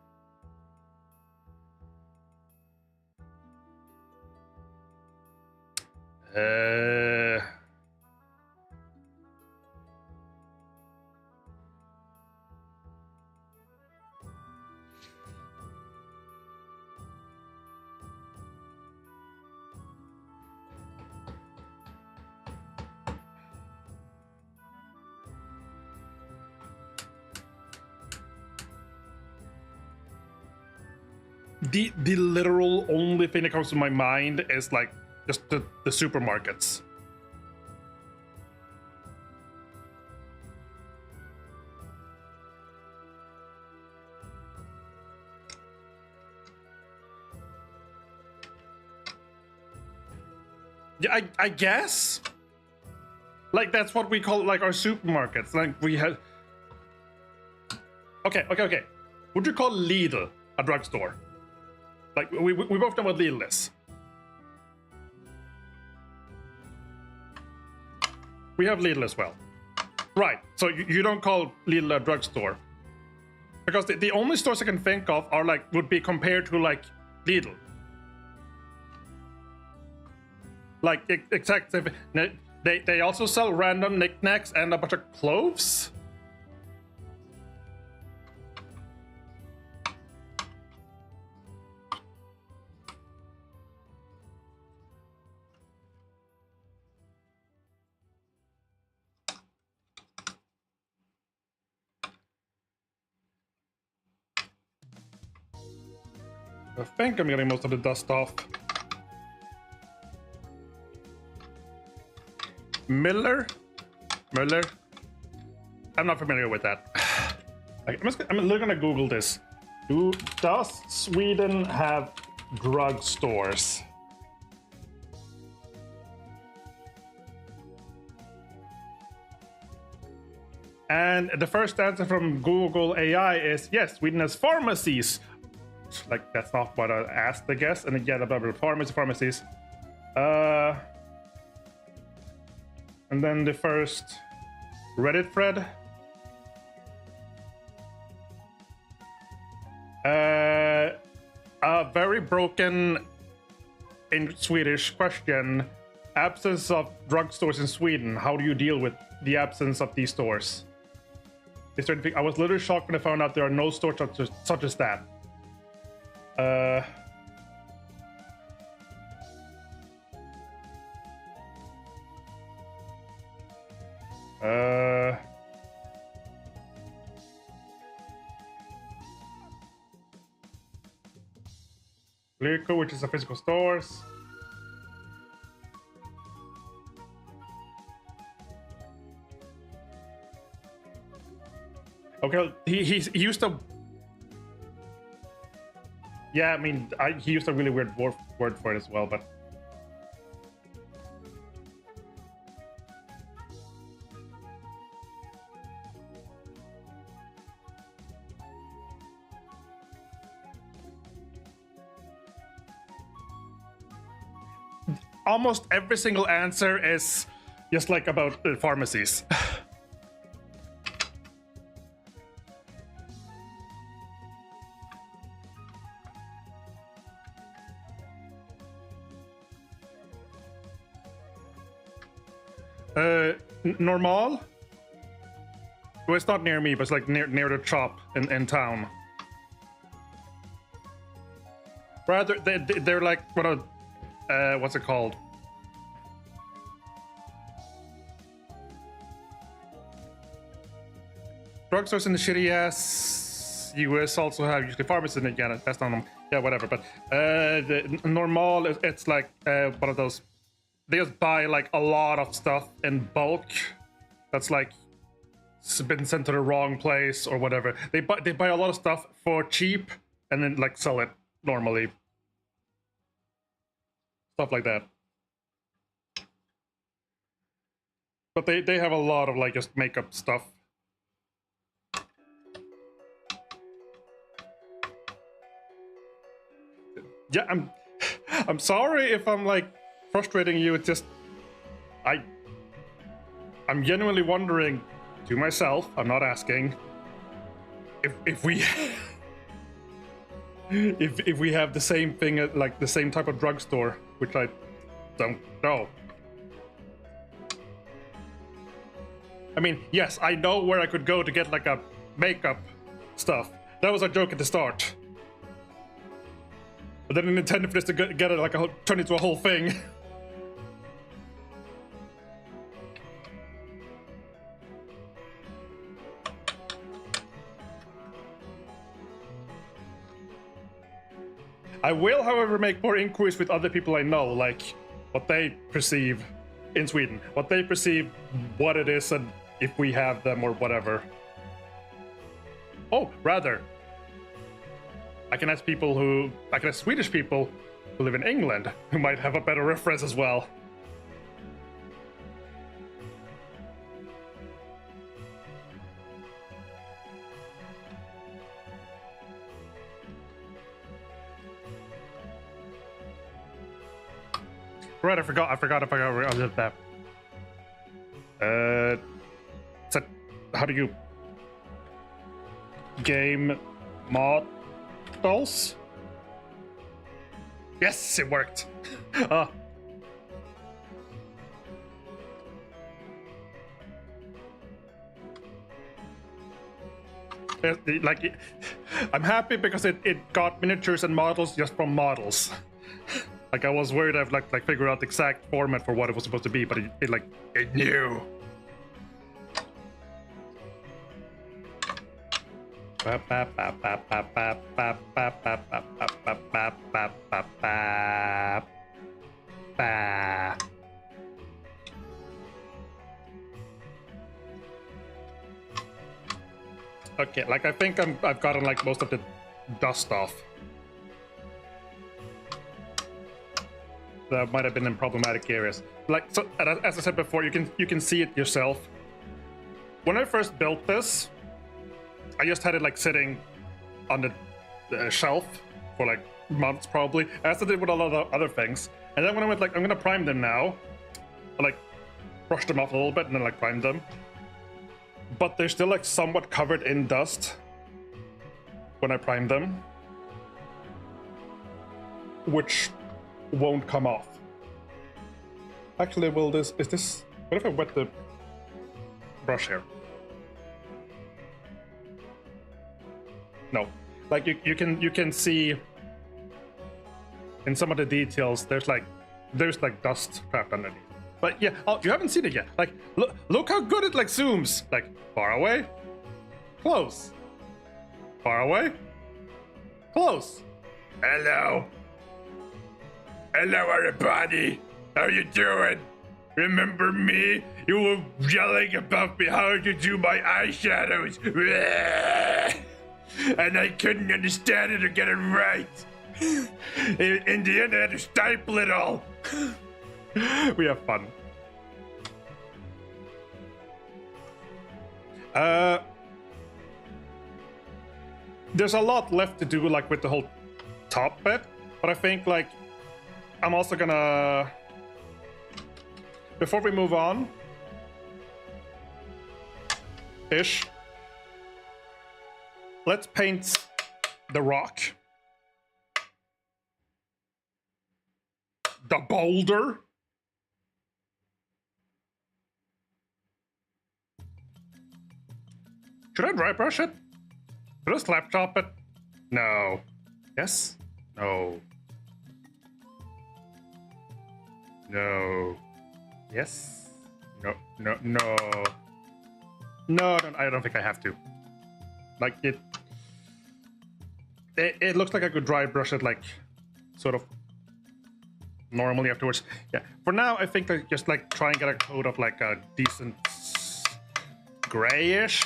The literal only thing that comes to my mind is like just the supermarkets. Yeah, I guess. Like that's what we call like our supermarkets. Like we had. Okay. Would you call Lidl a drugstore? Like we both know what Lidl is. We have Lidl as well. Right, so you don't call Lidl a drugstore. Because the only stores I can think of are like, would be compared to like Lidl. Like, exactly. They also sell random knickknacks and a bunch of clothes. I think I'm getting most of the dust off. Müller? I'm not familiar with that. I'm literally gonna Google this. Does Sweden have drugstores? And the first answer from Google AI is yes, Sweden has pharmacies. Like, that's not what I asked, I guess. And again, about pharmacies. And then the first Reddit thread. A very broken in Swedish question. Absence of drugstores in Sweden. How do you deal with the absence of these stores? Is there anything? I was literally shocked when I found out there are no stores such as that. Lyko, which is a physical stores. Okay, he used to. Yeah, I mean, he used a really weird word for it as well, but. Almost every single answer is just like about pharmacies. Normal? Well, it's not near me, but it's like near the shop in town. Rather, they're like what's it called? Drugstores in the shitty ass US also have usually pharmacies again. That's not them. Yeah, whatever. But the normal, it's like one of those. They just buy like a lot of stuff in bulk. That's like been sent to the wrong place or whatever. They buy a lot of stuff for cheap and then like sell it normally. Stuff like that. But they have a lot of like just makeup stuff. Yeah, I'm sorry if I'm like frustrating you. It's just I'm genuinely wondering to myself, I'm not asking, if we if we have the same thing at like the same type of drugstore, which I don't know. I mean, yes, I know where I could go to get like a makeup stuff. That was a joke at the start. But then I intended for this to get it like turn into a whole thing. I will, however, make more inquiries with other people I know, like what they perceive in Sweden, what they perceive, what it is, and if we have them or whatever. Oh, rather, I can ask Swedish people who live in England who might have a better reference as well. Right, I forgot that. So how do you game models? Yes, it worked. Like, I'm happy because it got miniatures and models just from models. Like, I was worried I'd like figure out the exact format for what it was supposed to be, but it knew. Okay, like I think I've gotten like most of the dust off. That might have been in problematic areas. Like so, as I said before, you can see it yourself. When I first built this, I just had it like sitting on the shelf for like months probably, as I did with a lot of other things. And then when I went like, I'm gonna prime them now, I like brushed them off a little bit and then like primed them. But they're still like somewhat covered in dust when I prime them, which won't come off. Actually, what if I wet the brush here? No, like you can see in some of the details there's like dust trapped underneath. But yeah, oh, you haven't seen it yet. Like look how good it like zooms. Like far away, close, far away, close. Hello, everybody. How you doing? Remember me? You were yelling about me how to do my eyeshadows. And I couldn't understand it or get it right. In the end, I had to staple it all. We have fun. There's a lot left to do, like with the whole top bit, but I think like I'm also gonna, before we move on, let's paint the rock, the boulder. Should I dry brush it? Should I slap chop it? No. Yes? No. No. Yes? No. No, I don't think I have to. Like it looks like I could dry brush it like sort of normally afterwards. Yeah. For now, I think I just like try and get a coat of like a decent grayish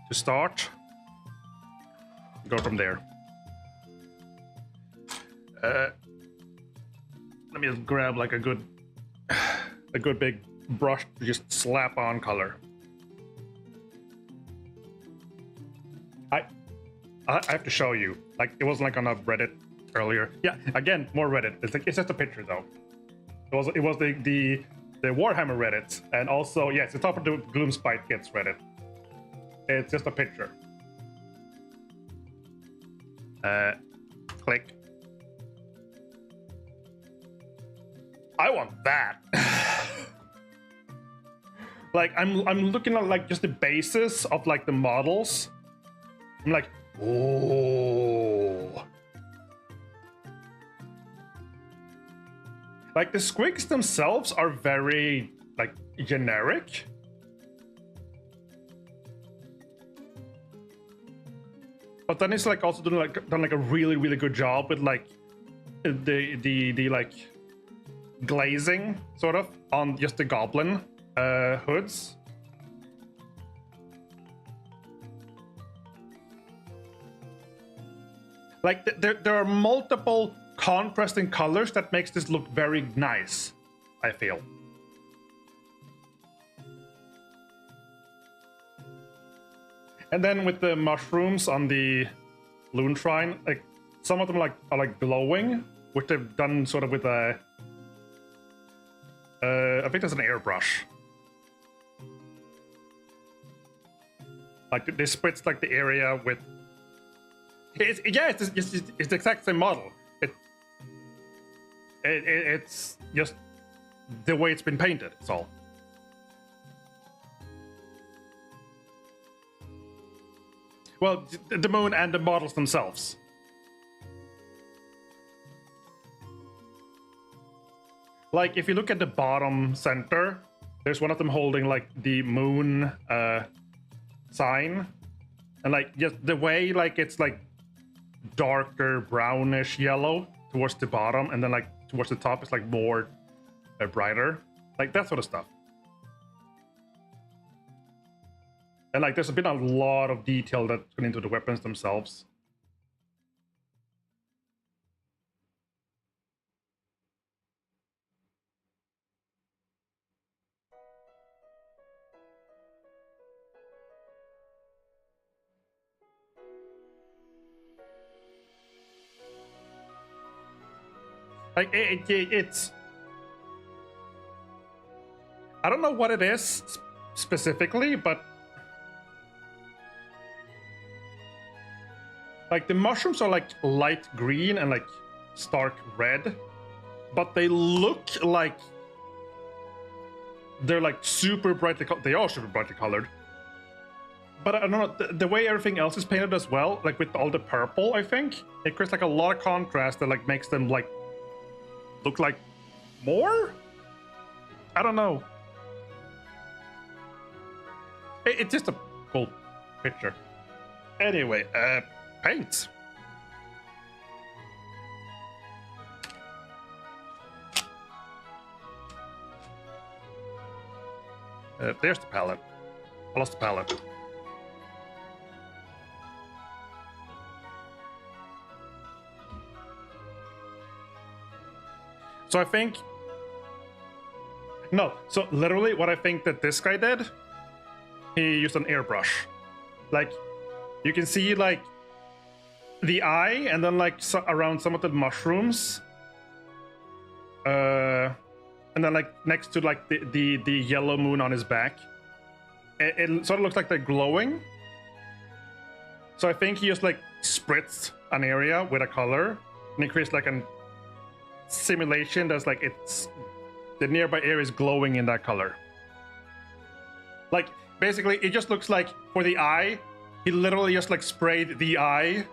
to start. Go from there. Let me just grab like a good big brush to just slap on color. I have to show you. Like it wasn't like on a Reddit earlier. Yeah, again, more Reddit. It's just a picture though. It was the Warhammer Reddit, and also yes, the top of the Gloomspite gets Reddit. It's just a picture. Click. I want that. Like I'm looking at like just the basis of like the models. I'm like, oh. Like the squigs themselves are very like generic. But then it's like also done like a really good job with like the like glazing sort of on just the goblin hoods. Like there are multiple contrasting colors that makes this look very nice, I feel. And then with the mushrooms on the Loon Shrine, like some of them are like glowing, which they've done sort of with a I think there's an airbrush. Like they splits like the area with. It's the exact same model. It's just the way it's been painted. It's all. Well, the moon and the models themselves. Like if you look at the bottom center, there's one of them holding like the moon sign, and like just the way like it's like darker brownish yellow towards the bottom, and then like towards the top it's like more brighter, like that sort of stuff. And like, there's been a lot of detail that's gone into the weapons themselves. Like, it's... I don't know what it is specifically, but... Like, the mushrooms are like light green and like stark red, but they look like they're like super brightly colored. They are super brightly colored. But I don't know, the way everything else is painted as well, like with all the purple, I think, it creates like a lot of contrast that like makes them like look like more? I don't know. It's just a cool picture. Anyway, paint. There's the palette. I lost the palette. So I think... No, so literally what I think that this guy did, he used an airbrush. Like, you can see like the eye and then like around some of the mushrooms. And then like next to like the yellow moon on his back. It sort of looks like they're glowing. So I think he just like spritzed an area with a color and he creates like a simulation that's like it's the nearby area is glowing in that color. Like basically it just looks like for the eye, he literally just like sprayed the eye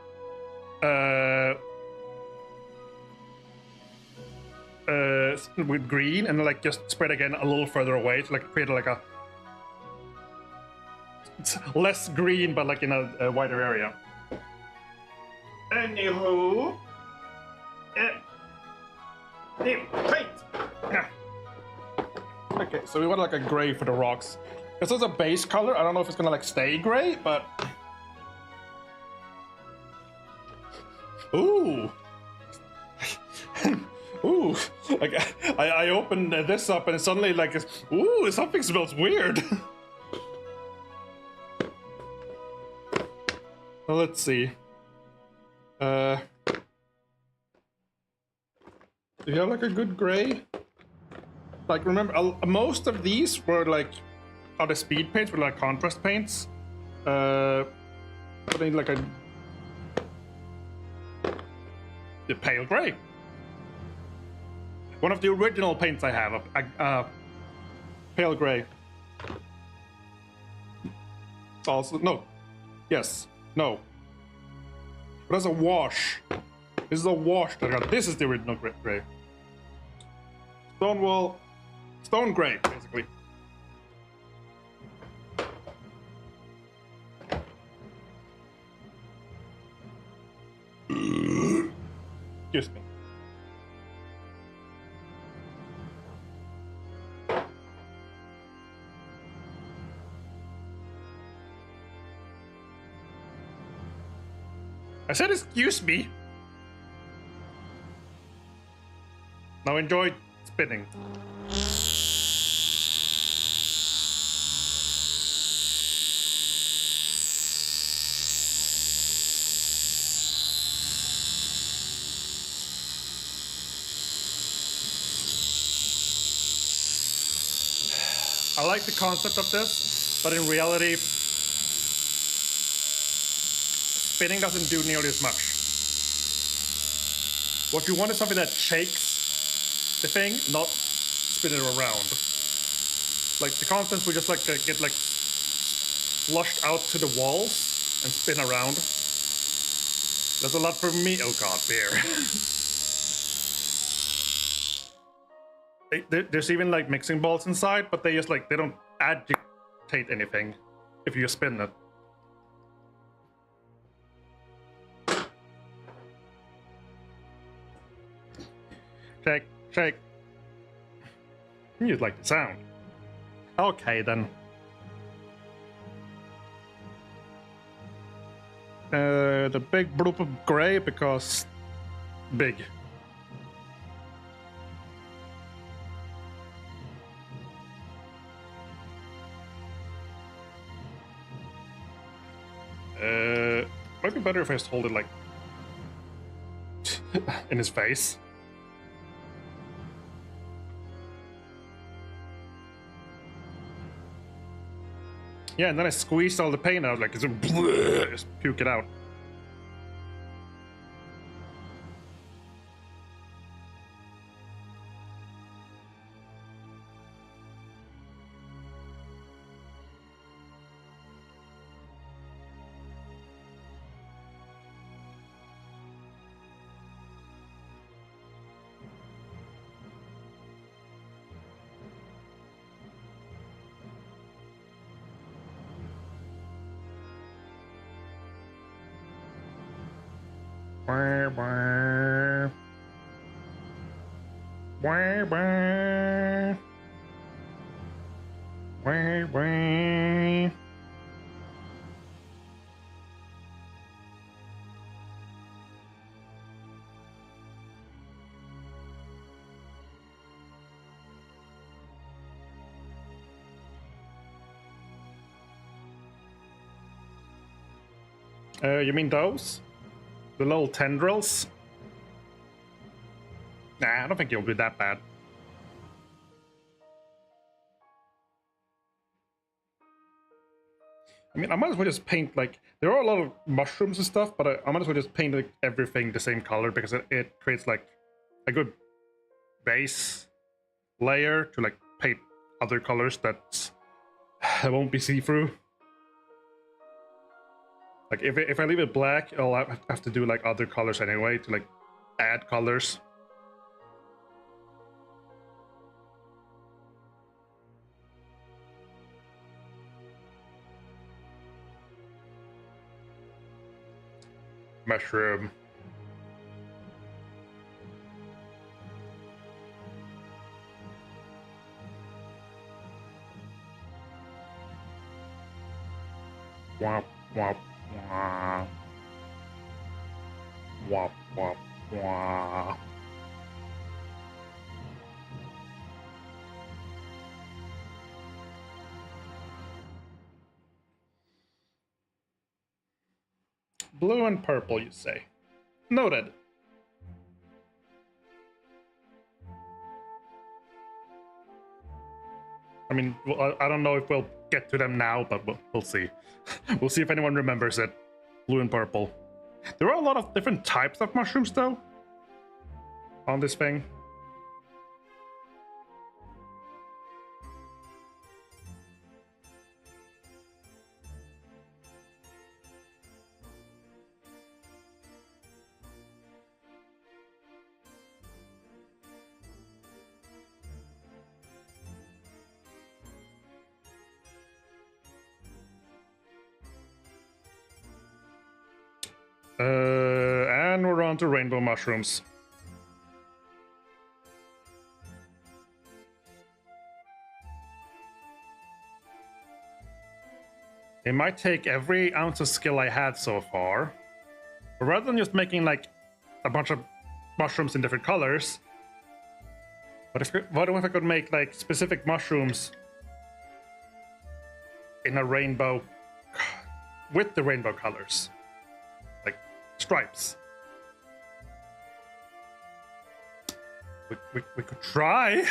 with green and then like just spread again a little further away to like create like a it's less green but like in a wider area. Anywho, paint. Okay, so we want like a gray for the rocks. This is a base color. I don't know if it's gonna like stay gray, but ooh. Ooh, like I opened this up and suddenly like, ooh, something smells weird. Well, let's see. Do you have like a good gray? Like remember, most of these were like, are the speed paints, were like contrast paints. But I need like the pale gray. One of the original paints I have, pale gray. Also, no. Yes. No. But that's a wash. This is a wash that I got. This is the original gray. Stonewall. Stone gray, basically. Excuse me. I said excuse me. Now enjoy spinning. I like the concept of this, but in reality, spinning doesn't do nearly as much. What you want is something that shakes the thing, not spin it around. Like the constants will just like get like flushed out to the walls and spin around. That's a lot for me. Oh god, beer. There's even like mixing balls inside, but they just like they don't agitate anything if you just spin it. Shake, shake. You'd like the sound. Okay then. The big bloop of gray because big. Might be better if I just hold it like in his face. Yeah, and then I squeezed all the paint out, like just puke it out. Wah, wah. Wah, wah. Wah, wah. You mean those? The little tendrils? Nah, I don't think it'll be that bad. I mean, I might as well just paint, like, there are a lot of mushrooms and stuff, but I might as well just paint like, everything the same color because it creates, like, a good base layer to, like, paint other colors that won't be see-through. Like, if I leave it black, I'll have to do, like, other colors anyway to, like, add colors. Mushroom. Womp, womp, womp. Womp, womp, womp. Blue and purple, you say? Noted. I mean, I don't know if we'll get to them now, but we'll see. We'll see if anyone remembers it. Blue and purple. There are a lot of different types of mushrooms, though, on this thing. And we're on to rainbow mushrooms. It might take every ounce of skill I had so far. But rather than just making like a bunch of mushrooms in different colors, what if I could make like specific mushrooms in a rainbow with the rainbow colors? Like stripes. We could try.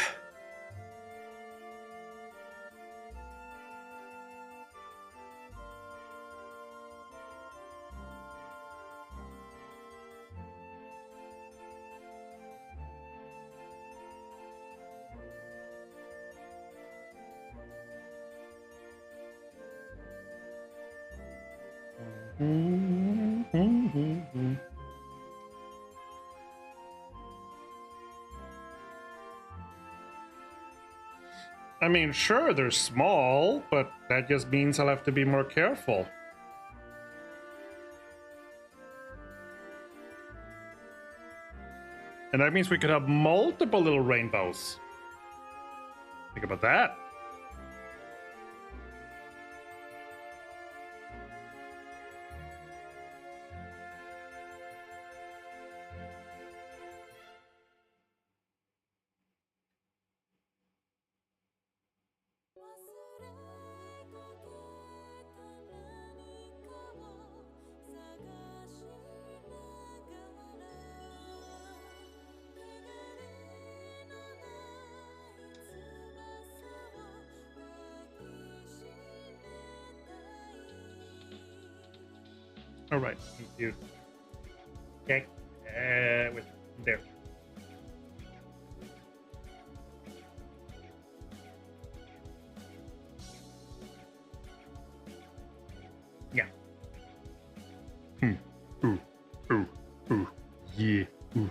I mean, sure, they're small, but that just means I'll have to be more careful. And that means we could have multiple little rainbows. Think about that. All right, need to check with there. Yeah. Ooh. Ooh. Ooh. Yeah. Ooh.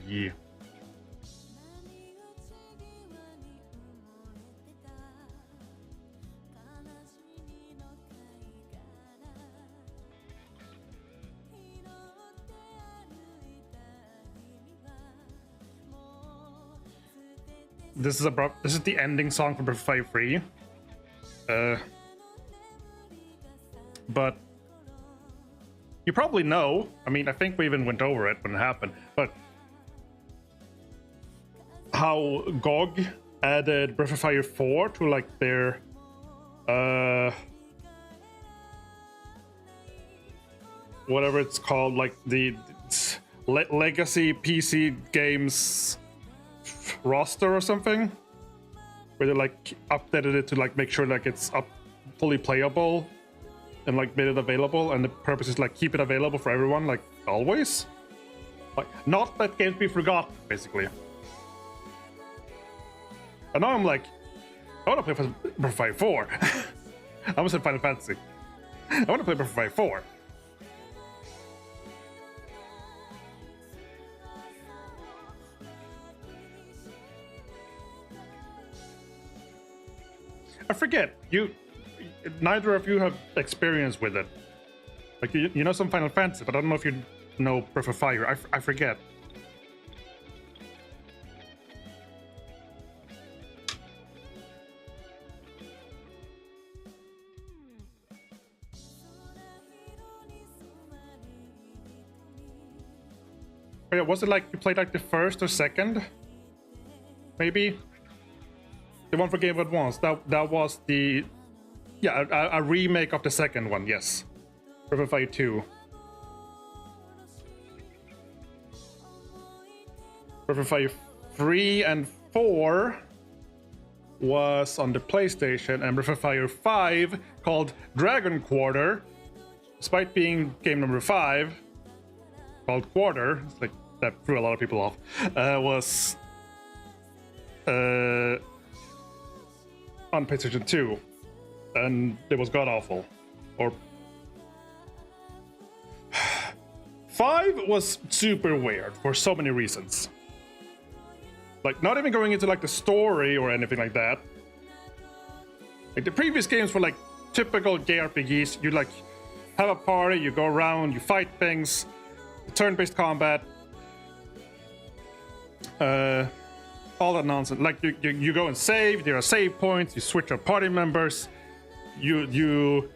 Yeah. This is the ending song from Breath of Fire 3. But you probably know. I mean, I think we even went over it when it happened. But how GOG added Breath of Fire 4 to like their whatever it's called, like the legacy PC games roster or something, where they like updated it to like make sure like it's up fully playable and like made it available, and the purpose is like keep it available for everyone like always, like not let games be forgotten basically. And now I'm like, I want to play Breath of Fire 4. I almost said Final Fantasy. I want to play Breath of Fire 4. I forget, neither of you have experience with it. Like, you know some Final Fantasy, but I don't know if you know Breath of Fire. I forget. Oh yeah, was it like you played like the first or second? Maybe? The one for Game Boy Advance, that was the... Yeah, a remake of the second one, yes. Breath of Fire 2. Breath of Fire 3 and 4 was on the PlayStation, and Breath of Fire 5, called Dragon Quarter, despite being game number 5, called Quarter, it's like that threw a lot of people off, was on PlayStation 2, and it was god awful. Or 5 was super weird for so many reasons. Like, not even going into like the story or anything like that. Like the previous games were like typical JRPGs. You like have a party, you go around, you fight things, turn-based combat, all that nonsense. Like you go and save. There are save points. You switch up party members. You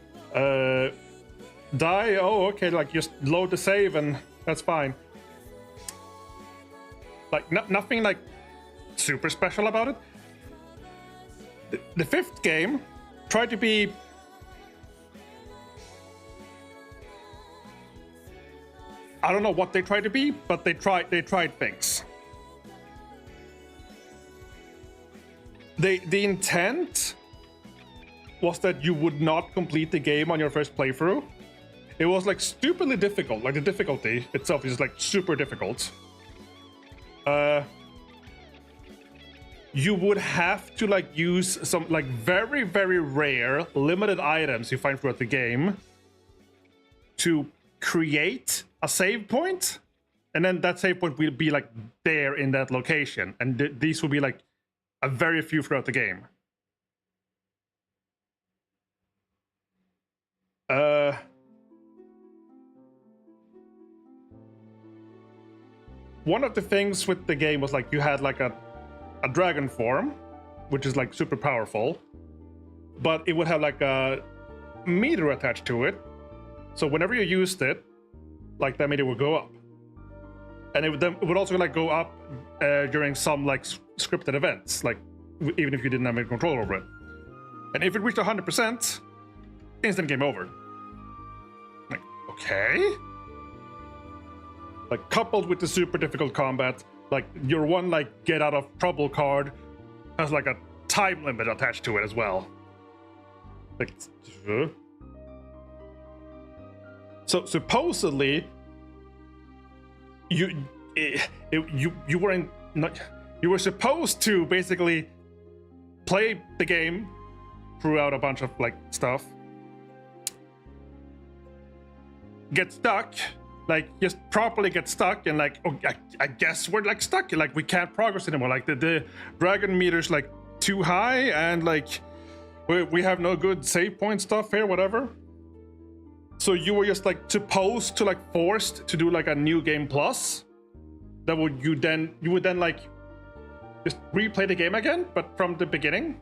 die. Oh, okay. Like just load the save and that's fine. Like nothing like super special about it. The fifth game tried to be I don't know what they tried to be, but they tried things. The intent was that you would not complete the game on your first playthrough. It was like stupidly difficult. Like the difficulty itself is like super difficult. You would have to like use some like very, very rare limited items you find throughout the game to create a save point, and then that save point will be like there in that location, and these will be like a very few throughout the game. One of the things with the game was like you had like a dragon form, which is like super powerful, but it would have like a meter attached to it. So whenever you used it, like that meter would go up, and it would also like go up during some like scripted events, like even if you didn't have any control over it. And if it reached 100%, instant game over. Like, okay. Like coupled with the super difficult combat, like your one like get out of trouble card has like a time limit attached to it as well. Like, So supposedly, you weren't not you were supposed to basically play the game throughout a bunch of like stuff, get stuck, like just properly get stuck, and like I guess we're like stuck, like we can't progress anymore, like the dragon meter's like too high, and like we have no good save point stuff here, whatever. So you were just like supposed to like forced to do like a new game plus that you would then like just replay the game again, but from the beginning,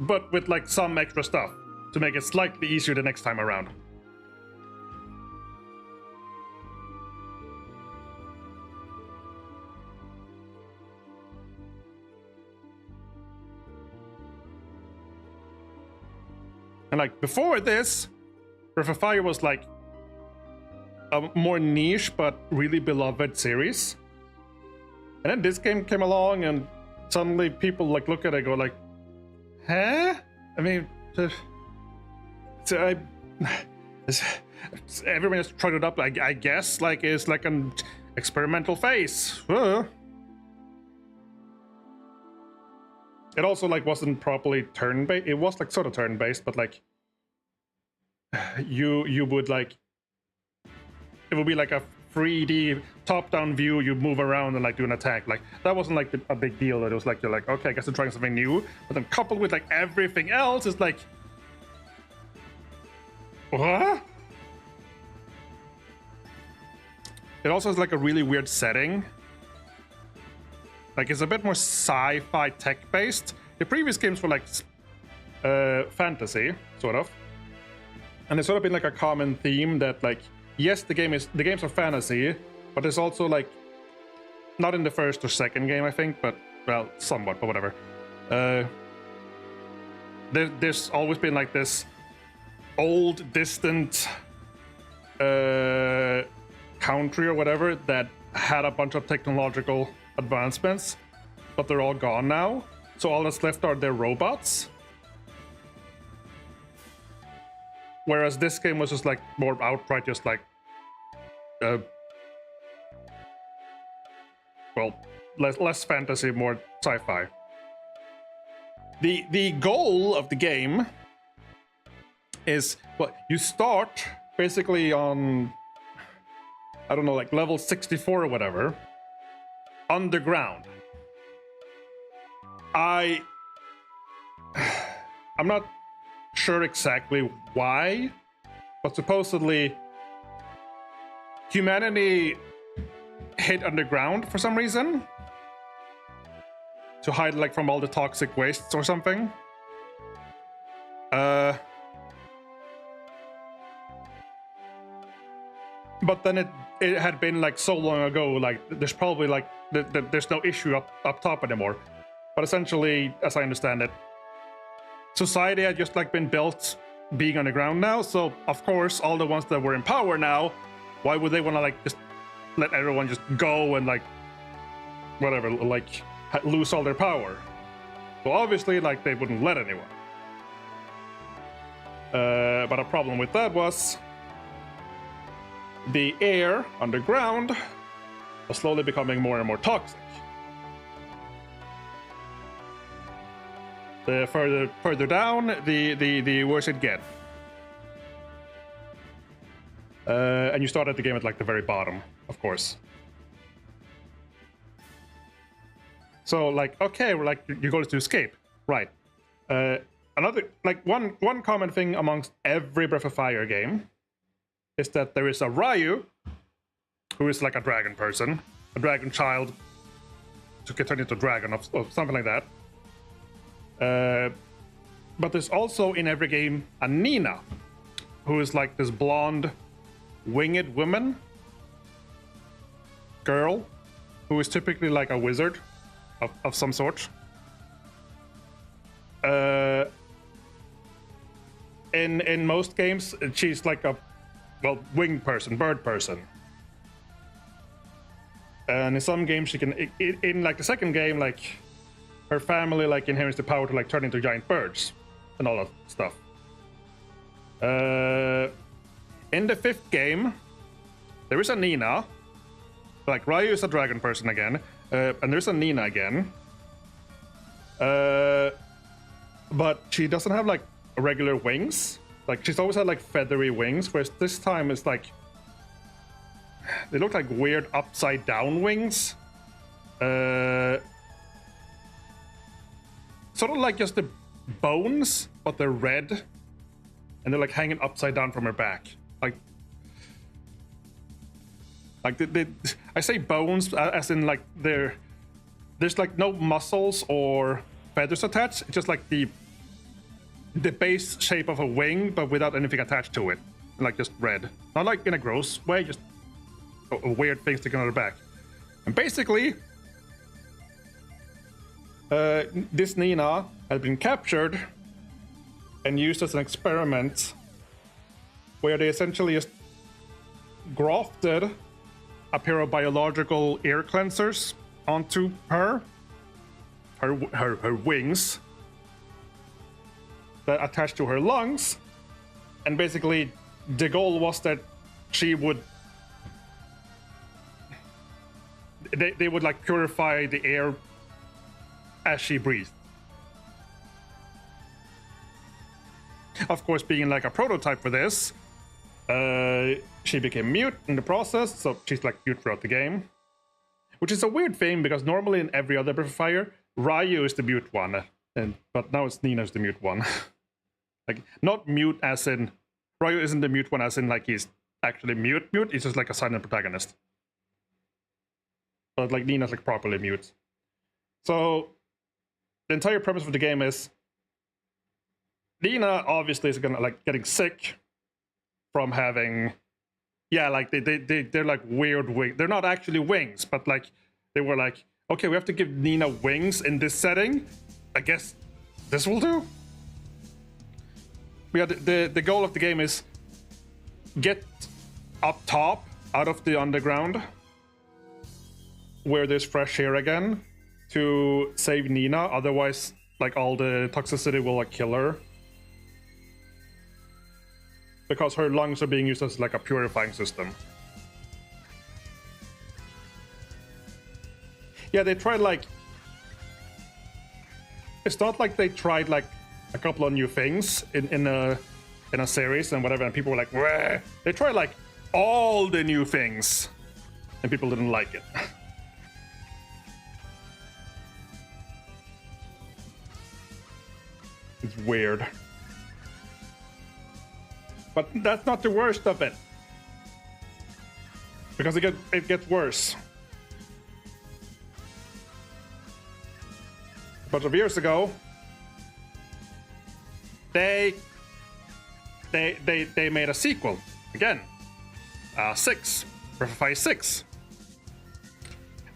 but with like some extra stuff to make it slightly easier the next time around. And like before this, Breath of Fire was like a more niche but really beloved series. And then this game came along, and suddenly people like look at it and go like, huh? I mean, everyone just tried it up, I guess, like it's like an experimental phase. It also like wasn't properly turn-based. It was like sort of turn-based, but like you would like, it would be like a 3D top-down view. You move around and like do an attack. Like that wasn't like a big deal. It was like you're like, okay, I guess I'm trying something new. But then coupled with like everything else, is like, what? It also has like a really weird setting. Like it's a bit more sci-fi tech-based. The previous games were like fantasy, sort of, and it's sort of been like a common theme that like, yes, the games are fantasy, but there's also like, not in the first or second game, I think, but well, somewhat, but whatever. There's always been like this old, distant country or whatever that had a bunch of technological advancements, but they're all gone now. So all that's left are their robots. Whereas this game was just like more outright, just like, well, less fantasy, more sci-fi. The goal of the game is, well, you start basically on, I don't know, like level 64 or whatever, underground. I'm not sure exactly why, but supposedly humanity hid underground for some reason to hide like from all the toxic wastes or something. But then it had been like so long ago, like there's probably like there's no issue up top anymore. But essentially, as I understand it, society had just like been built being underground now. So of course, all the ones that were in power now, why would they want to like just let everyone just go and like whatever, like lose all their power? So obviously, like they wouldn't let anyone. But a problem with that was the air underground was slowly becoming more and more toxic. The further down, the worse it get. And you start at the game at like the very bottom, of course. So like, okay, we're like your goal is to escape, right? Another like one common thing amongst every Breath of Fire game is that there is a Ryu, who is like a dragon person, a dragon child, to get turned into a dragon or something like that. But there's also in every game a Nina, who is like this blonde, winged woman, girl, who is typically like a wizard of some sort. In most games, she's like a, well, winged person, bird person. And in some games, she can, in like the second game, like her family like inherits the power to like turn into giant birds and all that stuff. in the 5th game, there is a Nina. Like, Ryu is a dragon person again. And there's a Nina again. But she doesn't have, like, regular wings. Like, she's always had, like, feathery wings. Whereas this time it's like... They look like weird upside-down wings. Sort of like just the bones, but they're red. And they're, like, hanging upside down from her back. I say bones as in like there's like no muscles or feathers attached. It's just like the base shape of a wing, but without anything attached to it, like just red. Not like in a gross way, just a weird thing sticking on her back. And basically, this Nina had been captured and used as an experiment, where they essentially just grafted a pair of biological air cleansers onto her wings that attached to her lungs, and basically the goal was that she would they would like purify the air as she breathed. Of course, being like a prototype for this, she became mute in the process, so she's like mute throughout the game. Which is a weird thing, because normally in every other Breath of Fire, Ryu is the mute one, but now it's Nina's the mute one. Like, not mute as in... Ryu isn't the mute one as in like he's actually mute, he's just like a silent protagonist. But like Nina's like properly mute. So, the entire premise of the game is Nina obviously is gonna like getting sick from having, yeah, like they're like weird wings. They're not actually wings, but like they were like, okay, we have to give Nina wings in this setting. I guess this will do. Yeah, the goal of the game is get up top out of the underground where there's fresh air again to save Nina. Otherwise, like all the toxicity will like kill her. Because her lungs are being used as like a purifying system. Yeah, they tried like... It's not like they tried like a couple of new things in a series and whatever, and people were like, wah! They tried like all the new things, and people didn't like it. It's weird. But that's not the worst of it. Because it gets worse. A bunch of years ago, they made a sequel. Again. 6. Breath of Fire 6.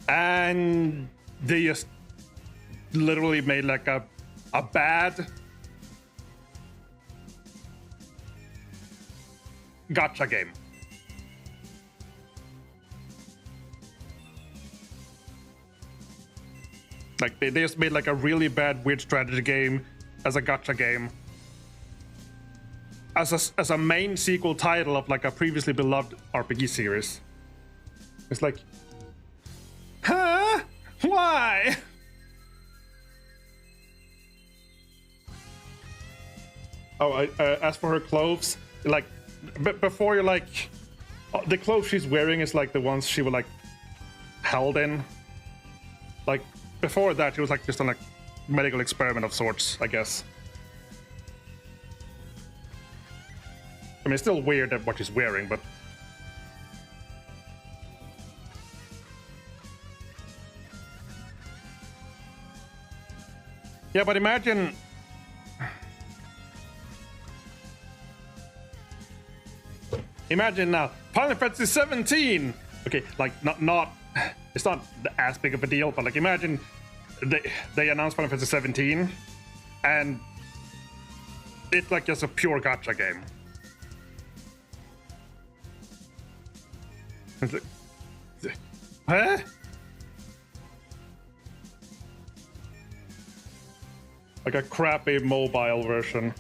And they just literally made like a bad gacha game. Like they just made like a really bad weird strategy game as a gacha game. As a main sequel title of like a previously beloved RPG series. It's like, huh? Why? Oh, as for her clothes, like before you're like, the clothes she's wearing is like the ones she was like held in. Like before that, she was like just on like medical experiment of sorts, I guess. I mean, it's still weird at what she's wearing, but yeah, but imagine now, Final Fantasy 17. Okay, like not it's not as big of a deal, but like imagine they announced Final Fantasy 17 and it's like just a pure gacha game. It's like, huh? Like a crappy mobile version.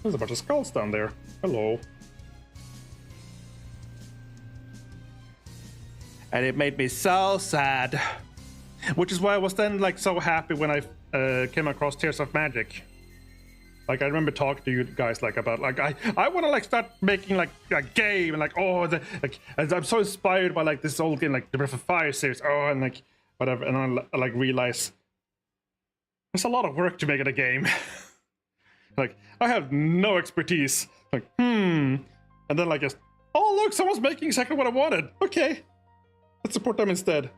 There's a bunch of skulls down there. Hello. And it made me so sad. Which is why I was then like so happy when I came across Tears of Magic. Like I remember talking to you guys like about like I want to like start making like a game and like like I'm so inspired by like this old game like the Breath of Fire series and like whatever, and I like realize there's a lot of work to make it a game. Like I have no expertise. Like and then like just look, someone's making exactly what I wanted. Okay, let's support them instead.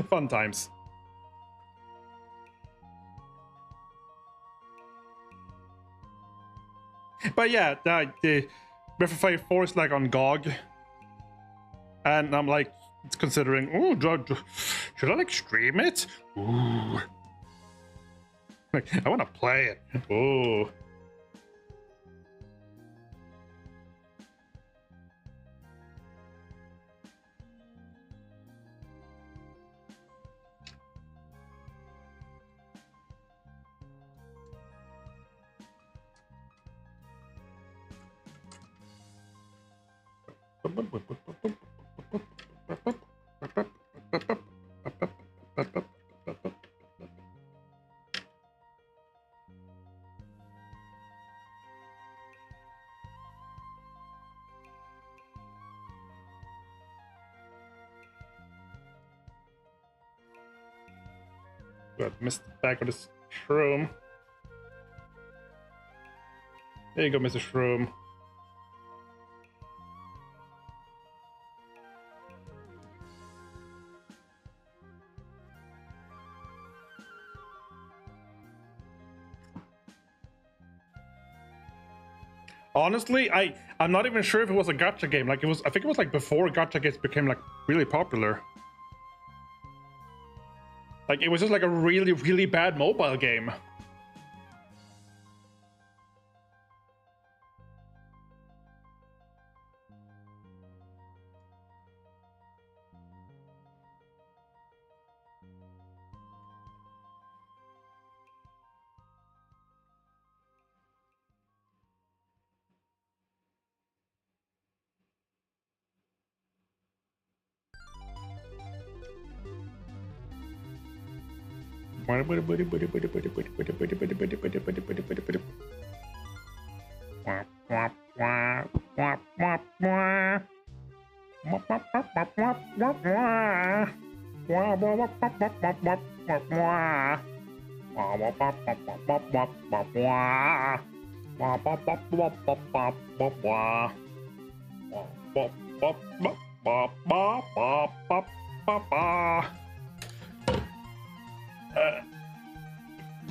Fun times. But yeah, the Breath of Fire 4 is like on GOG. And I'm like considering, should I like stream it? Ooh. Like, I want to play it. Oh. Got missed the back of this shroom. There you go, Mr. Shroom. Honestly, I'm not even sure if it was a gacha game. Like I think it was like before gacha games became like really popular. Like it was just like a really, really bad mobile game.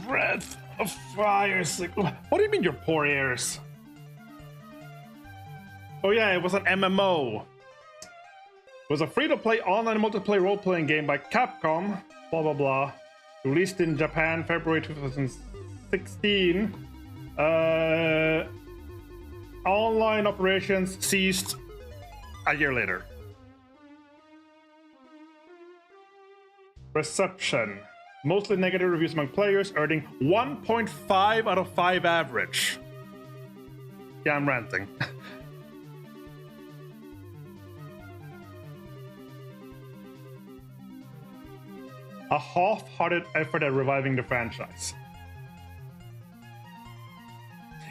Breath of Fire. What do you mean your poor ears? Oh yeah, it was an MMO. It was a free-to-play online multiplayer role-playing game by Capcom, blah blah blah. Released in Japan February 2016. Online operations ceased a year later. Reception. Mostly negative reviews among players, earning 1.5 out of 5 average. Yeah, I'm ranting. A half-hearted effort at reviving the franchise.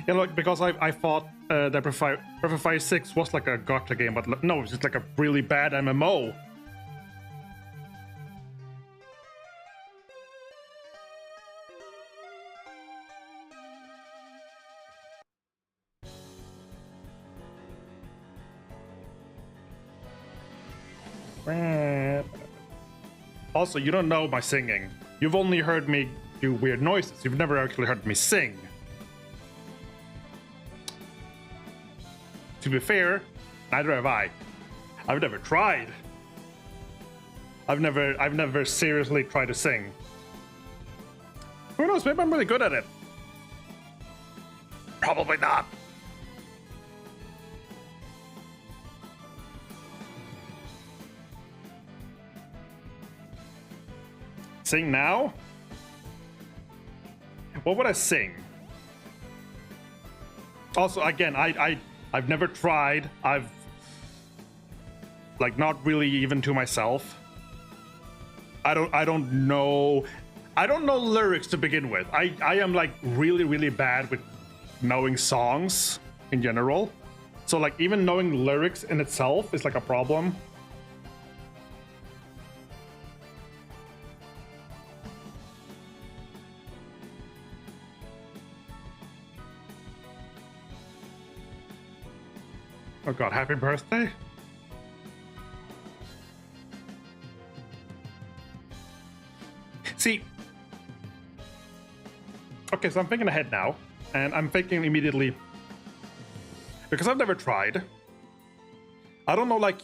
Yeah, look, because I thought that Breath of Fire 6 was like a gacha game, but no, it's just like a really bad MMO. Also, you don't know my singing. You've only heard me do weird noises. You've never actually heard me sing. To be fair, neither have I. I've never tried. I've never seriously tried to sing. Who knows? Maybe I'm really good at it. Probably not. Sing now? What would I sing? Also, again, I've never tried. I've like not really even to myself. I don't know lyrics to begin with. I am like really bad with knowing songs in general. So like even knowing lyrics in itself is like a problem. Oh god, happy birthday? See, okay, so I'm thinking ahead now, and I'm thinking immediately, because I've never tried. I don't know, like,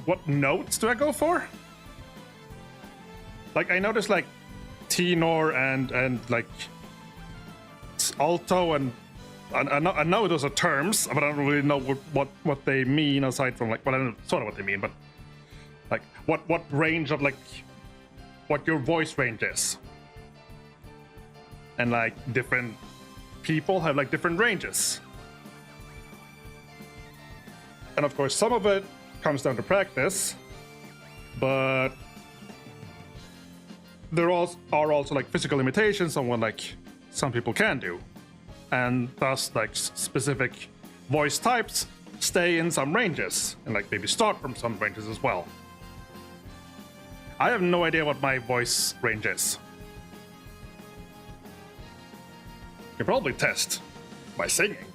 what notes do I go for? Like, I noticed, like, tenor and like, alto, and I know those are terms, but I don't really know what they mean aside from like, well, I don't know sort of what they mean, but like what range of like what your voice range is, and like different people have like different ranges, and of course some of it comes down to practice, but there are also like physical limitations on what like some people can do. And thus, like, specific voice types stay in some ranges, and like maybe start from some ranges as well. I have no idea what my voice range is. You can probably test by singing.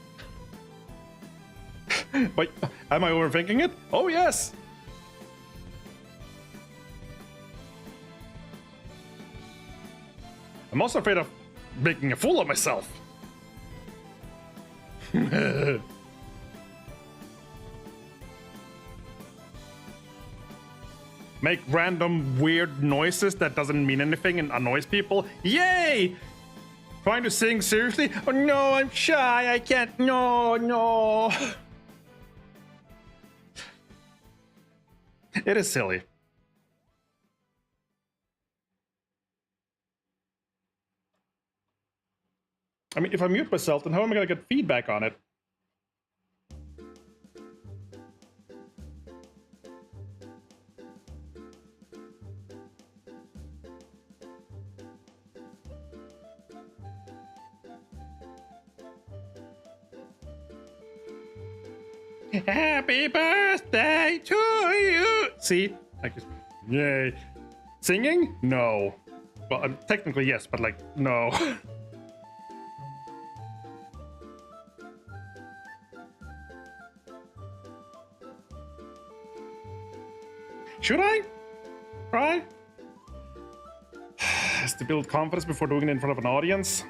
But am I overthinking it? Oh yes! I'm also afraid of making a fool of myself. Make random weird noises that doesn't mean anything and annoys people. Yay! Trying to sing seriously? Oh no, I'm shy. I can't. No. It is silly. I mean, if I mute myself, then how am I gonna get feedback on it? Happy birthday to you! See? I just, yay. Singing? No. Well, technically yes, but like, no. Should I? Try? Is to build confidence before doing it in front of an audience.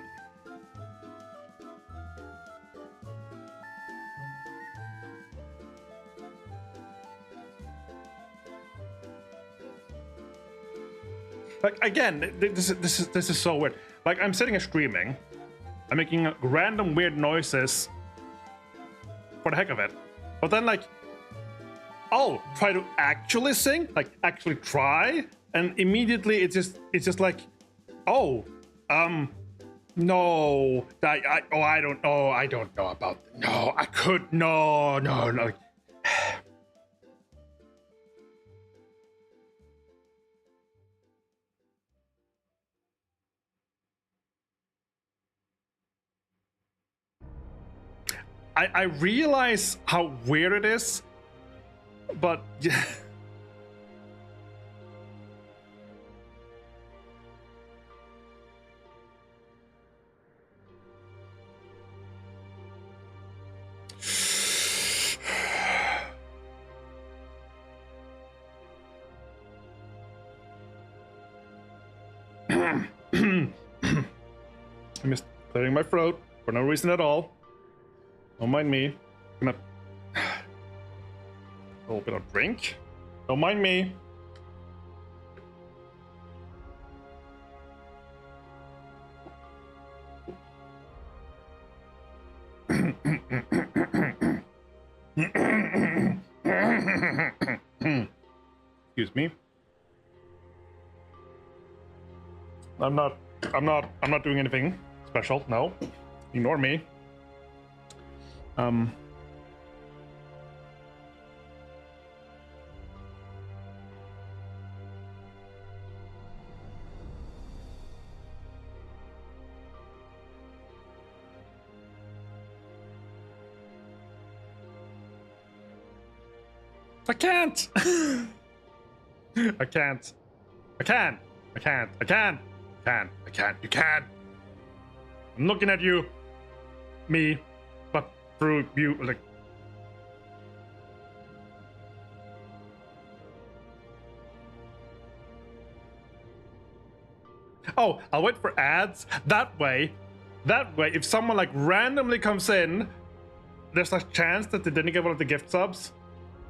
Like again, this is so weird. Like I'm sitting and streaming, I'm making random weird noises for the heck of it, but then like, oh, try to actually sing, like actually try, and immediately it's just like, oh, no, I don't know about, no, I could, no. I realize how weird it is, but yeah. I'm just clearing my throat for no reason at all. Don't mind me. I'm gonna a little bit of drink. Don't mind me. Excuse me. I'm not doing anything special. No, ignore me. I can't. I can't. I can. I can't. I can. Can. I can't. You can. I'm looking at you. Me. But through you, like. Oh, I'll wait for ads. That way, if someone like randomly comes in, there's a chance that they didn't get one of the gift subs,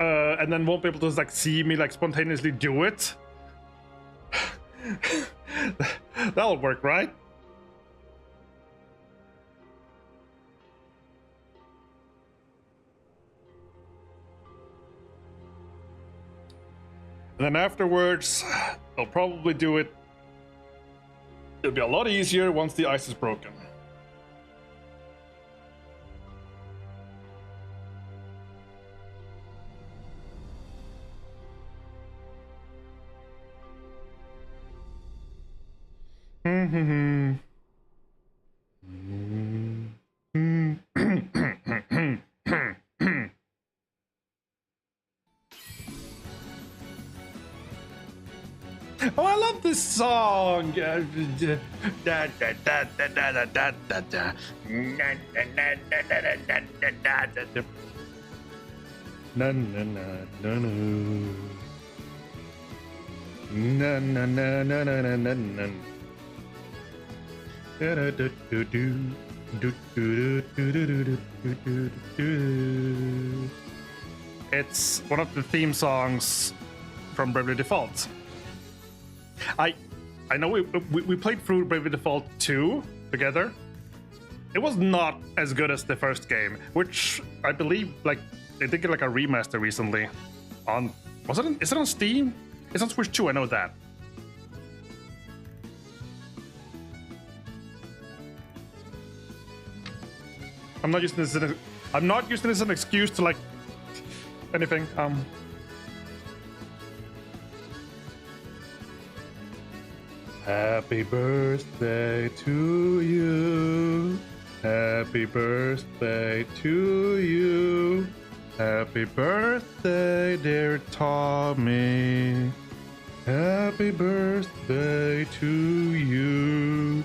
and then won't be able to like see me like spontaneously do it. That'll work, right? And then afterwards, I'll probably do it. It'll be a lot easier once the ice is broken. Oh, I love this song. Na na na na na. Na na na na na na na na. Da da da do do. Do do do do do do do do. It's one of the theme songs from Bravely Default. I know we played through Bravely Default 2 together. It was not as good as the first game, which I believe like they did get like a remaster recently. On is it on Steam? It's on Switch 2, I know that. I'm not using this as an excuse to like anything. Happy birthday to you. Happy birthday to you. Happy birthday, dear Tommy. Happy birthday to you.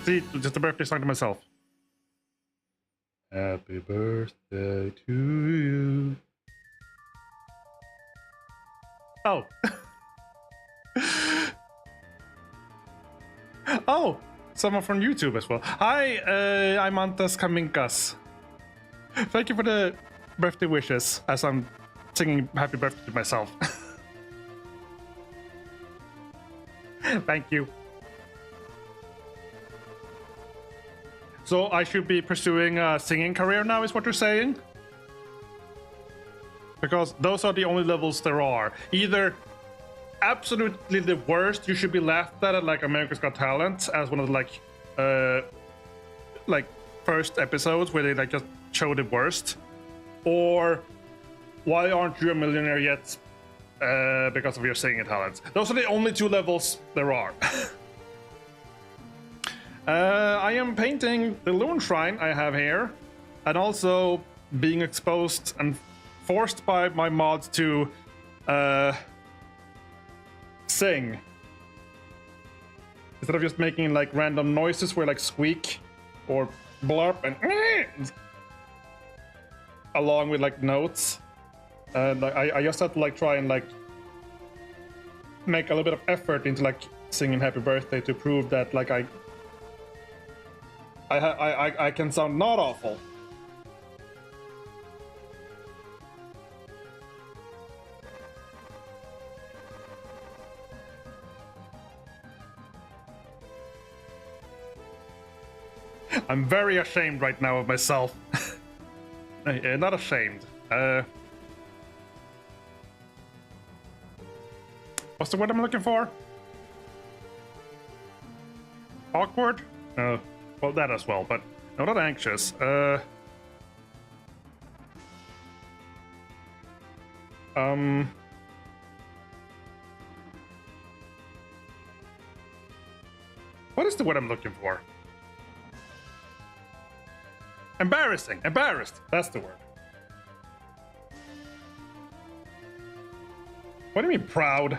See, just a birthday song to myself. Happy birthday to you. Oh. Oh, someone from YouTube as well. Hi, I'm Antas Kaminkas. Thank you for the birthday wishes as I'm singing happy birthday to myself. Thank you. So I should be pursuing a singing career now, is what you're saying? Because those are the only levels there are. Either absolutely the worst, you should be laughed at like America's Got Talent as one of the like first episodes where they like just show the worst, or why aren't you a millionaire yet because of your singing talents. Those are the only two levels there are. I am painting the Loon Shrine I have here, and also being exposed and forced by my mods to sing. Instead of just making like random noises where like squeak or blurp and along with like notes. And I just had to like try and like make a little bit of effort into like singing happy birthday to prove that like I can sound not awful. I'm very ashamed right now of myself. Not ashamed. What's the word I'm looking for? Awkward? Well, that as well, but no, not anxious. What is the word I'm looking for? Embarrassing. Embarrassed. That's the word. What do you mean proud?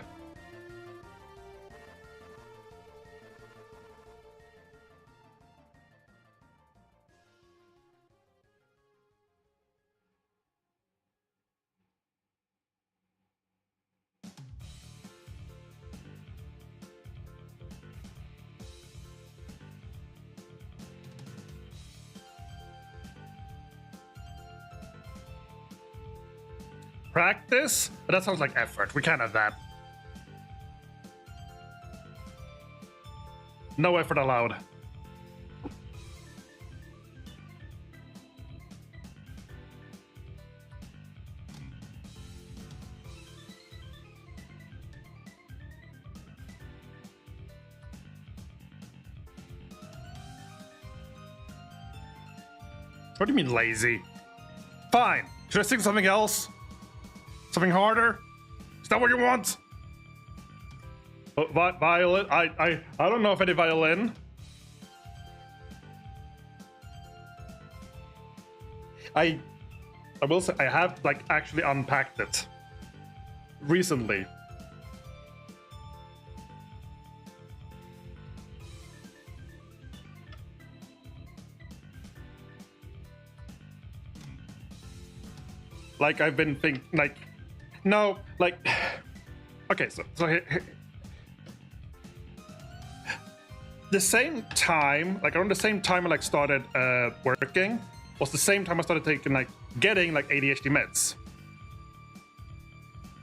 Practice? But that sounds like effort. We can't have that. No effort allowed. What do you mean lazy? Fine. Should I sing something else? Something harder? Is that what you want? Violin? I don't know if any violin. I will say I have like actually unpacked it recently. Like I've been thinking like no, like, okay, so here, the same time, like around the same time I like started working, was the same time I started taking like getting like ADHD meds.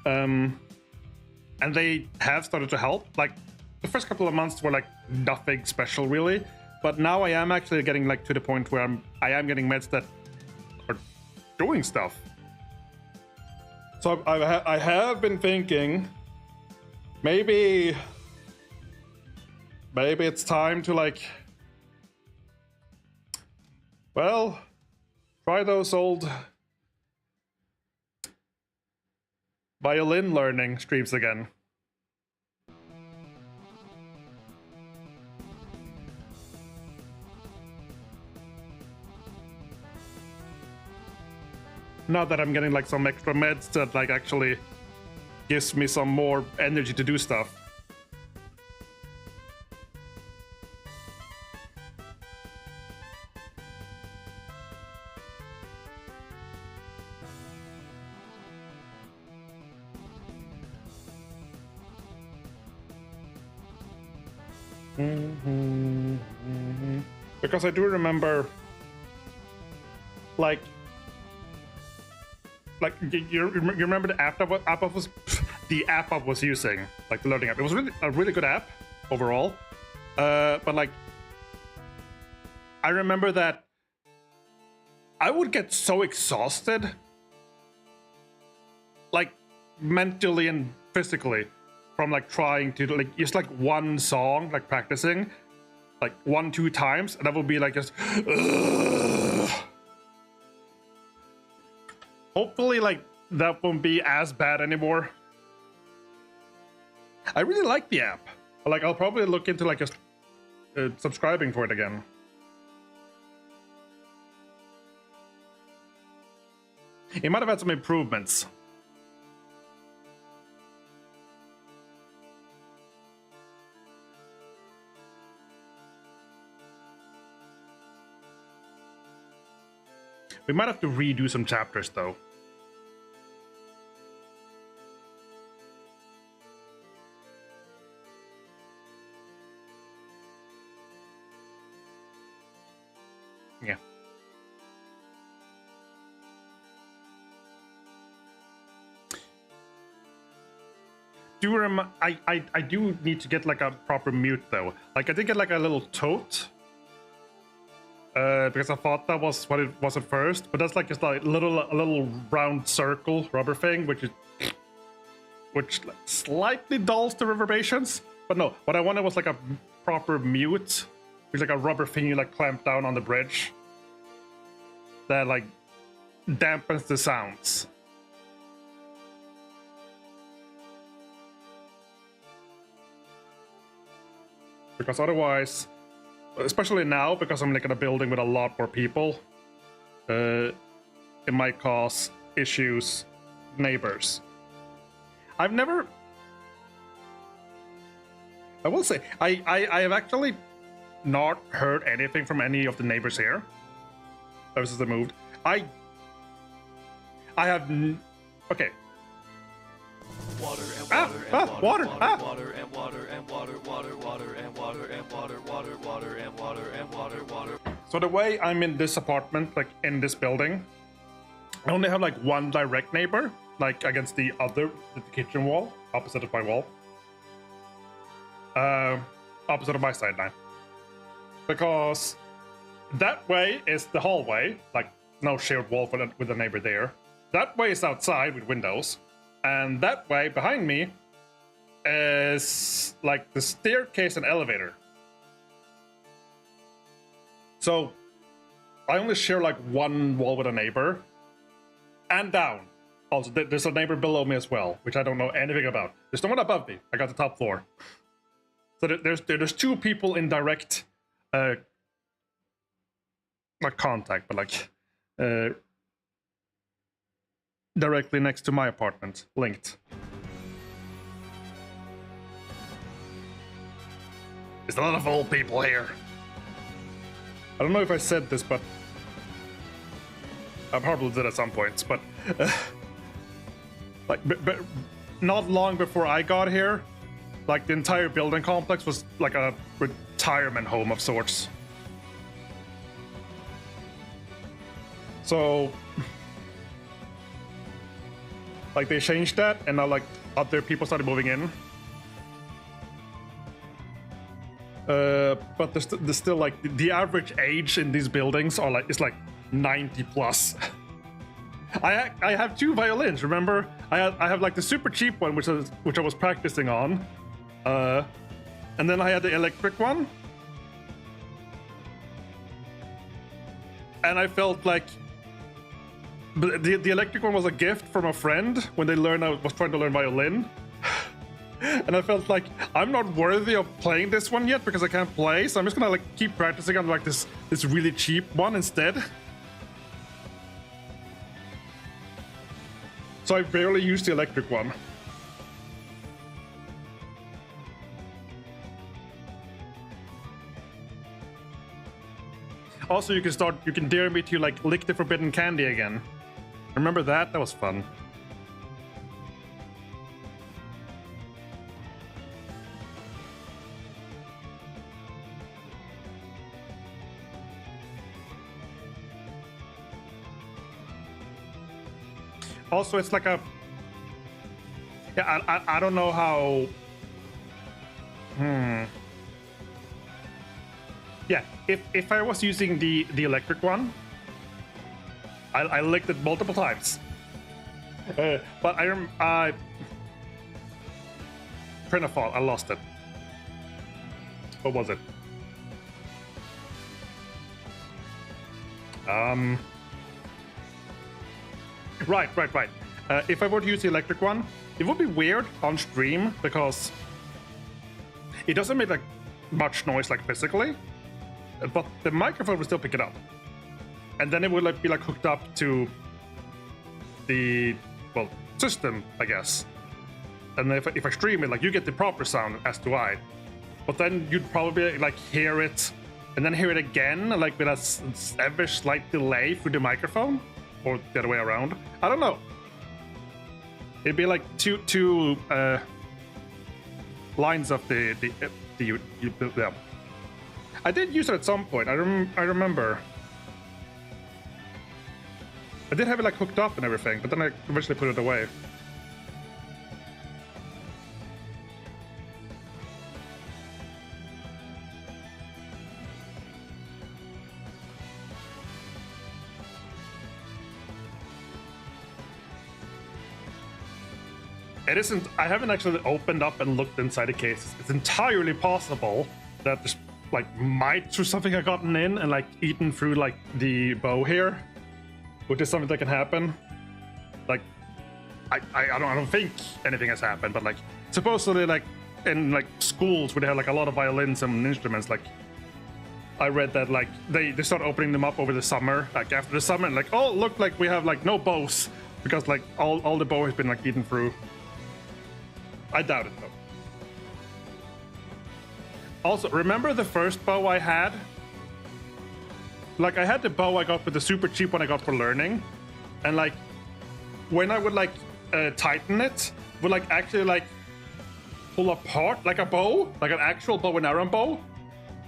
And they have started to help. Like the first couple of months were like nothing special really, but now I am actually getting like to the point where I am getting meds that are doing stuff. So I have been thinking, maybe it's time to like, well, try those old violin learning streams again. Now that I'm getting like some extra meds that like actually gives me some more energy to do stuff. Because I do remember like you remember the app that the app I was using, like the learning app. It was really a really good app overall, but like I remember that I would get so exhausted, like mentally and physically, from like trying to like just like one song, like practicing like 1-2 times, and that would be like just hopefully like that won't be as bad anymore. I really like the app. Like I'll probably look into like just subscribing for it again. It might have had some improvements. We might have to redo some chapters though. Yeah. I do need to get like a proper mute though. Like I did get like a little tote. because I thought that was what it was at first, but that's like just like a little round circle rubber thing, which like slightly dulls the reverberations. But no, what I wanted was like a proper mute, which is like a rubber thing you like clamp down on the bridge that like dampens the sounds. Because otherwise, especially now, because I'm like in a building with a lot more people, it might cause issues, neighbors. I will say, I have actually not heard anything from any of the neighbors here ever since they moved. I have okay. Water and water and water, water and water and water and water and water and water and water and water. So the way I'm in this apartment, like in this building, I only have like one direct neighbor, like against the kitchen wall, opposite of my wall. Opposite of my side now. Because that way is the hallway, like no shared wall with the neighbor there. That way is outside with windows. And that way behind me is like the staircase and elevator. So I only share like one wall with a neighbor. And down. Also, there's a neighbor below me as well, which I don't know anything about. There's no one above me. I got the top floor. So there's two people in direct, not contact, but like directly next to my apartment, linked. There's a lot of old people here. I don't know if I said this, but I probably did at some points, but like but not long before I got here, like the entire building complex was like a retirement home of sorts. So like they changed that, and now like other people started moving in. But there's still like the average age in these buildings are like is like 90 plus. I have two violins. Remember, I have like the super cheap one, which I was practicing on, and then I had the electric one, and I felt like the electric one was a gift from a friend when they learned I was trying to learn violin. And I felt like I'm not worthy of playing this one yet because I can't play, so I'm just gonna like keep practicing on like this really cheap one instead. So I barely used the electric one. Also, you can dare me to like lick the forbidden candy again. Remember that? That was fun. Also, it's like a... Yeah, I don't know how... Yeah, if I was using the electric one, I licked it multiple times. But I print a fault, I lost it. What was it? Right. If I were to use the electric one, it would be weird on stream because it doesn't make like much noise like physically, but the microphone would still pick it up, and then it would like be like hooked up to the system, I guess. And if I stream it, like you get the proper sound, as do I, but then you'd probably like hear it and then hear it again, like with a ever slight delay through the microphone. Or the other way around. I don't know. It'd be like two lines of the yeah. I did use it at some point. I remember. I did have it like hooked up and everything, but then I eventually put it away. it isn't. I haven't actually opened up and looked inside the cases. It's entirely possible that there's like mites or something have gotten in and like eaten through like the bow here, which is something that can happen. Like, I don't think anything has happened, but like supposedly like in like schools where they have like a lot of violins and instruments, like I read that like they start opening them up over the summer, like after the summer, and like, oh look, like we have like no bows because like all the bow has been like eaten through. I doubt it though. Also, remember the first bow I had? Like I had the bow I got with the super cheap one I got for learning, and like when I would like tighten it, would like actually like pull apart like a bow, like an actual bow and arrow bow.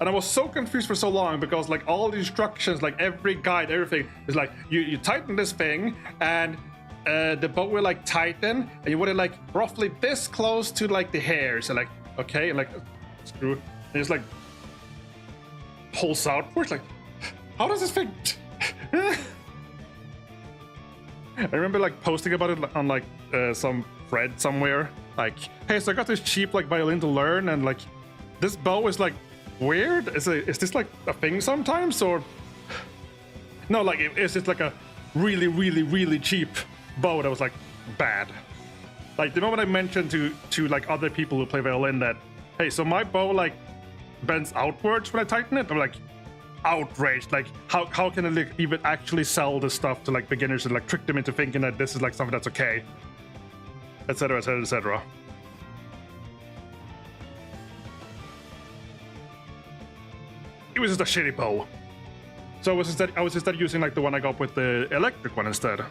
And I was so confused for so long because like all the instructions, like every guide, everything is like you tighten this thing and the bow will like tighten and you want it like roughly this close to like the hair. So like, okay, and like screw, and it's like pulls outwards. Like, how does this thing? I remember like posting about it on like some thread somewhere. Like, hey, so I got this cheap like violin to learn, and like this bow is like weird. Is this like a thing sometimes, or no? Like, is it like a really, really, really cheap bow that was like bad? Like the moment I mentioned to like other people who play violin that, hey, so my bow like bends outwards when I tighten it, I'm like outraged. Like, how can I like, even actually sell this stuff to like beginners and like trick them into thinking that this is like something that's okay, etc., etc., etc. It was just a shitty bow. So I was instead using like the one I got with the electric one instead.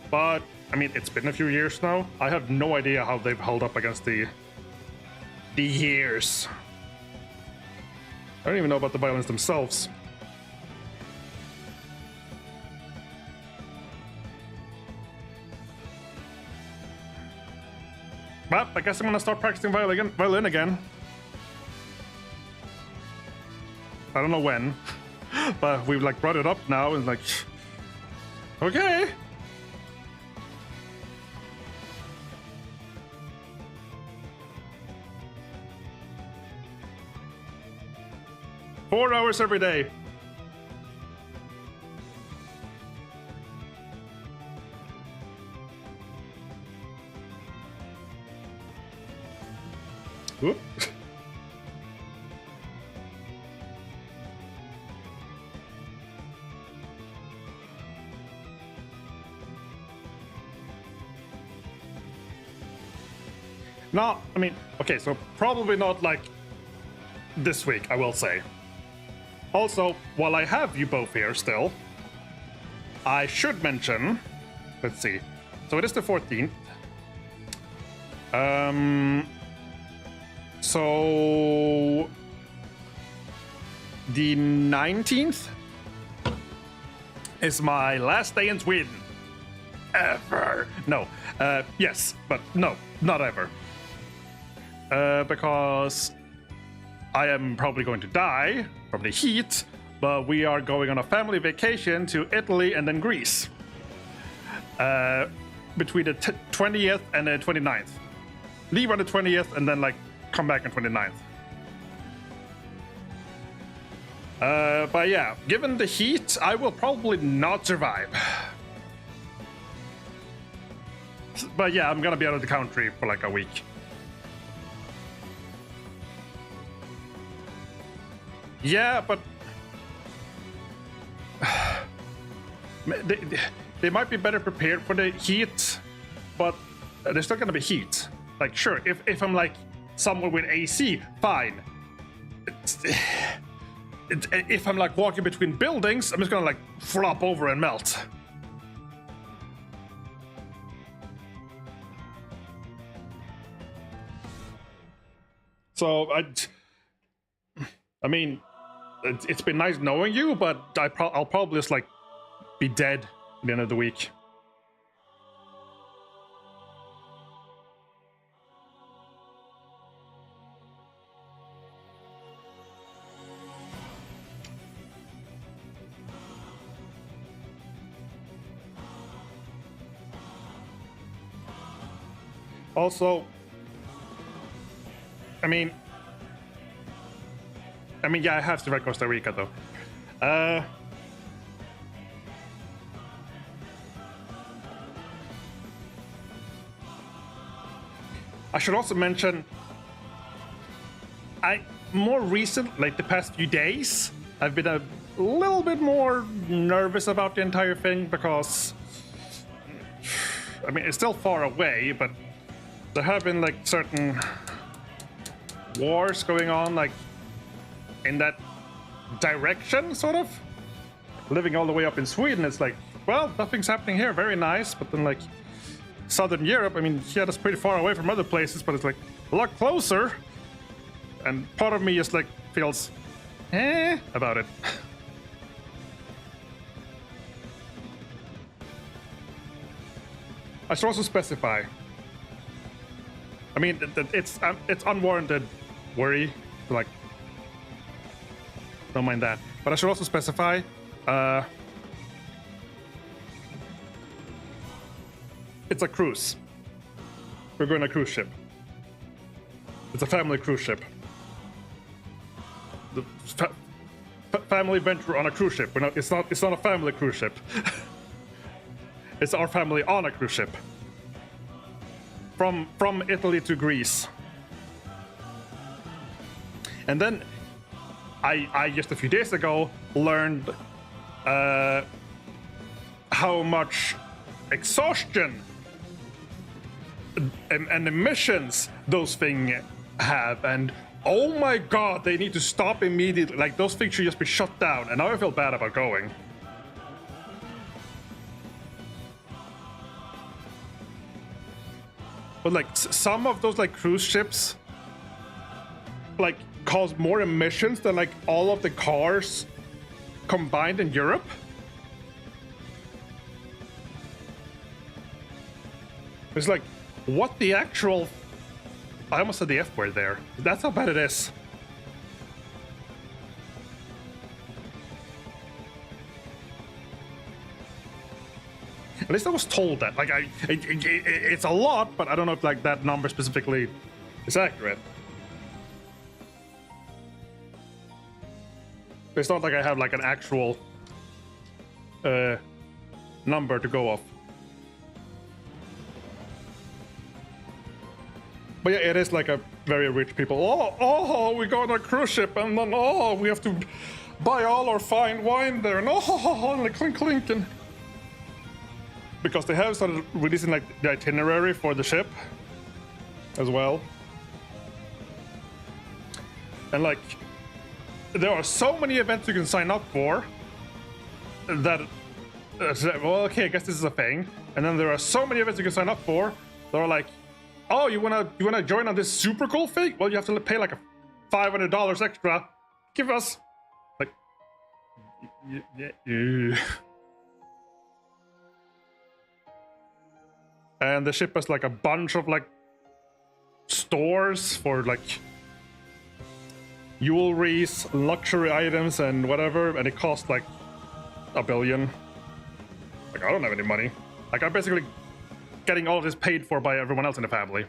But I mean, it's been a few years now. I have no idea how they've held up against the years. I don't even know about the violins themselves. But I guess I'm gonna start practicing violin again. I don't know when, but we've like brought it up now and like, okay. Four hours every day. Whoop. No, I mean, okay, so probably not like this week, I will say. Also, while I have you both here still, I should mention, let's see, so it is the 14th. So the 19th is my last day in Sweden. Ever. No. Yes, but no, not ever. Because I am probably going to die from the heat, but we are going on a family vacation to Italy and then Greece. Between the 20th and the 29th. Leave on the 20th and then like come back on 29th. But yeah, given the heat, I will probably not survive. But yeah, I'm gonna be out of the country for like a week. Yeah, but they might be better prepared for the heat, but there's still gonna be heat. Like, sure, if I'm like somewhere with AC, fine. If I'm like walking between buildings, I'm just gonna like flop over and melt. So I mean, it's been nice knowing you, but I'll probably just like be dead at the end of the week. Also, I mean, yeah, I have to write Costa Rica though. I should also mention, more recent, like the past few days, I've been a little bit more nervous about the entire thing because, I mean, it's still far away, but there have been like certain wars going on, like in that direction, sort of. Living all the way up in Sweden, it's like, well, nothing's happening here, very nice, but then like Southern Europe, I mean, yeah, that's pretty far away from other places, but it's like a lot closer. And part of me just like feels about it. I should also specify. I mean, it's unwarranted worry. Like, don't mind that. But I should also specify. It's a cruise. We're going on a cruise ship. It's a family cruise ship. The family venture on a cruise ship. It's not a family cruise ship. It's our family on a cruise ship. From Italy to Greece. And then I just a few days ago learned how much exhaustion and emissions those things have, and oh my god, they need to stop immediately. Like, those things should just be shut down, and now I feel bad about going. But like some of those like cruise ships like cause more emissions than like all of the cars combined in Europe. It's like, what the actual... I almost said the F word there. That's how bad it is. At least I was told that. Like, it's a lot, but I don't know if like that number specifically is accurate. It's not like I have like an actual number to go off. But yeah, it is like a very rich people. Oh, we go on a cruise ship, and then we have to buy all our fine wine there, and like clink clink, and because they have started releasing like the itinerary for the ship as well, and like there are so many events you can sign up for that. Well, okay, I guess this is a thing, and then there are so many events you can sign up for that are like, oh, you wanna join on this super cool thing? Well, you have to pay like $500 extra. Give us like, yeah. And the ship has like a bunch of like stores for like jewelries, luxury items, and whatever, and it costs like $1 billion. Like, I don't have any money. Like, I'm basically getting all of this paid for by everyone else in the family.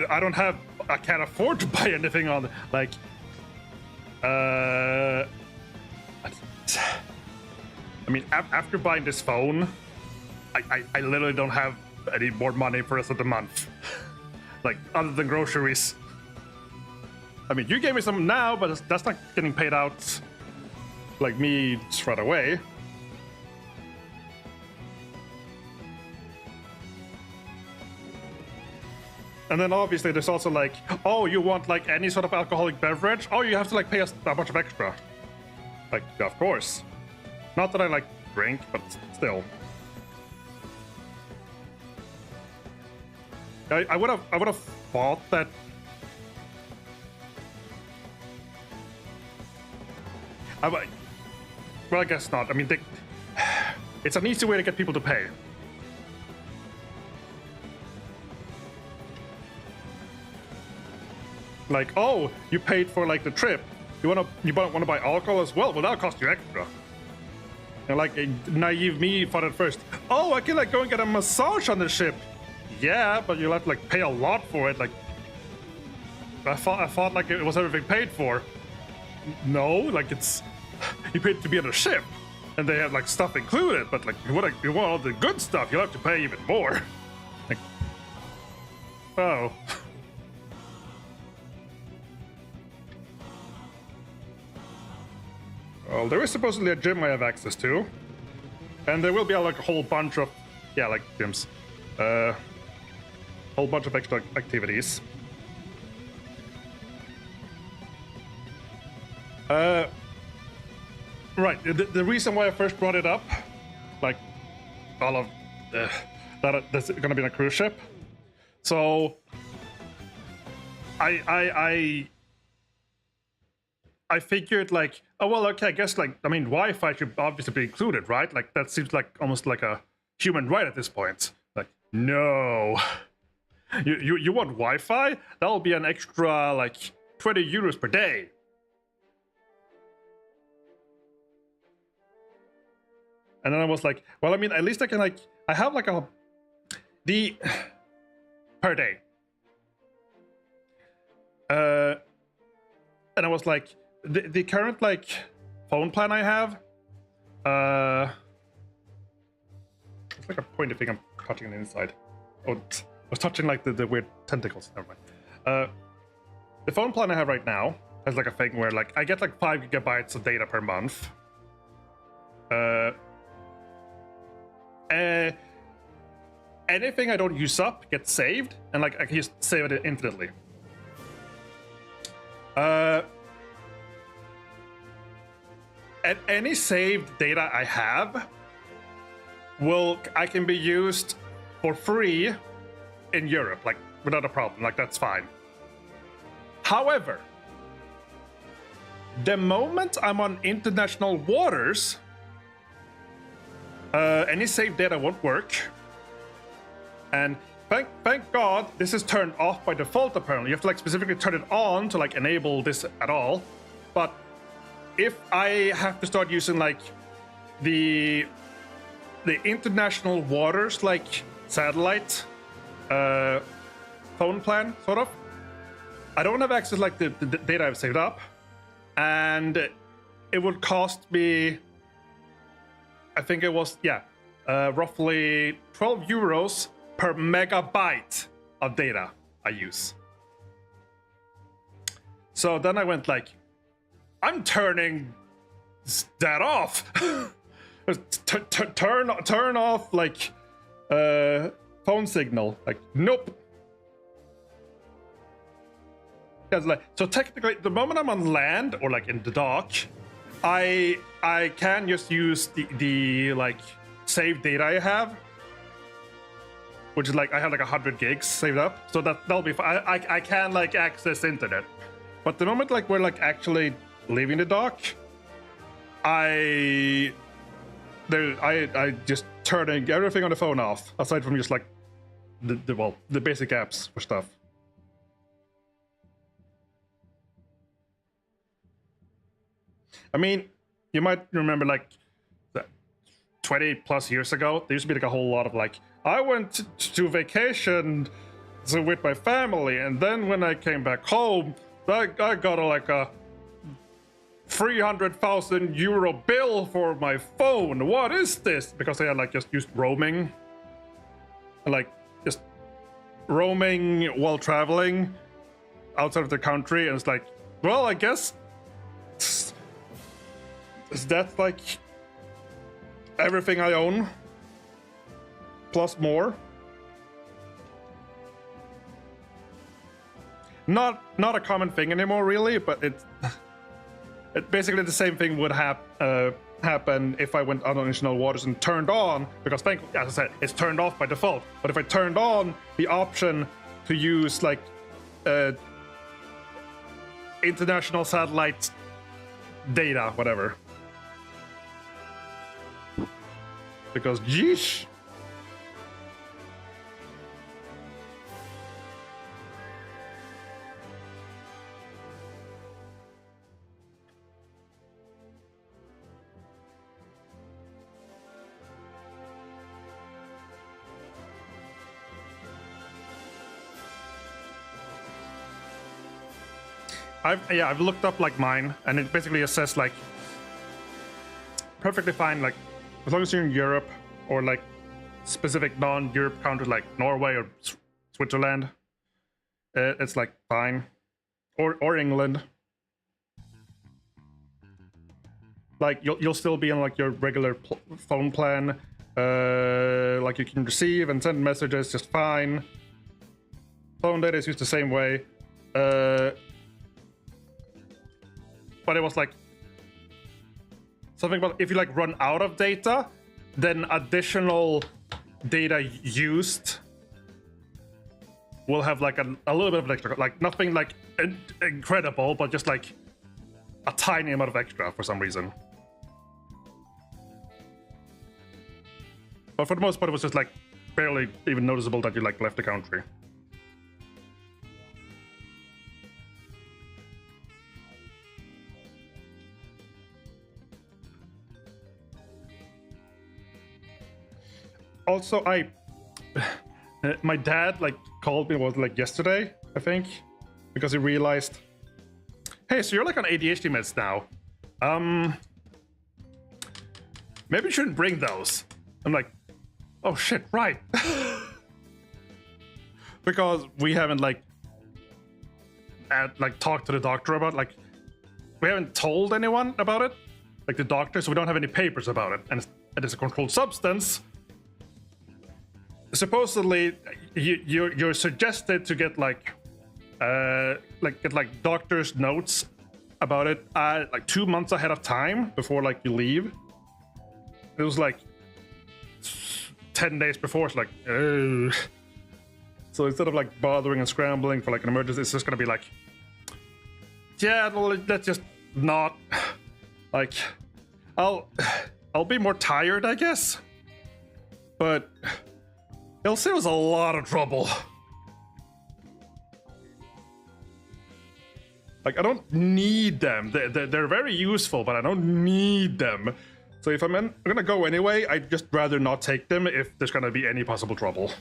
I don't have... I can't afford to buy anything on... Like... I mean, after buying this phone, I literally don't have any more money for the rest of the month. Like, other than groceries. I mean, you gave me some now, but that's not getting paid out like me straight away. And then obviously there's also like, oh, you want like any sort of alcoholic beverage? Oh, you have to like pay us a bunch of extra. Like, yeah, of course. Not that I like drink, but still. I would have thought that. Well, I guess not. I mean, It's an easy way to get people to pay. Like, oh, you paid for like the trip. You want to buy alcohol as well? Well, that'll cost you extra. And like naive me thought at first, oh, I can like go and get a massage on the ship. Yeah, but you'll have to like pay a lot for it. Like, I thought like it was everything paid for. No, like it's you paid to be on the ship, and they have like stuff included. But like you want all the good stuff, you'll have to pay even more. Like, oh. Well, there is supposedly a gym I have access to, and there will be like a whole bunch of, yeah, like gyms, whole bunch of extra activities. Right. The reason why I first brought it up, like, all of that's gonna be on a cruise ship. So, I figured like, oh well, okay, I guess like, I mean, Wi-Fi should obviously be included, right? Like that seems like almost like a human right at this point. Like, no, you want Wi-Fi? That'll be an extra like 20 euros per day. And then I was like, well, I mean, at least I can like, I have like the per day. And I was like, the current like phone plan I have, it's like a pointy thing I'm touching on the inside. Oh, I was touching like the weird tentacles. Never mind. The phone plan I have right now has like a thing where like I get like 5 gigabytes of data per month. Anything I don't use up gets saved, and like I can just save it infinitely. And any saved data I have I can be used for free in Europe, like without a problem, like that's fine. However, the moment I'm on international waters, any saved data won't work. And thank God this is turned off by default apparently. You have to like specifically turn it on to like enable this at all. But if I have to start using like the international waters like satellite phone plan sort of, I don't have access like the data I've saved up, and it would cost me, I think it was roughly 12 euros per megabyte of data I use. So then I went like, I'm turning that off. Turn off like phone signal. Like, nope. Because like, so technically, the moment I'm on land or like in the dock, I can just use the like saved data I have, which is like I have like 100 gigs saved up, so that'll be fine. I can like access internet, but the moment like we're like actually leaving the dock, I just turning everything on the phone off, aside from just like the basic apps for stuff. I mean, you might remember like 20 plus years ago, there used to be like a whole lot of like, I went to vacation with my family, and then when I came back home, I got like a 300,000 euro bill for my phone. What is this? Because I had like just used roaming, like just roaming while traveling outside of the country, and it's like, well, I guess that's like everything I own plus more. Not a common thing anymore, really, but it's basically the same thing would happen if I went on international waters and turned on, because as I said, it's turned off by default. But if I turned on the option to use like international satellite data, whatever, because yeesh. I've looked up like mine, and it basically says like perfectly fine, like as long as you're in Europe or like specific non-Europe countries like Norway or Switzerland, it's like fine, or England. Like you'll still be on like your regular phone plan, like you can receive and send messages just fine. Phone data is used the same way. But it was like something about if you like run out of data, then additional data used will have like a little bit of extra, like nothing like incredible, but just like a tiny amount of extra for some reason. But for the most part, it was just like barely even noticeable that you like left the country. Also, my dad like called me, was like yesterday, I think, because he realized, hey, so you're like on ADHD meds now. Maybe you shouldn't bring those. I'm like, oh shit, right. Because we haven't like talked to the doctor about, like, we haven't told anyone about it, like the doctor, so we don't have any papers about it, and it's a controlled substance. Supposedly, you're suggested to get like doctor's notes about it like 2 months ahead of time before like you leave. It was like 10 days before. It's like, ugh. So instead of like bothering and scrambling for like an emergency, it's just gonna be like, yeah, well, let's just not. Like, I'll be more tired, I guess, but it'll save us a lot of trouble. Like, I don't need them. They're very useful, but I don't need them. So if I'm gonna go anyway, I'd just rather not take them if there's gonna be any possible trouble.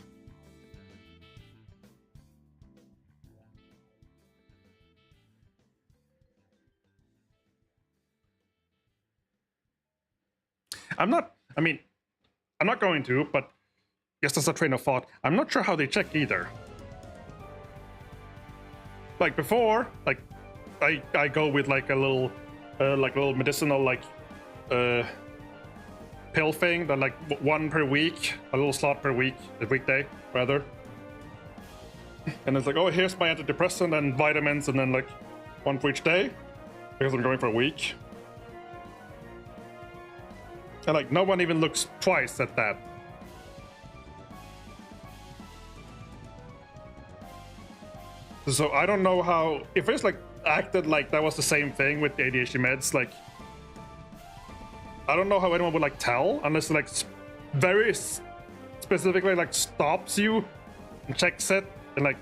I'm not going to, but just as a train of thought, I'm not sure how they check either. Like before, like I go with like a little medicinal like pill thing that like one per week, a little slot per week, a weekday rather. And it's like, oh, here's my antidepressant and vitamins, and then like one for each day because I'm going for a week. And like no one even looks twice at that. So I don't know how, if it's like acted like that was the same thing with the ADHD meds, like I don't know how anyone would like tell unless it like very specifically like stops you and checks it and like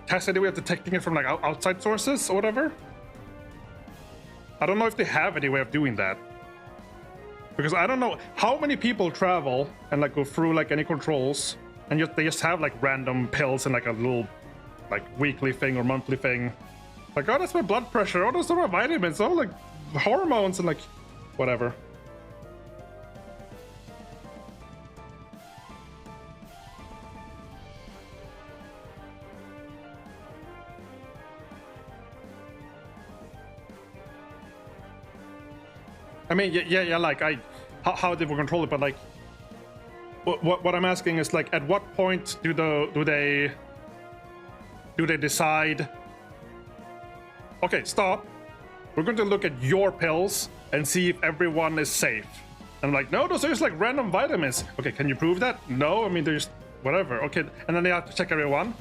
tests any way of detecting it from like outside sources or whatever. I don't know if they have any way of doing that, because I don't know how many people travel and like go through like any controls and they just have like random pills and like a little like weekly thing or monthly thing. Like, oh, that's my blood pressure. Oh, those are my vitamins. Oh, like hormones and like whatever. I mean, yeah, like how they will control it, but like, what I'm asking is like, at what point do they decide, okay, stop, we're going to look at your pills and see if everyone is safe? And I'm like, no, those are just like random vitamins. Okay, can you prove that? No, I mean, they're just whatever. Okay, and then they have to check everyone.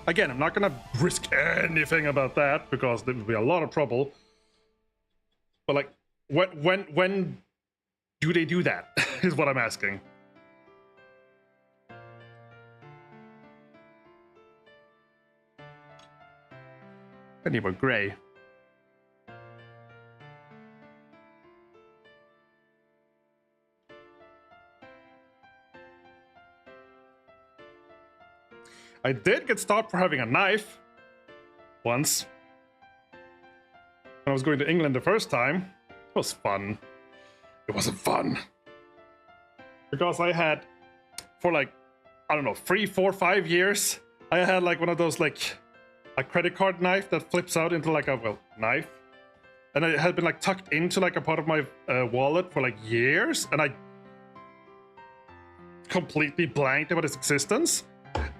Again, I'm not gonna risk anything about that because there would be a lot of trouble. But like, when do they do that? Is what I'm asking. I need more gray. I did get stopped for having a knife once. When I was going to England the first time. It was fun. It wasn't fun. Because I had, for like, I don't know, 3, 4, 5 years, I had like one of those like a credit card knife that flips out into like a, well, knife. And it had been like tucked into like a part of my wallet for like years. And I completely blanked about its existence.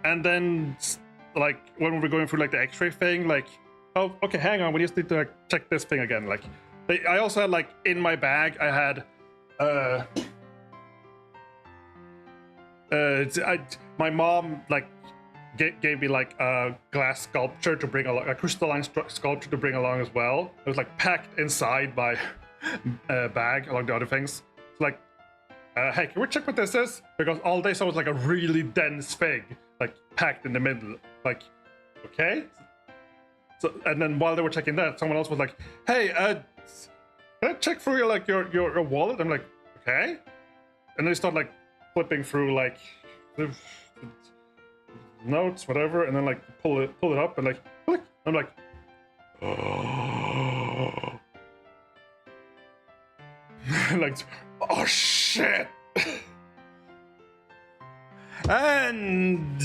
And then like when we were going through like the x-ray thing, like, oh, okay, hang on, we just need to like, check this thing again. Like, I also had like in my bag, I had my mom like gave me like a glass sculpture to bring along, a crystalline sculpture to bring along as well. It was like packed inside my bag along the other things. It's like, hey, can we check what this is? Because all they saw was like a really dense thing, like packed in the middle. Like, okay. So, and then while they were checking that, someone else was like, hey, can I check through your wallet? I'm like, okay. And they start like flipping through like the notes, whatever, and then like pull it up and like click. I'm like, oh. Like, oh shit. And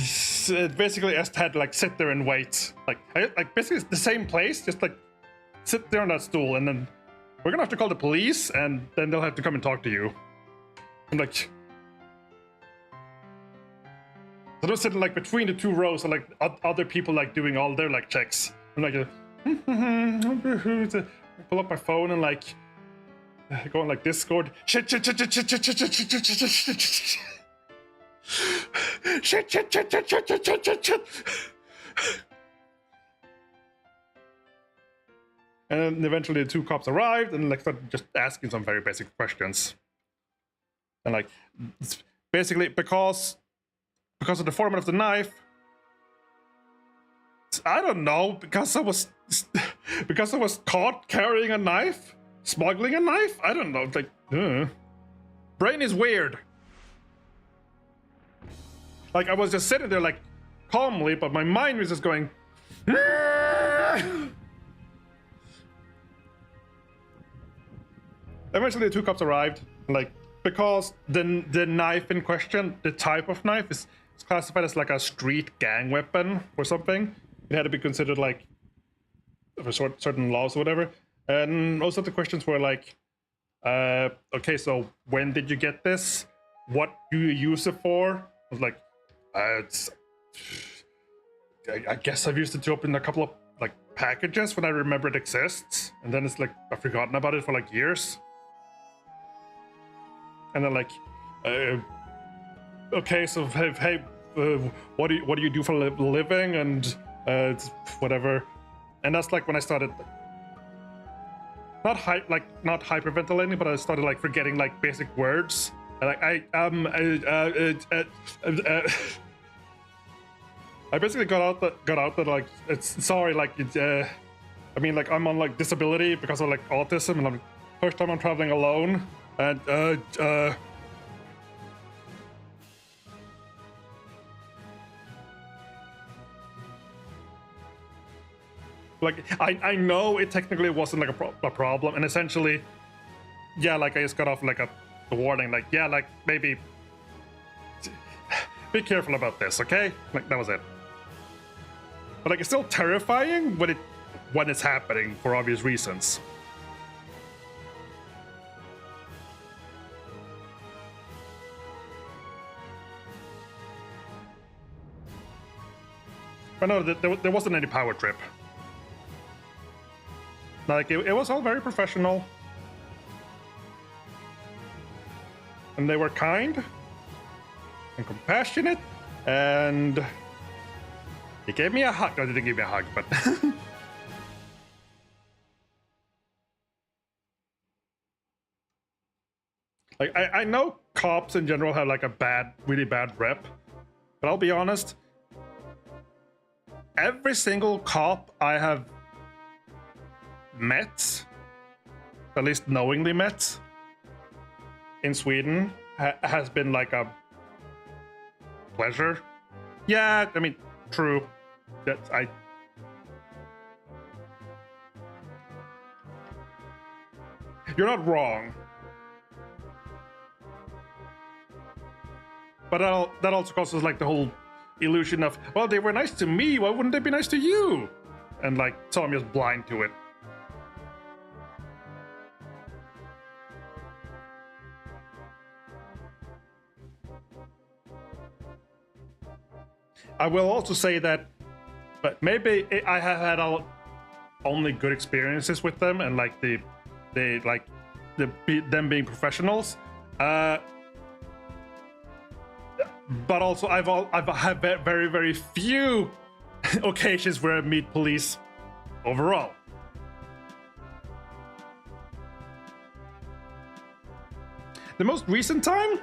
basically I just had to like sit there and wait. Like basically it's the same place, just like sit there on that stool, and then we're gonna have to call the police, and then they'll have to come and talk to you. I'm like, so I was sitting like between the 2 rows of like other people like doing all their like checks. I'm like, pull up my phone and like go on like Discord. Shit. And then eventually the 2 cops arrived and like started just asking some very basic questions. And like, basically because of the format of the knife, I don't know, because I was caught carrying a knife, smuggling a knife. I don't know, like, brain is weird. Like I was just sitting there like calmly, but my mind was just going. Eventually, the 2 cops arrived, like because the knife in question, the type of knife is classified as like a street gang weapon or something. It had to be considered like for certain laws or whatever. And also the questions were like, okay, so when did you get this? What do you use it for? I was like, I guess I've used it to open a couple of like packages when I remember it exists, and then it's like I've forgotten about it for like years. And then like, okay, so hey, what do you do for a living, and whatever. And that's like when I started not hyperventilating, but I started like forgetting like basic words. Like I basically got out that like it's sorry, like I mean like I'm on like disability because of like autism, and I'm first time I'm traveling alone, and like I know it technically wasn't like a problem, and essentially, yeah, like I just got off like a warning, like yeah, like maybe be careful about this, okay? Like that was it. But like it's still terrifying when it's happening for obvious reasons. But no, there wasn't any power trip. Like it was all very professional. And they were kind and compassionate, and he gave me a hug. No, they didn't give me a hug, but Like I know cops in general have like a really bad rep, but I'll be honest. Every single cop I have met, at least knowingly met, in Sweden has been like a pleasure. Yeah, I mean, true. You're not wrong. But that also causes like the whole illusion of, well, they were nice to me, why wouldn't they be nice to you? And like, so I'm just blind to it. I will also say that, but maybe I have had only good experiences with them, and like them being professionals. But also, I've had very, very few occasions where I meet police overall. The most recent time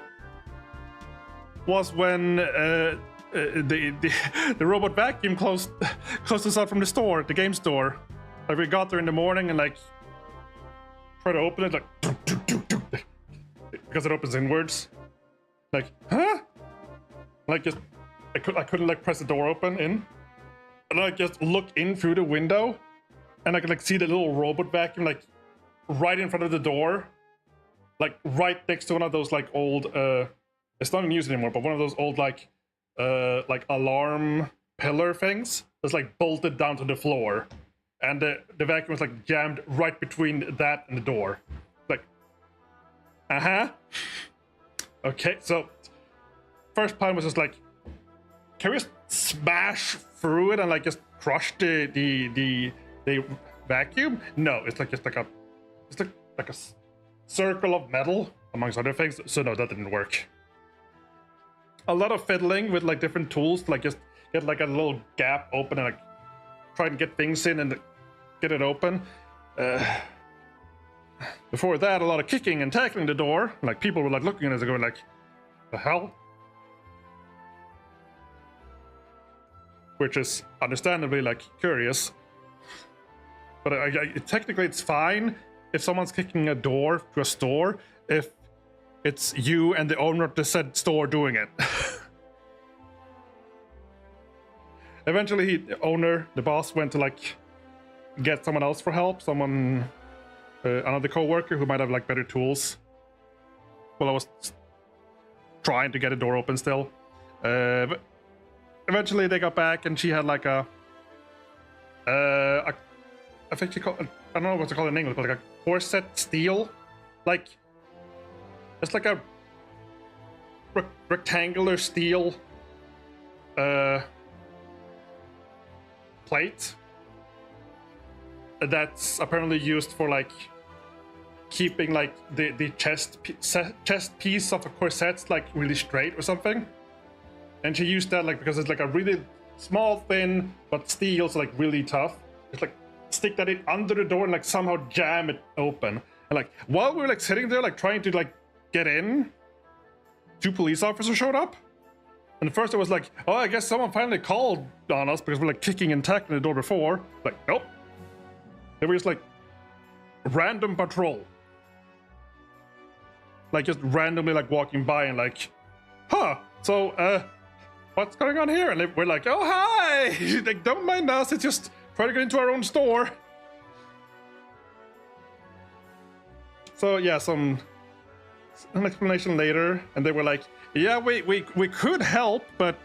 was when the robot vacuum closed us out from the store, the game store. Like we got there in the morning and like try to open it, like because it opens inwards. Like, huh? Like just I couldn't like press the door open in, and I just look in through the window, and I could like see the little robot vacuum like right in front of the door, like right next to one of those like old it's not in use anymore, but one of those old like alarm pillar things that's like bolted down to the floor, and the vacuum was like jammed right between that and the door. Like, okay, so first plan was just like, can we just smash through it and like just crush the vacuum? No, it's like just like a circle of metal amongst other things. So no, that didn't work. A lot of fiddling with like different tools to like just get like a little gap open and like try and get things in and get it open. Before that, a lot of kicking and tackling the door. Like people were like looking at us and going like, the hell? Which is understandably like curious. But technically it's fine if someone's kicking a door to a store if it's you and the owner of the said store doing it. Eventually the boss went to like get someone else for help, another co-worker who might have like better tools. Well, I was trying to get a door open still. But eventually they got back and she had like I think she called, I don't know what to call it in English, but like a corset steel. Like, it's like a rectangular steel plate that's apparently used for like keeping like the chest piece of a corset like really straight or something. And she used that like because it's like a really small, thin, but steel, so like really tough. Just like stick that in under the door and like somehow jam it open. And like while we were like sitting there like trying to like get in, 2 police officers showed up. And at first it was like, oh, I guess someone finally called on us because we're like kicking and tackling the door before. Like, nope. They were just like random patrol. Like just randomly like walking by and like, huh, so what's going on here? And we're like, oh, hi! Like, don't mind us, it's just trying to get into our own store. So yeah, an explanation later, and they were like, yeah, we could help, but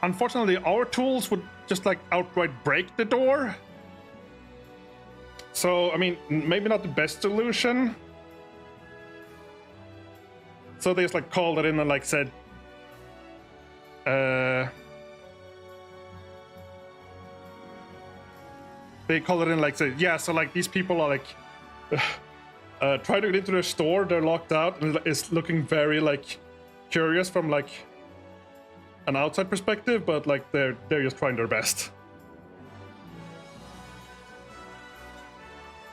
unfortunately our tools would just like outright break the door. So, I mean, maybe not the best solution. So they just like called it in and like said, they called it in like said, yeah, so like these people are like trying to get into their store, they're locked out, and it's looking very like curious from like an outside perspective, but like they're just trying their best.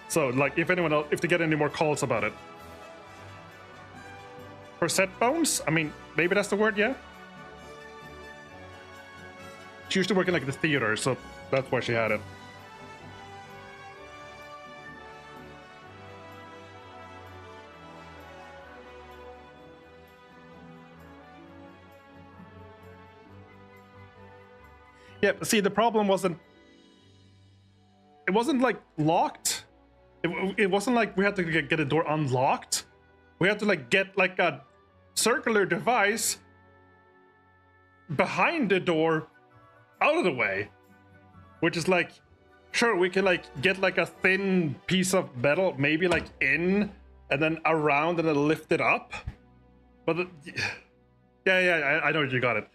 So like if they get any more calls about it. corset bones. I mean, maybe that's the word, yeah? She used to work in like the theater, so that's why she had it. Yeah, see, the problem wasn't... It wasn't like locked. It wasn't like we had to get a door unlocked. We had to like get like a circular device behind the door out of the way. Which is like, sure, we can like get like a thin piece of metal, maybe like in and then around and then lift it up. But I know you got it.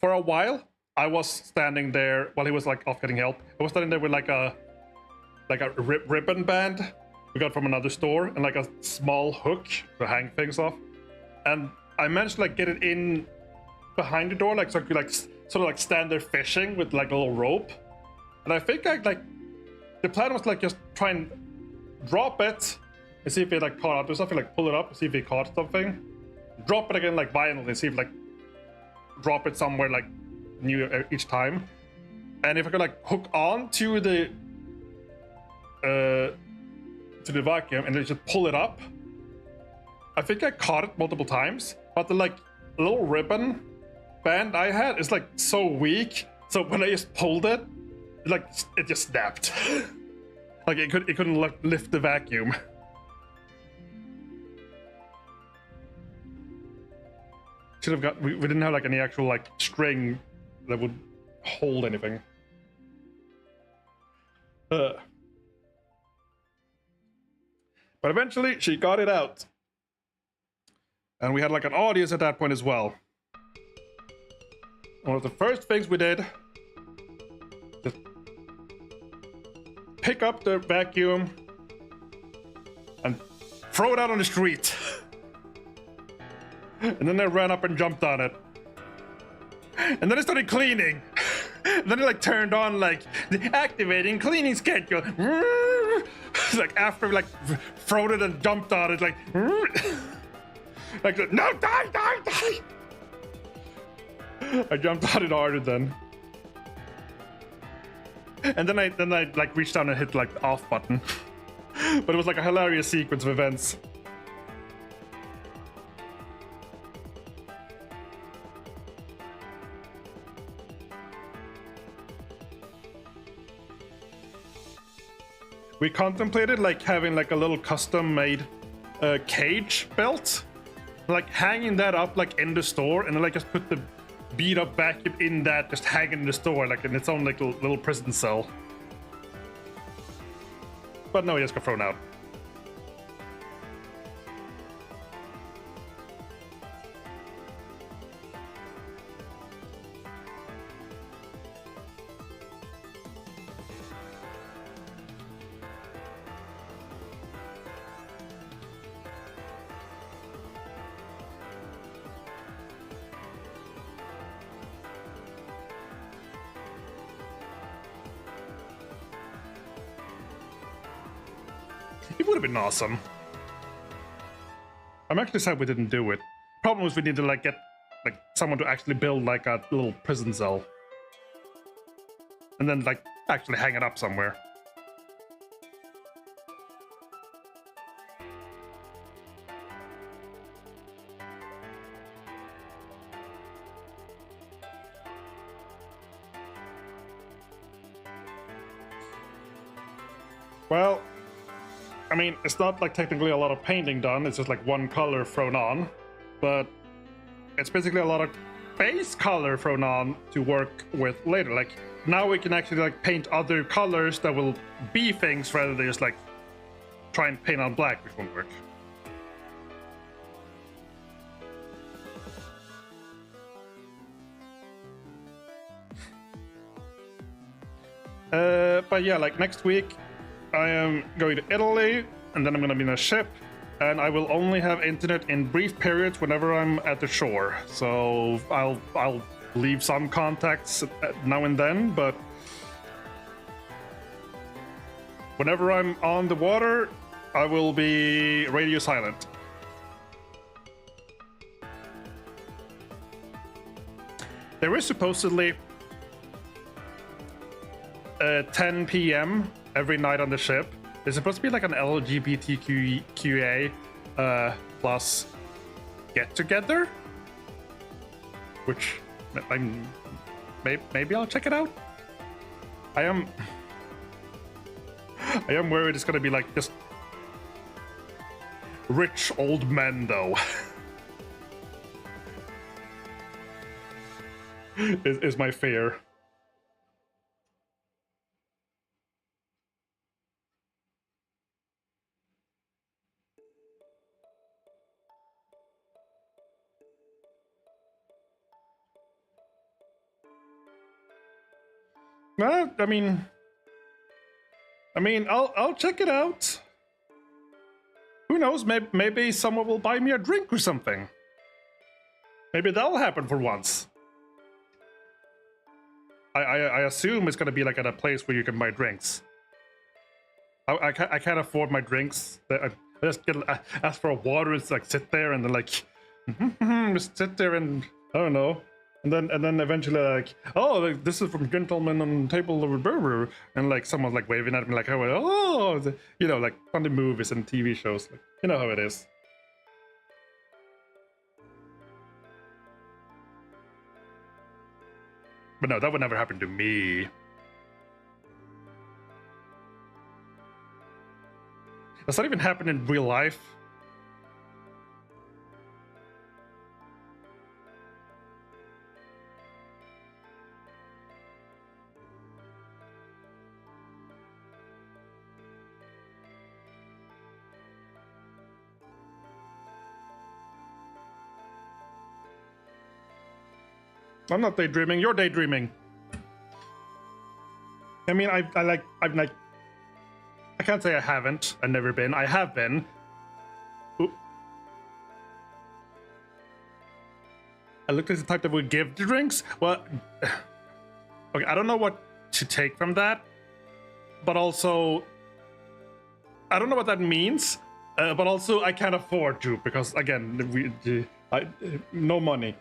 For a while, I was standing there while he was like off getting help. I was standing there with like a ribbon band we got from another store and like a small hook to hang things off. And I managed to like get it in behind the door, like so I could like sort of like stand there fishing with like a little rope. And I think like the plan was like just try and drop it and see if it like caught up to something, like pull it up, see if it caught something. Drop it again like violently, see if like drop it somewhere like new each time. And if I could like hook on to the vacuum and then just pull it up, I think I caught it multiple times, but the like little ribbon band I had is like so weak, so when I just pulled it, like it just snapped. Like it couldn't like lift the vacuum. Should have got, we didn't have like any actual like string that would hold anything. But eventually she got it out. And we had like an audience at that point as well. One of the first things we did, just pick up the vacuum and throw it out on the street. And then I ran up and jumped on it. And then I started cleaning. And then it like turned on like the activating cleaning schedule. Like after we like throwed it and jumped on it, like like no, die. I jumped on it harder then. And then I like reached down and hit like the off button. But it was like a hilarious sequence of events. We contemplated like having like a little custom made cage belt, like hanging that up like in the store, and then like just put the beat up vacuum in that, just hanging in the store like in its own like little prison cell. But no, it just got thrown out. It would have been awesome. I'm actually sad we didn't do it. Problem was we need to like get like someone to actually build like a little prison cell. And then like actually hang it up somewhere. Well, I mean, it's not like technically a lot of painting done, it's just like one color thrown on, but it's basically a lot of base color thrown on to work with later. Like now we can actually like paint other colors that will be things rather than just like try and paint on black, which won't work. But yeah, like next week I am going to Italy, and then I'm going to be in a ship, and I will only have internet in brief periods whenever I'm at the shore. So I'll leave some contacts now and then, but whenever I'm on the water, I will be radio silent. There is supposedly 10 p.m. every night on the ship. There's supposed to be like an LGBTQA plus get together, which maybe I'll check it out. I am worried it's gonna be like just rich old men though. is my fear. I mean, I'll check it out. Who knows? Maybe someone will buy me a drink or something. Maybe that'll happen for once. I assume it's gonna be like at a place where you can buy drinks. I can't afford my drinks. I just ask for a water and like sit there and then like just sit there and I don't know. And then eventually like, oh, like, this is from Gentleman on Table of Burger, and like someone's like waving at me like, oh, you know, like on the movies and TV shows, like you know how it is. But no, that would never happen to me. Does that even happen in real life? I'm not daydreaming. You're daydreaming. I mean, I can't say I haven't. I've never been. I have been. Oop. I looked as the type that would give the drinks. Well, okay. I don't know what to take from that, but also, I don't know what that means. But also, I can't afford to because again, no money.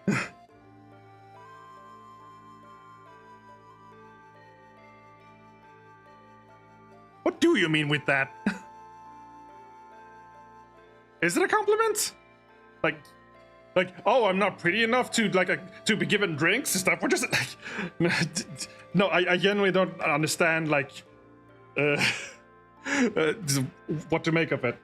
What do you mean with that? Is it a compliment? Like, oh, I'm not pretty enough to to be given drinks and stuff. What is it like? No, I genuinely don't understand like what to make of it.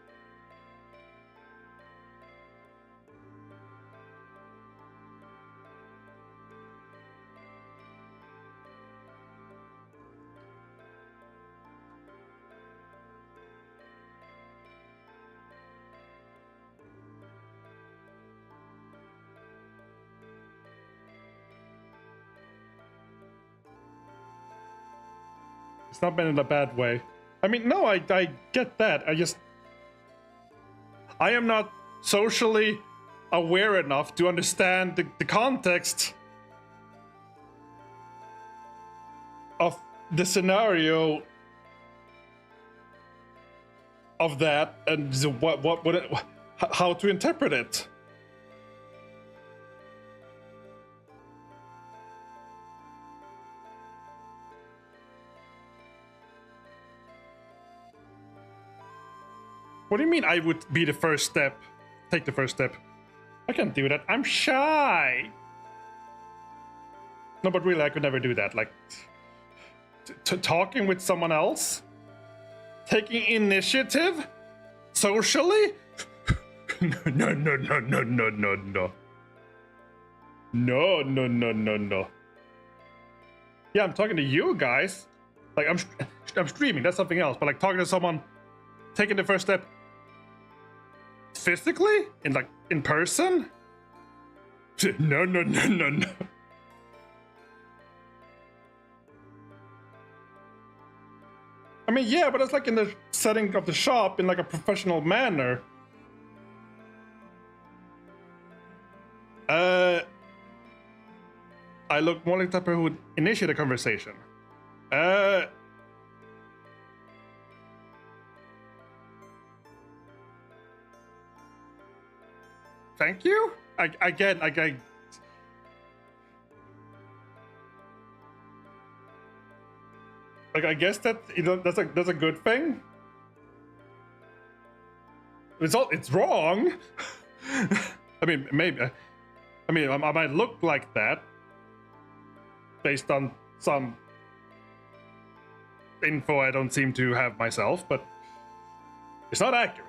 It's not been in a bad way. I mean, no, I get that. I am not socially aware enough to understand the context of the scenario of that and how to interpret it. What do you mean I would be the first step? Take the first step. I can't do that. I'm shy. No, but really, I could never do that. Like, talking with someone else? Taking initiative? Socially? No. No. Yeah, I'm talking to you guys. Like, I'm streaming. That's something else. But like talking to someone, taking the first step physically? In person? No. I mean, yeah, but it's like in the setting of the shop in like a professional manner. I look more like the type who would initiate a conversation. thank you. Again, I guess that that's a good thing. It's wrong. I mean, maybe. I mean, I might look like that based on some info I don't seem to have myself, but it's not accurate.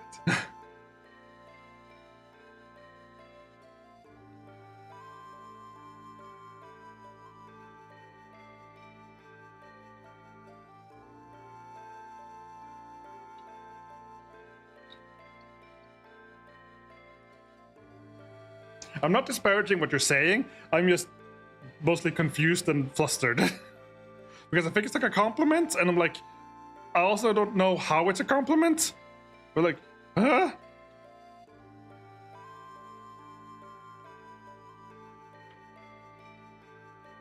I'm not disparaging what you're saying. I'm just mostly confused and flustered. Because I think it's like a compliment, and I'm like, I also don't know how it's a compliment. But like, huh?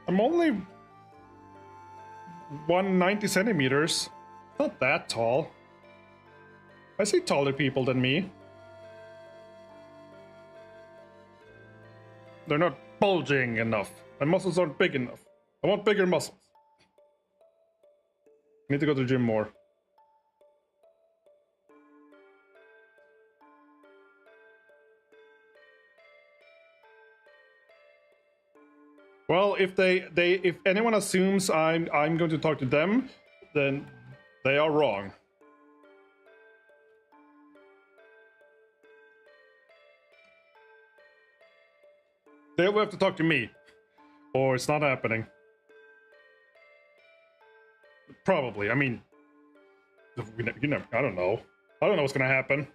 I'm only 190 centimeters. Not that tall. I see taller people than me. They're not bulging enough. My muscles aren't big enough. I want bigger muscles. I need to go to the gym more. Well, if if anyone assumes I'm going to talk to them, then they are wrong. They will have to talk to me, or it's not happening. Probably. I mean, you never. I don't know. I don't know what's gonna happen.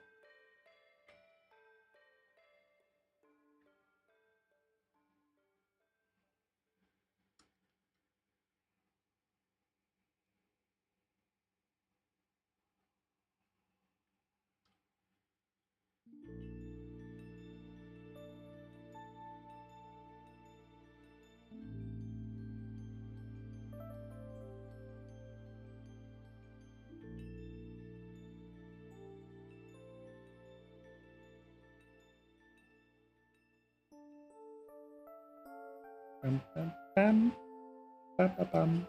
Bam, bam, bam. Bam, bam, bam.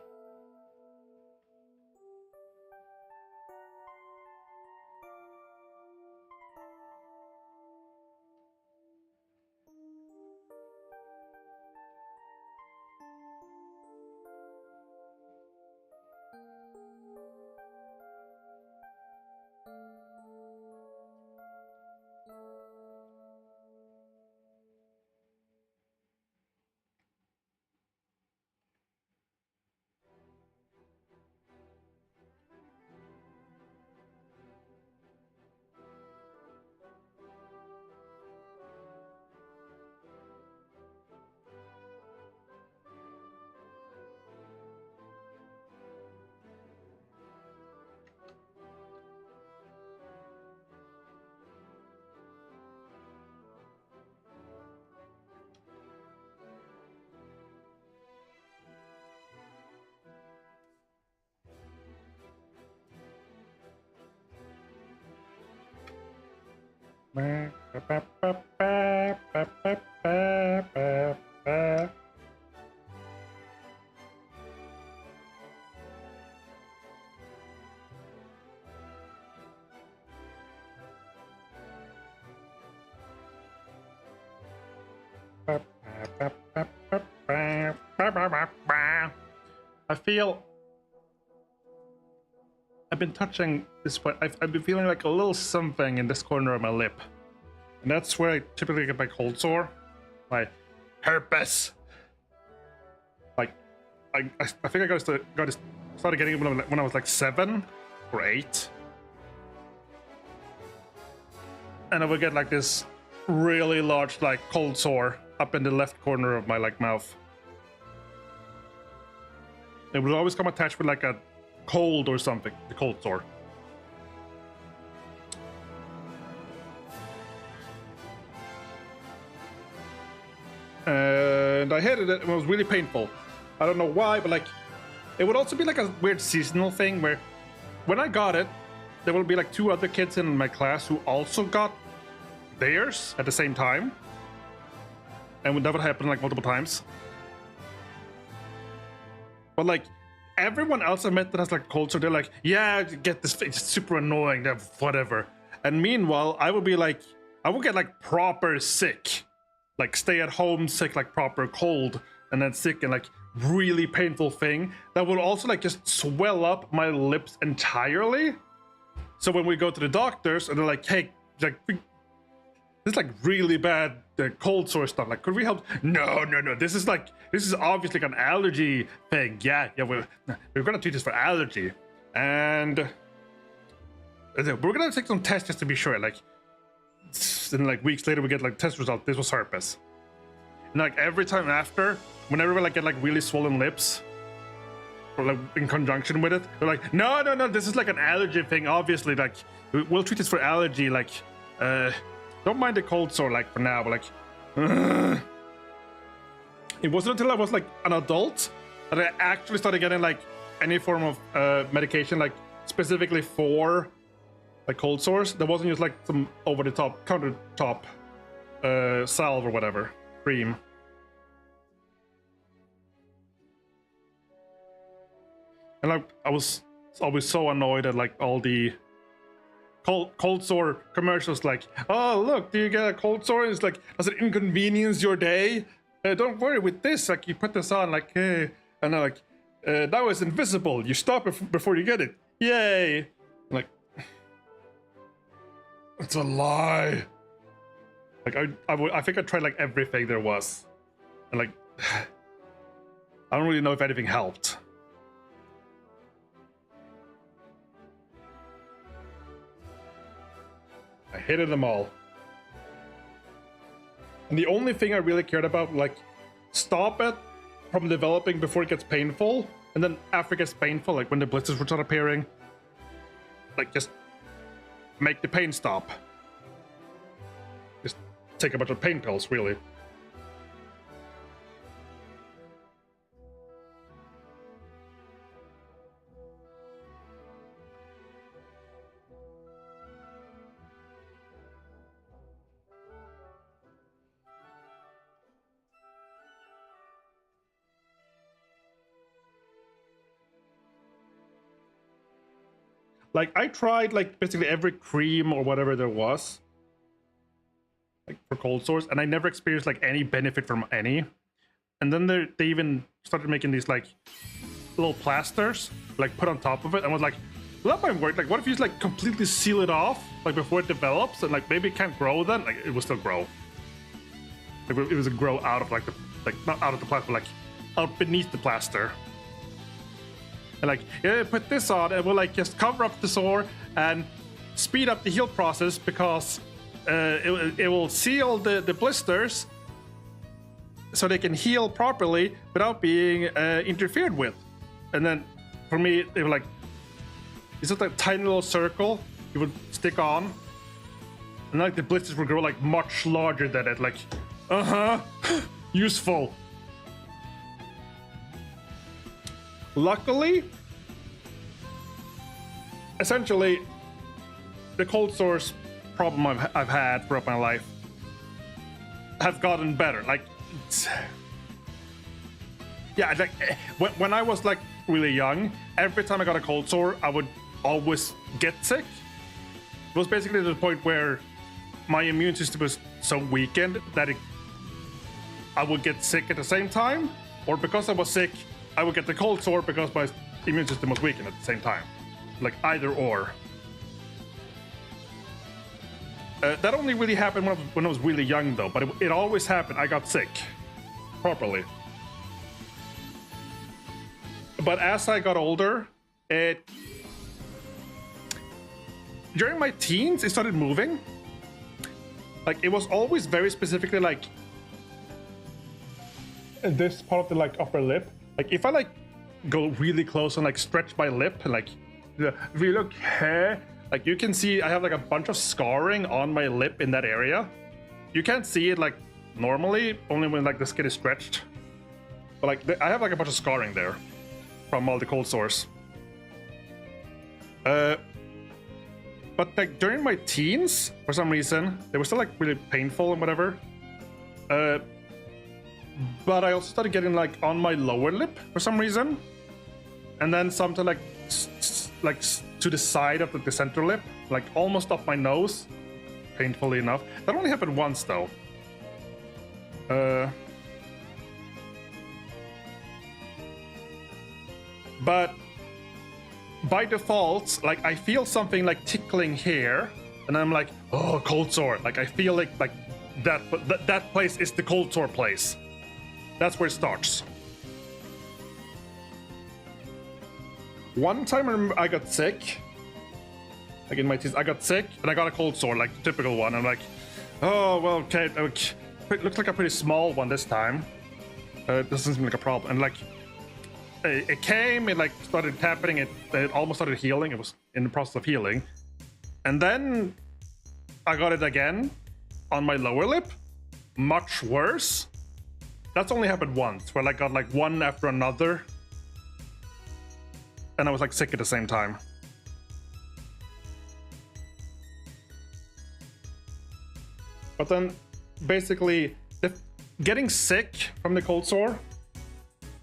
Ba, ba, ba, ba, ba, ba, ba, ba, ba. Ba, ba, ba, ba, ba, ba, ba, ba, ba. I feel I've been touching this point. I've been feeling like a little something in this corner of my lip. And that's where I typically get my cold sore. My herpes. Like, I think I started getting it when I was like 7 or 8. And I would get like this really large like cold sore up in the left corner of my like mouth. It would always come attached with like a cold or something, the cold sore. And I hated it, and it was really painful. I don't know why, but like, it would also be like a weird seasonal thing where when I got it, there will be like 2 other kids in my class who also got theirs at the same time. and that would happen like multiple times. But like everyone else I met that has like cold sore, they're like, yeah, get this, it's super annoying, whatever. And meanwhile, I would be like, I would get like proper sick, like stay at home sick, like proper cold, and then sick and like really painful thing that would also like just swell up my lips entirely. So when we go to the doctors and they're like, hey, like this is like really bad cold sore stuff, like could we help? No, this is obviously like an allergy thing. Yeah, we're gonna treat this for allergy, and we're gonna take some tests just to be sure. Like then like weeks later we get like test result, this was herpes. And like every time after, whenever we like get like really swollen lips or like in conjunction with it, they're like, no, this is like an allergy thing, obviously, like we'll treat this for allergy, like don't mind the cold sore like for now, but like it wasn't until I was like an adult that I actually started getting like any form of medication like specifically for like cold sores. There wasn't just like some over the top countertop salve or whatever cream. And like I was always so annoyed at like all the cold sore commercials, like, oh look, do you get a cold sore? It's like, does it inconvenience your day? Don't worry with this, like you put this on, like, hey, and they're like, that was invisible, you stop it before you get it, yay. I'm like, it's a lie. Like I think I tried like everything there was, and like I don't really know if anything helped. I hated them all. And the only thing I really cared about, like, stop it from developing before it gets painful, and then after it gets painful, like when the blisters would start appearing, like just make the pain stop. Just take a bunch of pain pills, really. Like I tried like basically every cream or whatever there was, like for cold sores, and I never experienced like any benefit from any. And then they even started making these like little plasters, like put on top of it, and was like, well, that might work. Like, what if you just like completely seal it off, like before it develops, and like maybe it can't grow then? Like it will still grow. Like it was a grow out of like the not out of the plaster, like out beneath the plaster. And like, yeah, put this on and we'll like just cover up the sore and speed up the heal process because it will seal the blisters so they can heal properly without being interfered with. And then for me, they were like, it's just like a tiny little circle you would stick on, and like the blisters would grow like much larger than it. Like, useful. Luckily, essentially, the cold sores problem I've had throughout my life have gotten better. Like, yeah, like when I was like really young, every time I got a cold sore, I would always get sick. It was basically to the point where my immune system was so weakened that I would get sick at the same time, or because I was sick, I would get the cold sore because my immune system was weakened at the same time. Like either or. That only really happened when I was really young though, but it always happened. I got sick properly. But as I got older, during my teens, it started moving. Like it was always very specifically like in this part of the like upper lip. Like if I like go really close and like stretch my lip, and like if you look here, like you can see I have like a bunch of scarring on my lip in that area. You can't see it like normally, only when like the skin is stretched. But like I have like a bunch of scarring there from all the cold sores. But like during my teens, for some reason, they were still like really painful and whatever. but I also started getting like on my lower lip for some reason, and then some to like to the side of the center lip, like almost up my nose, painfully enough. That only happened once though. But by default, like I feel something like tickling here, and I'm like, oh, cold sore. Like I feel like that place is the cold sore place. That's where it starts. One time I remember I got sick. Like in my teeth, I got sick and I got a cold sore, like the typical one. I'm like, oh well, okay. It looks like a pretty small one this time. It doesn't seem like a problem. And like, it came, it like started happening, it almost started healing. It was in the process of healing. And then I got it again on my lower lip, much worse. That's only happened once, where I got like one after another. And I was like sick at the same time. But then basically getting sick from the cold sore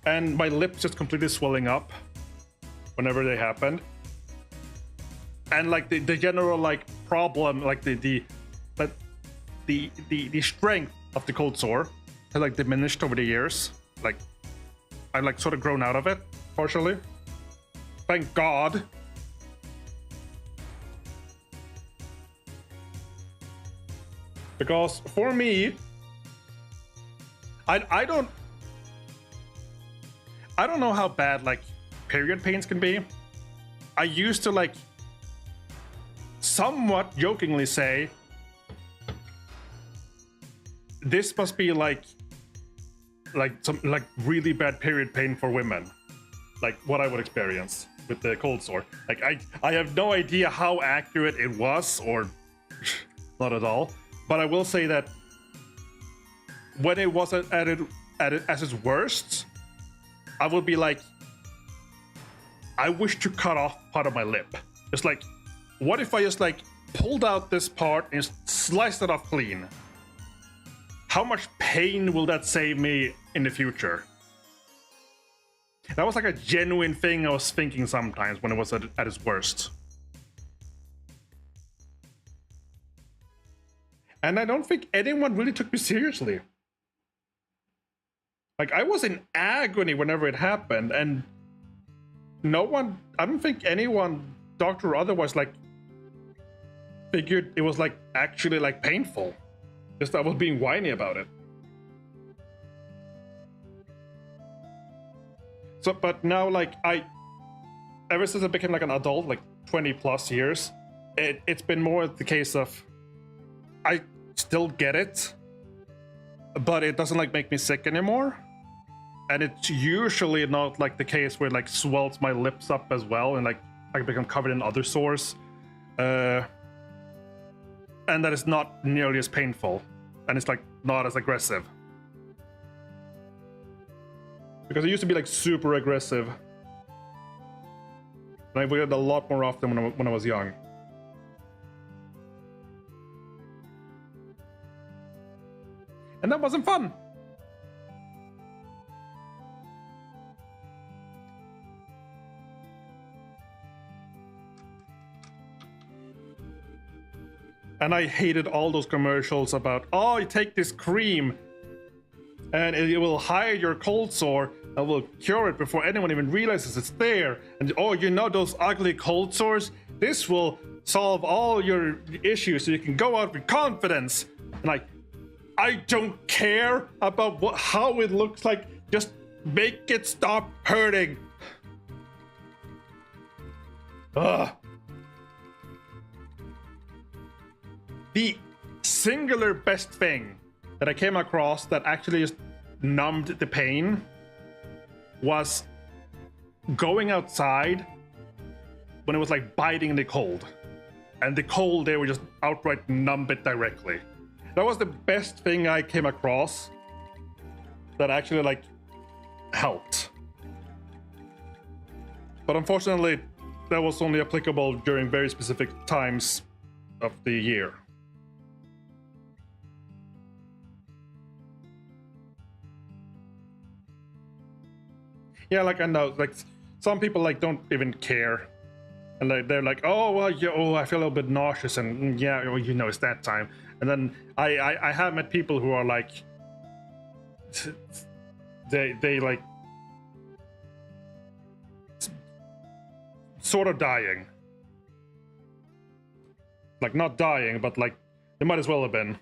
and my lips just completely swelling up whenever they happened. And like the general like problem, like the strength of the cold sore has like diminished over the years. Like I've like sort of grown out of it partially. Thank God. Because for me, I don't know how bad like period pains can be. I used to like somewhat jokingly say this must be like some like really bad period pain for women, like what I would experience with the cold sore. Like I have no idea how accurate it was, or not at all. But I will say that when it was at its worst, I would be like, I wish to cut off part of my lip. It's like, what if I just like pulled out this part and sliced it off clean? How much pain will that save me in the future? That was like a genuine thing I was thinking sometimes when it was at its worst. And I don't think anyone really took me seriously. Like, I was in agony whenever it happened, and no one, I don't think anyone, doctor or otherwise, like, figured it was, like, actually, like, painful. Just I was being whiny about it. So, but now, like, ever since I became, like, an adult, like, 20 plus years, it's been more the case of, I still get it, but it doesn't like make me sick anymore. And it's usually not like the case where it like swells my lips up as well and like I become covered in other sores. And that is not nearly as painful, and it's like not as aggressive. Because it used to be like super aggressive. And I did a lot more often when I was young. And that wasn't fun. And I hated all those commercials about, oh, you take this cream and it will hide your cold sore and will cure it before anyone even realizes it's there. And oh, you know those ugly cold sores? This will solve all your issues so you can go out with confidence. And like, I don't care about how it looks like. Just make it stop hurting. Ugh. The singular best thing that I came across that actually just numbed the pain was going outside when it was like biting the cold. And the cold there would just outright numb it directly. That was the best thing I came across that actually like helped. But unfortunately, that was only applicable during very specific times of the year. Yeah, like I know, like some people like don't even care, and like they're like, oh well, yeah, oh I feel a little bit nauseous, and yeah, well, you know, it's that time. And then I have met people who are like, they like sort of dying, like not dying, but like they might as well have been.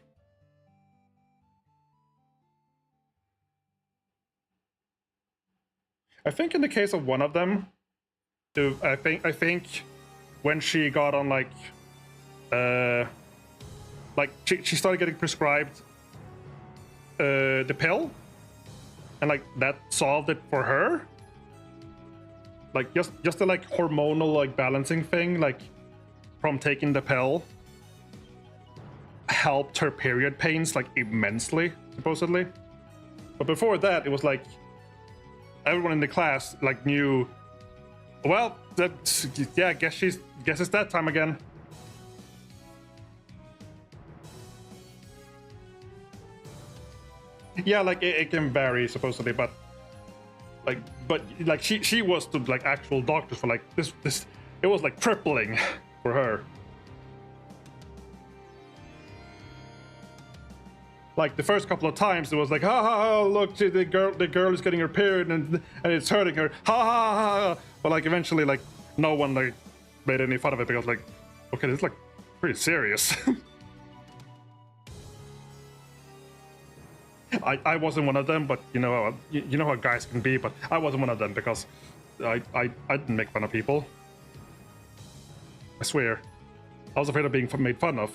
I think in the case of one of them, I think when she got on like she started getting prescribed the pill, and like that solved it for her. Like just the like hormonal like balancing thing, like from taking the pill, helped her period pains like immensely, supposedly. But before that, it was like everyone in the class like knew, well, that's, yeah, guess it's that time again. Yeah, like it can vary supposedly, but she was to like actual doctors for like this it was like tripling for her. Like the first couple of times, it was like, ha ha ha! Look, the girl is getting her period, and it's hurting her. Ha ha ha! But like eventually, like no one like made any fun of it because like, okay, this is like pretty serious. I wasn't one of them, but you know how guys can be. But I wasn't one of them because I didn't make fun of people. I swear, I was afraid of being made fun of.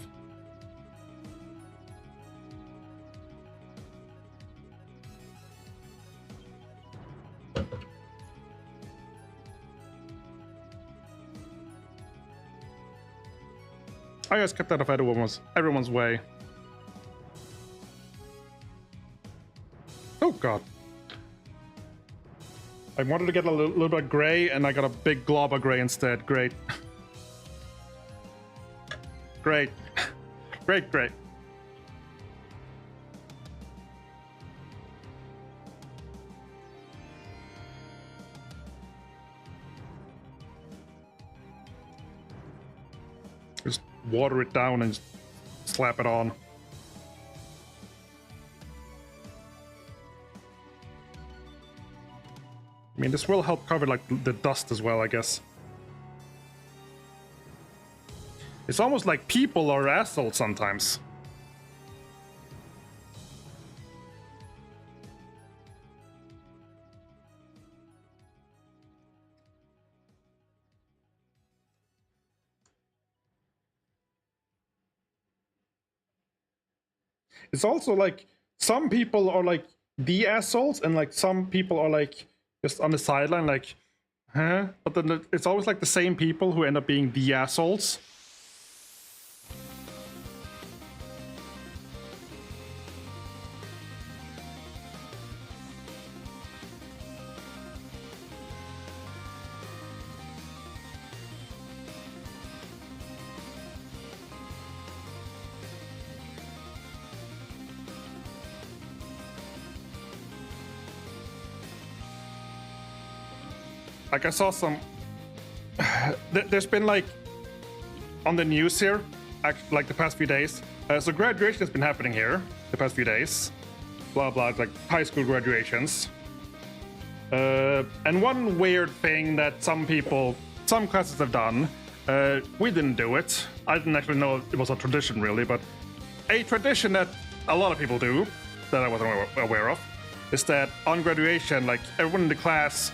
I just kept out of everyone's way. Oh god. I wanted to get a little bit of gray, and I got a big glob of gray instead. Great. Great. Great, great. Just water it down and slap it on. I mean, this will help cover like the dust as well, I guess. It's almost like people are assholes sometimes. It's also like some people are like the assholes, and like some people are like just on the sideline, like, huh? But then it's always like the same people who end up being the assholes. Like I saw some, there's been like on the news here, like the past few days. So graduation has been happening here the past few days. Blah blah, like high school graduations. And one weird thing that some classes have done, we didn't do it. I didn't actually know it was a tradition really, but a tradition that a lot of people do that I wasn't aware of is that on graduation, like everyone in the class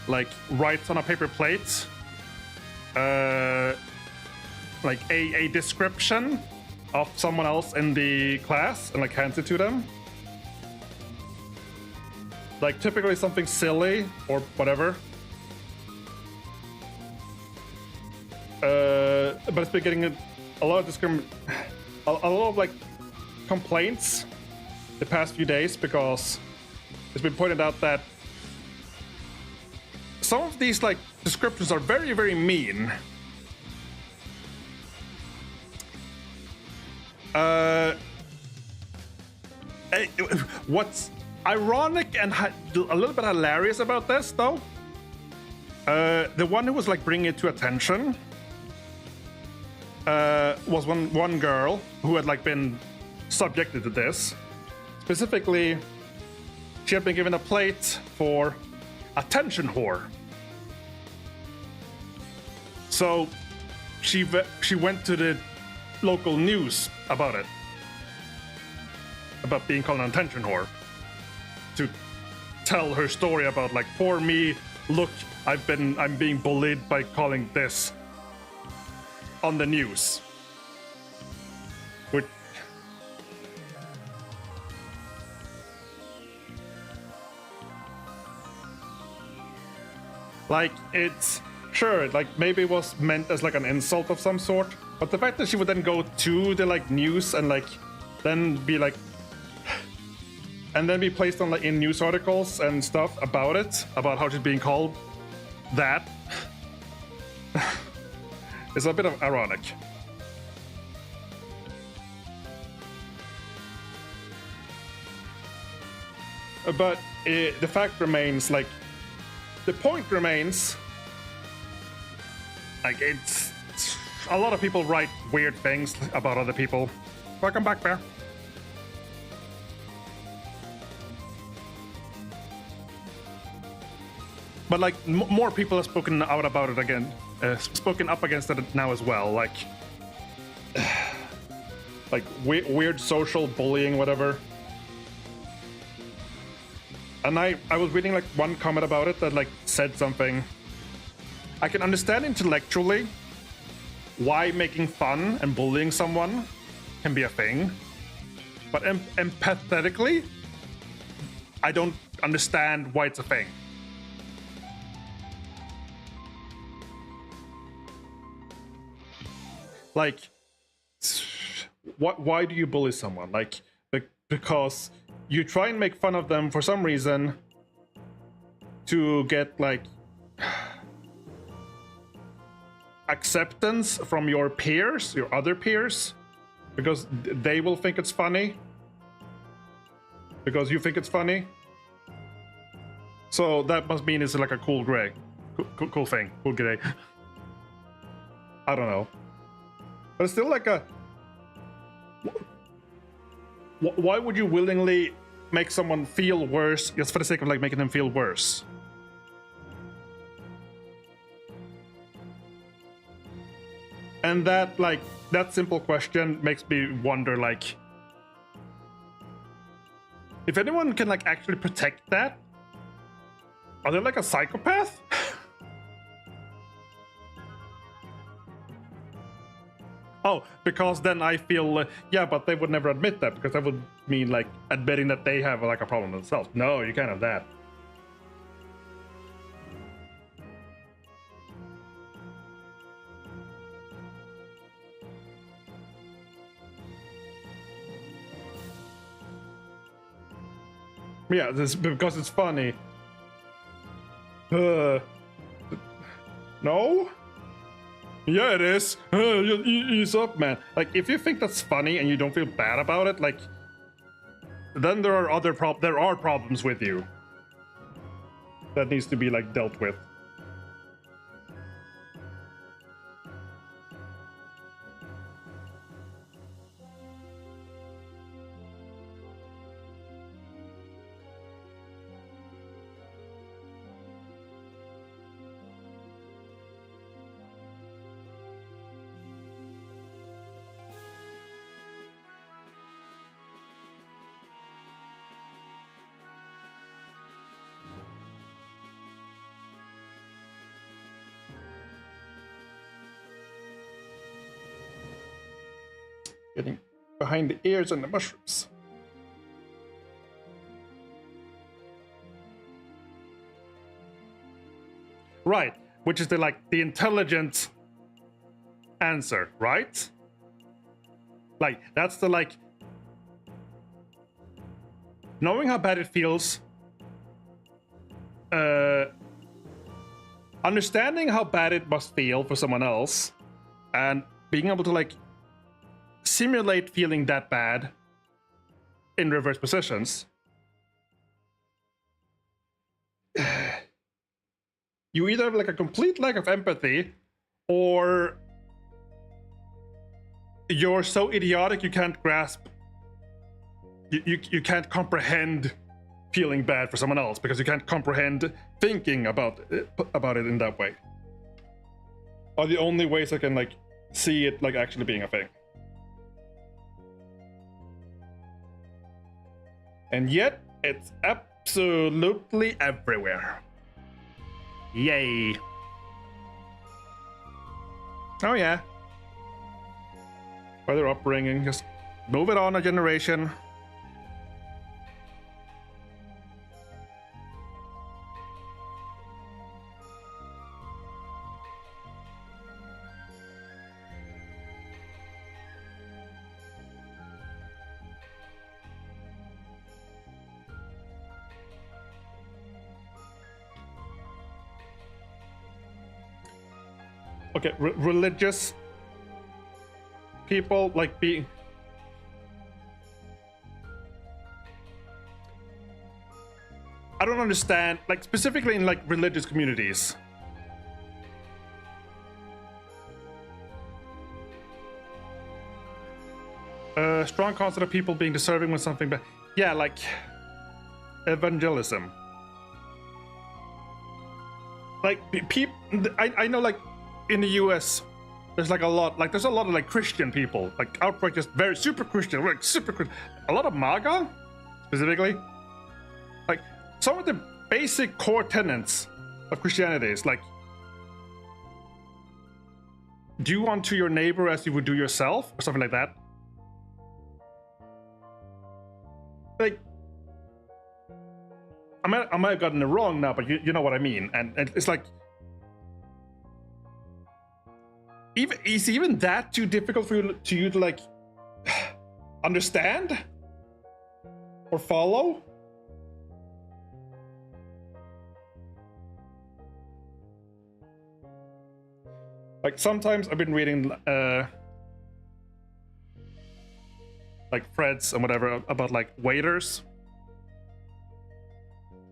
like writes on a paper plate like a description of someone else in the class and like hands it to them. Like typically something silly or whatever. But it's been getting a lot of a lot of like complaints the past few days because it's been pointed out that some of these like descriptions are very, very mean. ironic and a little bit hilarious about this, though. The one who was like bringing it to attention was one girl who had like been subjected to this. Specifically, she had been given a plate for attention whore. So she went to the local news about it, about being called an attention whore, to tell her story about like, poor me, look, I'm being bullied by calling this on the news. Which, like, it's sure, like maybe it was meant as like an insult of some sort, but the fact that she would then go to the like news and like then be like, and then be placed on like in news articles and stuff about it, about how she's being called that, is a bit of ironic. But the fact remains, like, the point remains, like, it's a lot of people write weird things about other people. Welcome back, Bear. But like more people have spoken out about it again, spoken up against it now as well. Like weird social bullying, whatever. And I was reading like one comment about it that like said something. I can understand intellectually why making fun and bullying someone can be a thing, but empathetically, I don't understand why it's a thing. Like, why do you bully someone? Like, because you try and make fun of them for some reason to get like acceptance from your peers, your other peers, because they will think it's funny, because you think it's funny. So that must mean it's like a cool thing. Cool gray. I don't know. But it's still like a... Why would you willingly make someone feel worse just for the sake of like making them feel worse? And that like, that simple question makes me wonder like, if anyone can like actually protect that, are they like a psychopath? Oh, because then I feel, yeah, but they would never admit that, because that would mean like admitting that they have like a problem themselves. No, you can't have that. Yeah, this because it's funny. No? Yeah, it is. Ease up, man. Like, if you think that's funny and you don't feel bad about it, like, then there are other problems with you that needs to be like dealt with. Getting behind the ears and the mushrooms. Right, which is the intelligent answer, right? Like, that's the like, knowing how bad it feels, understanding how bad it must feel for someone else, and being able to like simulate feeling that bad in reverse positions, you either have like a complete lack of empathy, or you're so idiotic you can't grasp, you can't comprehend feeling bad for someone else because you can't comprehend thinking about it in that way. Are the only ways I can like see it like actually being a thing. And yet it's absolutely everywhere. Yay. Oh yeah. By their upbringing, just move it on a generation. Okay, religious people like being. I don't understand, like specifically in like religious communities. Strong concept of people being deserving when something, but yeah, like evangelism. Like people, I know like in the US, there's like a lot, like there's a lot of like Christian people, like outright just very super Christian, like super Christian. A lot of MAGA, specifically. Like some of the basic core tenets of Christianity is like, do unto your neighbor as you would do yourself, or something like that. Like, I might have gotten it wrong now, but you know what I mean. And it's like, is even that too difficult for you to like understand or follow? Like sometimes I've been reading like threads and whatever about like waiters.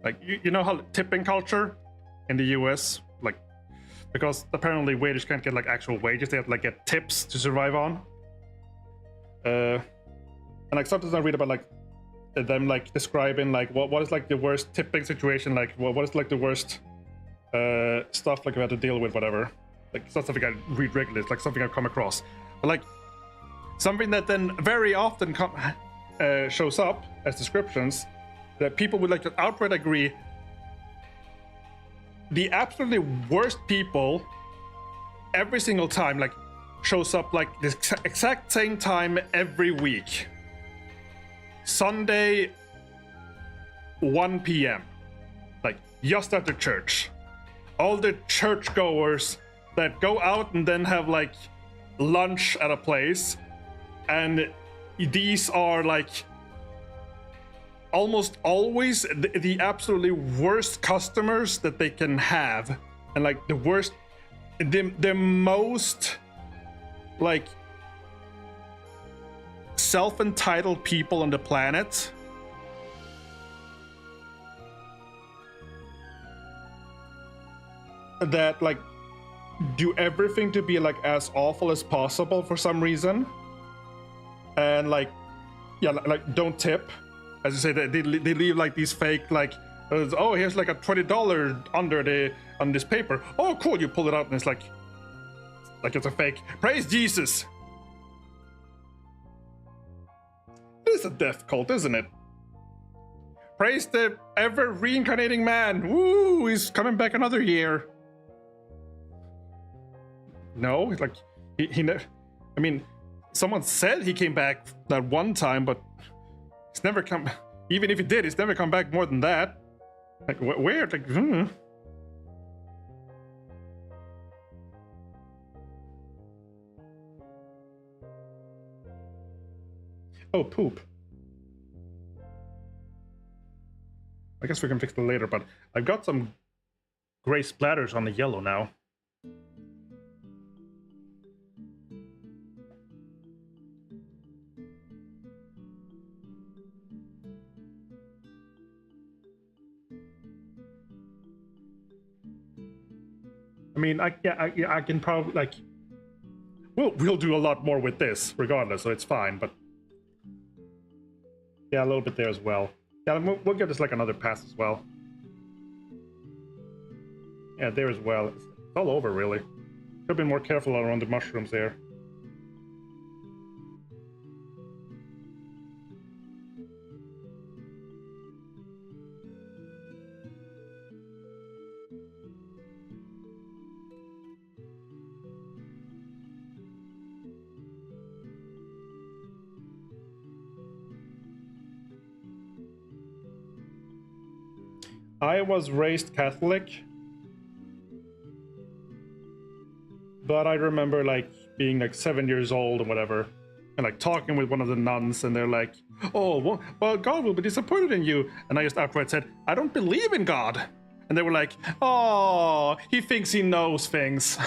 Like you know how tipping culture in the US, like, because apparently waiters can't get like actual wages, they have to like get tips to survive on. And like sometimes I read about like them like describing like what is like the worst tipping situation, like what is like the worst stuff like we have to deal with, whatever. Like it's not something I read regularly, it's like something I've come across. But like something that then very often shows up as descriptions that people would like to outright agree, the absolutely worst people every single time like shows up like the exact same time every week. Sunday 1 p.m. like just after church. All the churchgoers that go out and then have like lunch at a place, and these are like almost always the absolutely worst customers that they can have, and like the worst, the most like self-entitled people on the planet. That like do everything to be like as awful as possible for some reason, and like yeah, like don't tip. As you say, they leave like these fake like, oh, here's like a $20 under on this paper. Oh, cool! You pull it out and it's like it's a fake. Praise Jesus! This is a death cult, isn't it? Praise the ever reincarnating man. Woo! He's coming back another year. No, like he never. I mean, someone said he came back that one time, but. It's never come. Even if he did, it's never come back more than that. Like weird. Like Oh, poop. I guess we can fix it later, but I've got some gray splatters on the yellow now. I mean, I can probably like. We'll do a lot more with this, regardless, so it's fine. But yeah, a little bit there as well. Yeah, we'll give this like another pass as well. Yeah, there as well. It's all over, really. Should have been more careful around the mushrooms there. I was raised Catholic, but I remember like being like 7 years old or whatever, and like talking with one of the nuns, and they're like, "Oh, well, God will be disappointed in you." And I just afterwards said, "I don't believe in God," and they were like, "Oh, he thinks he knows things."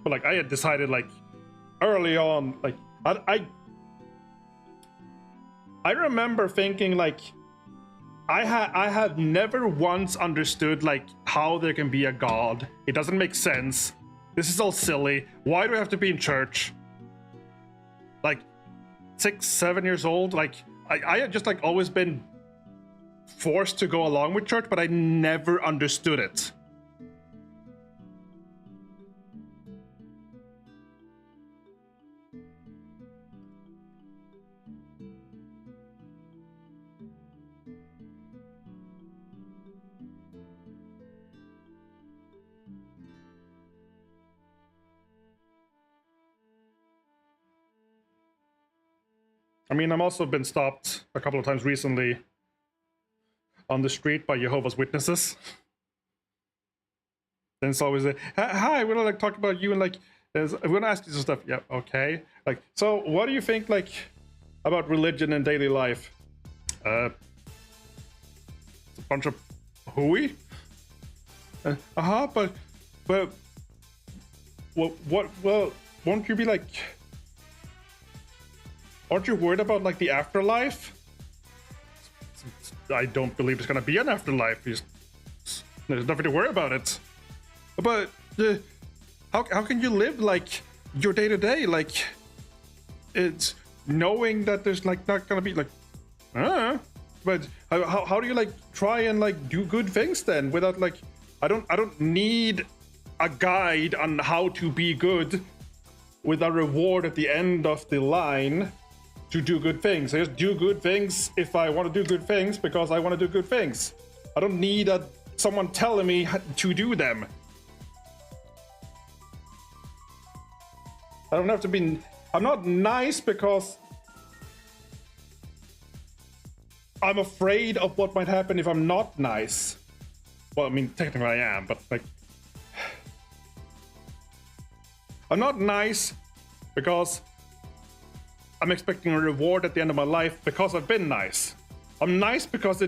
But like I had decided like early on, like I remember thinking like I have never once understood like how there can be a God. It doesn't make sense. This is all silly. Why do I have to be in church? Like 6, 7 years old, like I had just like always been forced to go along with church, but I never understood it. I mean, I'm also been stopped a couple of times recently on the street by Jehovah's Witnesses. Then it's always a, "Hi, we're gonna like talk about you and like, we're gonna ask you some stuff." Yeah, okay. Like, so what do you think like about religion and daily life? It's a bunch of hooey. But well, won't you be like? Aren't you worried about like the afterlife? I don't believe there's gonna be an afterlife. There's nothing to worry about it. But how can you live like your day to day? Like it's knowing that there's like not gonna be like, but how do you like try and like do good things then without like I don't need a guide on how to be good with a reward at the end of the line. To do good things. I just do good things if I want to do good things because I want to do good things. I don't need someone telling me to do them. I don't have to be. I'm not nice because I'm afraid of what might happen if I'm not nice. Well, I mean, technically I am, but like, I'm not nice because I'm expecting a reward at the end of my life because I've been nice. I'm nice because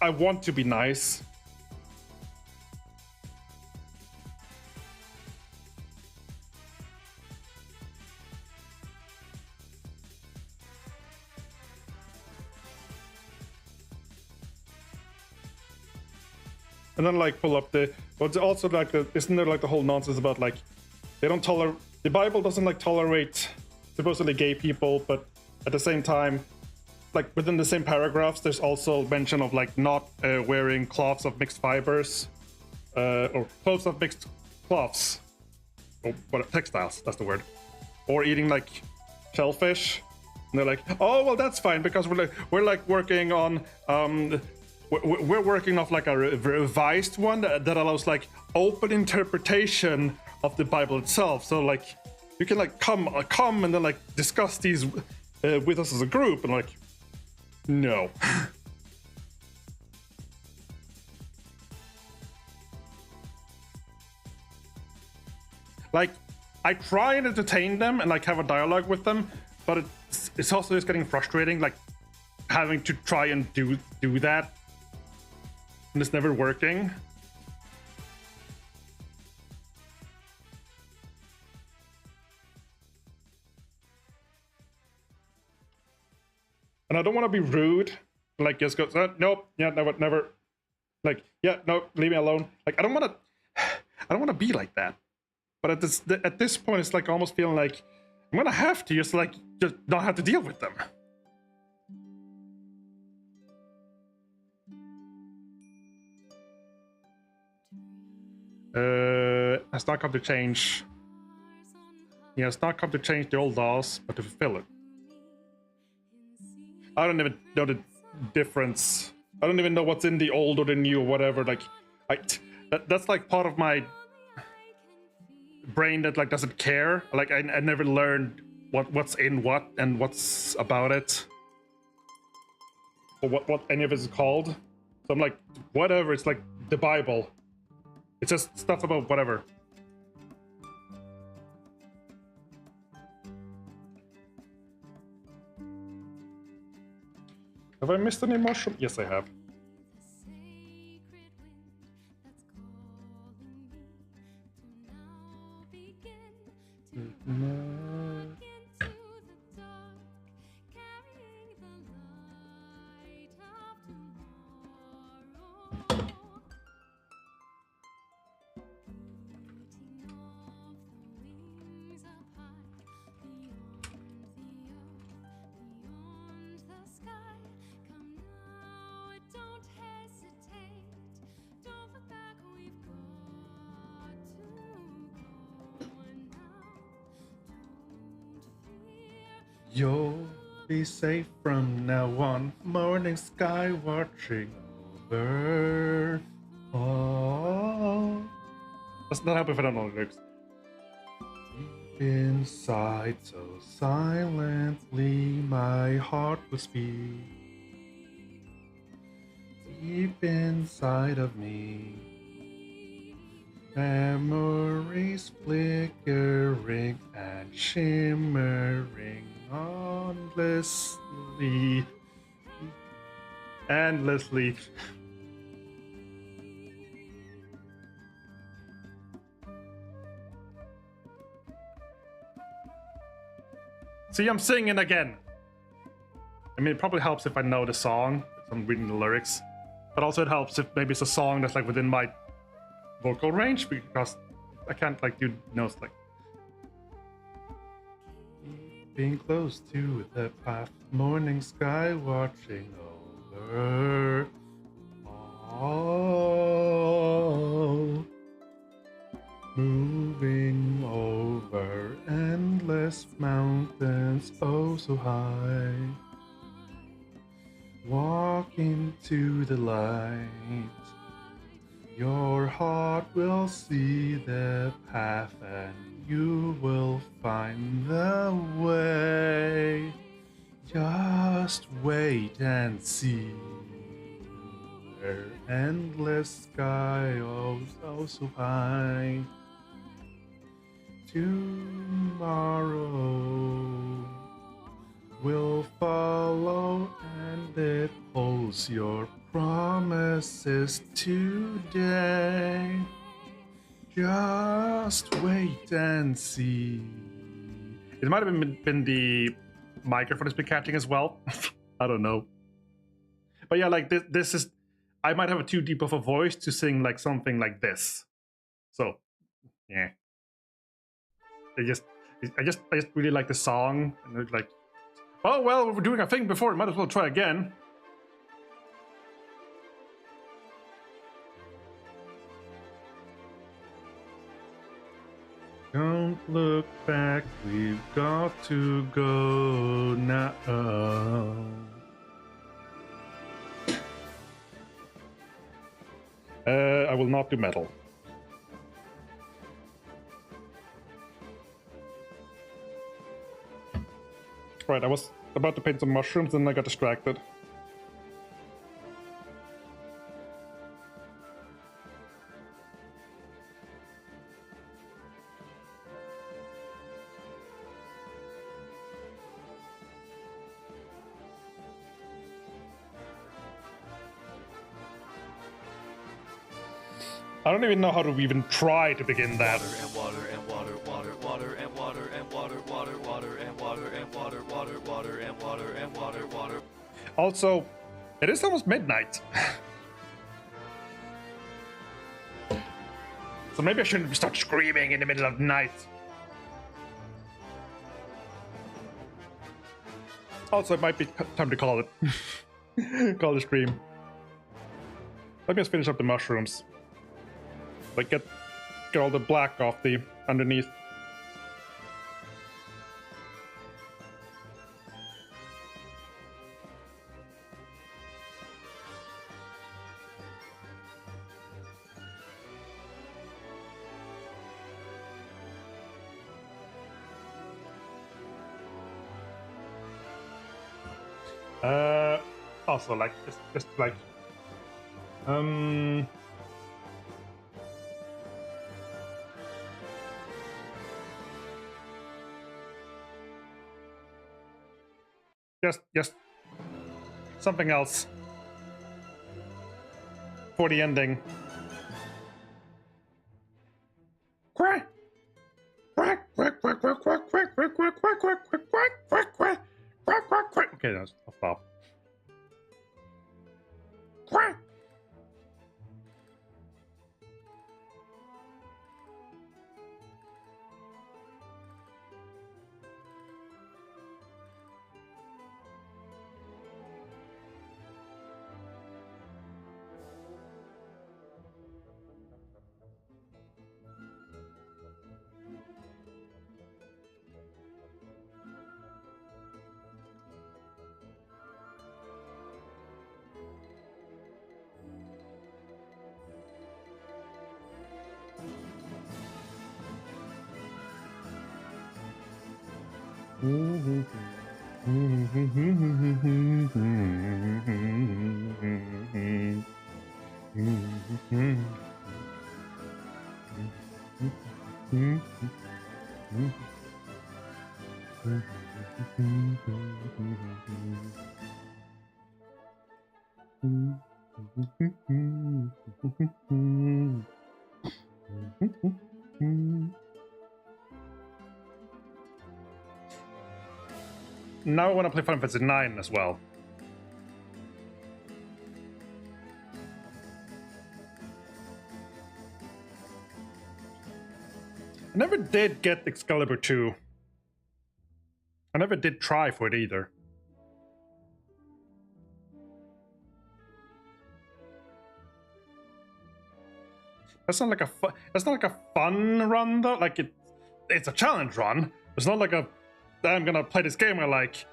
I want to be nice. And then like pull up the, but also like isn't there like the whole nonsense about like they don't tolerate, the Bible doesn't like tolerate supposedly gay people, but at the same time, like within the same paragraphs, there's also mention of like not wearing cloths of mixed fibers, or clothes of mixed cloths, or what, textiles, that's the word, or eating like shellfish. And they're like, oh well, that's fine because we're like working on we're working off like a revised one that allows like open interpretation of the Bible itself. So like. You can like come and then like discuss these with us as a group, and like, no. Like, I try and entertain them and like have a dialogue with them, but it's also just getting frustrating, like having to try and do that, and it's never working. And I don't want to be rude. Like, just go, nope, yeah, never. Like, yeah, no, leave me alone. Like, I don't want to be like that. But at this point, it's like almost feeling like I'm gonna have to just not have to deal with them. It's not come to change. Yeah, it's not come to change the old laws, but to fulfill it. I don't even know the difference. I don't even know what's in the old or the new or whatever. Like, that's like part of my brain that like doesn't care. Like, I never learned what's in what and what's about it, or what any of it is called. So I'm like, whatever. It's like the Bible. It's just stuff about whatever. Have I missed any mushroom? Yes, I have. You'll be safe from now on. Morning sky watching over. Oh, that's not happen if I don't know the lyrics. Deep inside, so silently, my heart will speak. Deep inside of me, memories flickering and shimmering endlessly. See, I'm singing again. I mean, it probably helps if I know the song, if I'm reading the lyrics, but also it helps if maybe it's a song that's like within my vocal range, because I can't like do notes like being close to the path, morning sky watching over. Oh, moving over endless mountains, oh so high, walking to the light. Your heart will see the path and you will find the way. Just wait and see. Where endless sky, oh so high. Tomorrow will follow and it holds your promises today. Just wait and see. It might have been the microphone has been catching as well. I don't know. But yeah, like this is, I might have a too deep of a voice to sing like something like this. So yeah, I just really like the song, and it's like, oh well, we were doing a thing before, might as well try again. Don't look back, we've got to go now. I will not do metal. Right, I was about to paint some mushrooms and I got distracted. I don't even know how to even try to begin that. Water and water and water, water and water and water, water and water, water and water, water and water and water and water, water. Also, it is almost midnight. So maybe I shouldn't start screaming in the middle of the night. Also, it might be time to call it. Call the stream. Let me just finish up the mushrooms. Like get all the black off the underneath. Also like just like just something else for the ending. Quack quack quack quack quack quack quack quack quack quack quack quack quack quack quack quack quack. Okay, no, I'll stop. Quack. Now I want to play Final Fantasy IX as well. I never did get Excalibur 2. I never did try for it either. That's not like a fun run though. Like it's a challenge run. It's not like a I'm gonna play this game I like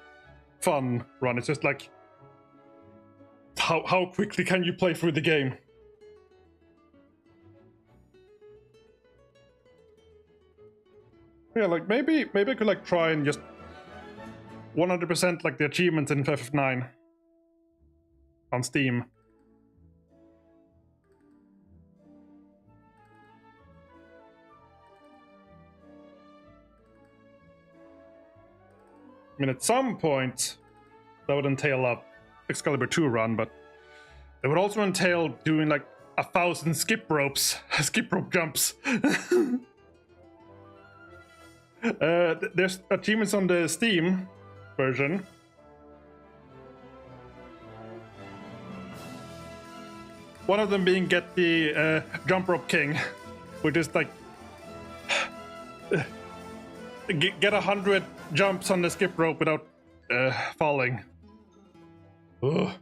fun run. It's just like how quickly can you play through the game? Yeah, like maybe I could like try and just 100% like the achievements in FF9 on Steam. I mean, at some point, that would entail a Excalibur 2 run, but it would also entail doing like 1,000 skip rope jumps. There's achievements on the Steam version. One of them being get the jump rope king, which is like get 100 jumps on the skip rope without falling. Ugh.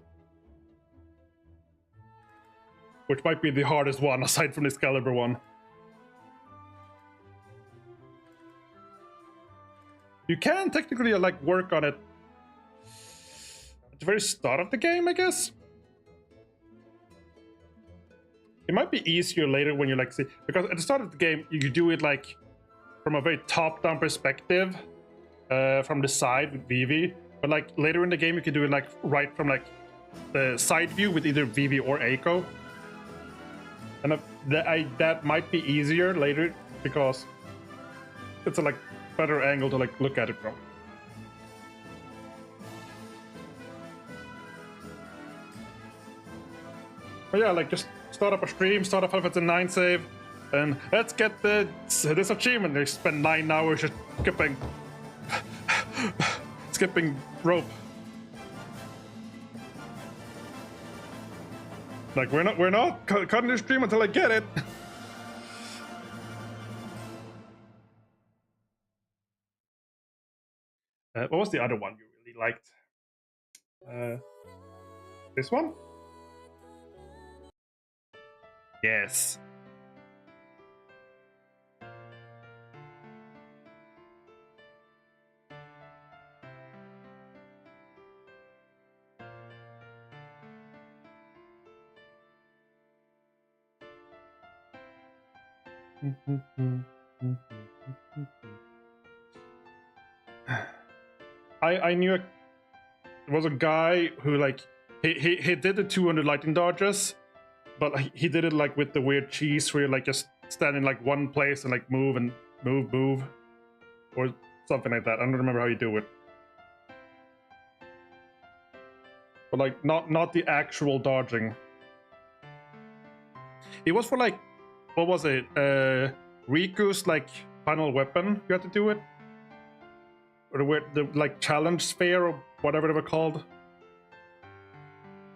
Which might be the hardest one aside from the Excalibur one. You can technically like work on it at the very start of the game, I guess. It might be easier later when you like see, because at the start of the game you do it like from a very top-down perspective, from the side with Vivi. But like later in the game, you can do it like right from like the side view with either Vivi or Eiko. And that might be easier later because it's a like better angle to like look at it from. But yeah, like just start up a stream, start up Final Fantasy IX save, and let's get this achievement. They spend 9 hours just skipping rope. Like we're not cutting the stream until I get it. What was the other one you really liked? This one? Yes. I knew there was a guy who like he did the 200 lightning dodges, but like, he did it like with the weird cheese where you like just stand in like one place and like move and move or something like that. I don't remember how you do it, but like not the actual dodging. It was for like, what was it? Riku's like final weapon. You had to do it, or the like challenge sphere or whatever they were called.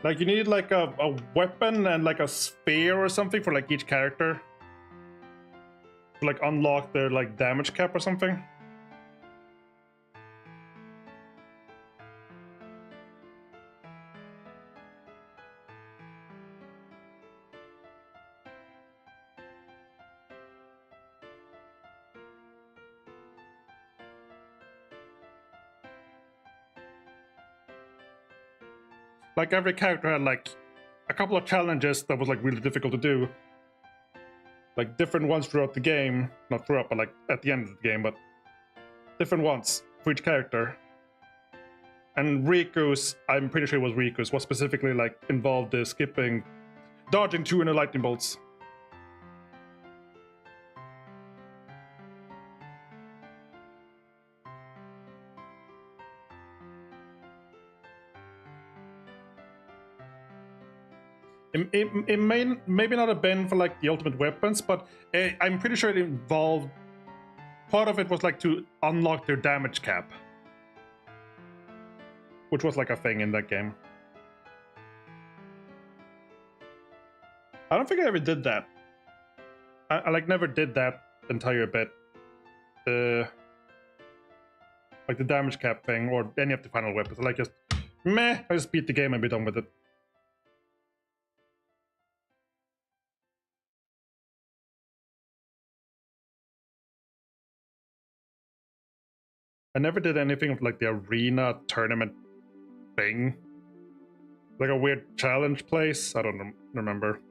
Like you needed like a weapon and like a sphere or something for like each character to like unlock their like damage cap or something. Like every character had like a couple of challenges that was like really difficult to do. Like different ones throughout the game. Not throughout, but like at the end of the game, but different ones for each character. And Riku's, I'm pretty sure it was Riku's, was specifically like involved in skipping, dodging 200 lightning bolts. It may maybe not have been for like the ultimate weapons, but I'm pretty sure it involved, part of it was like to unlock their damage cap, which was like a thing in that game. I don't think I ever did that. I like never did that entire bit. Like the damage cap thing or any of the final weapons. I like just meh, I just beat the game and be done with it. I never did anything of like the arena tournament thing. Like a weird challenge place. I don't remember.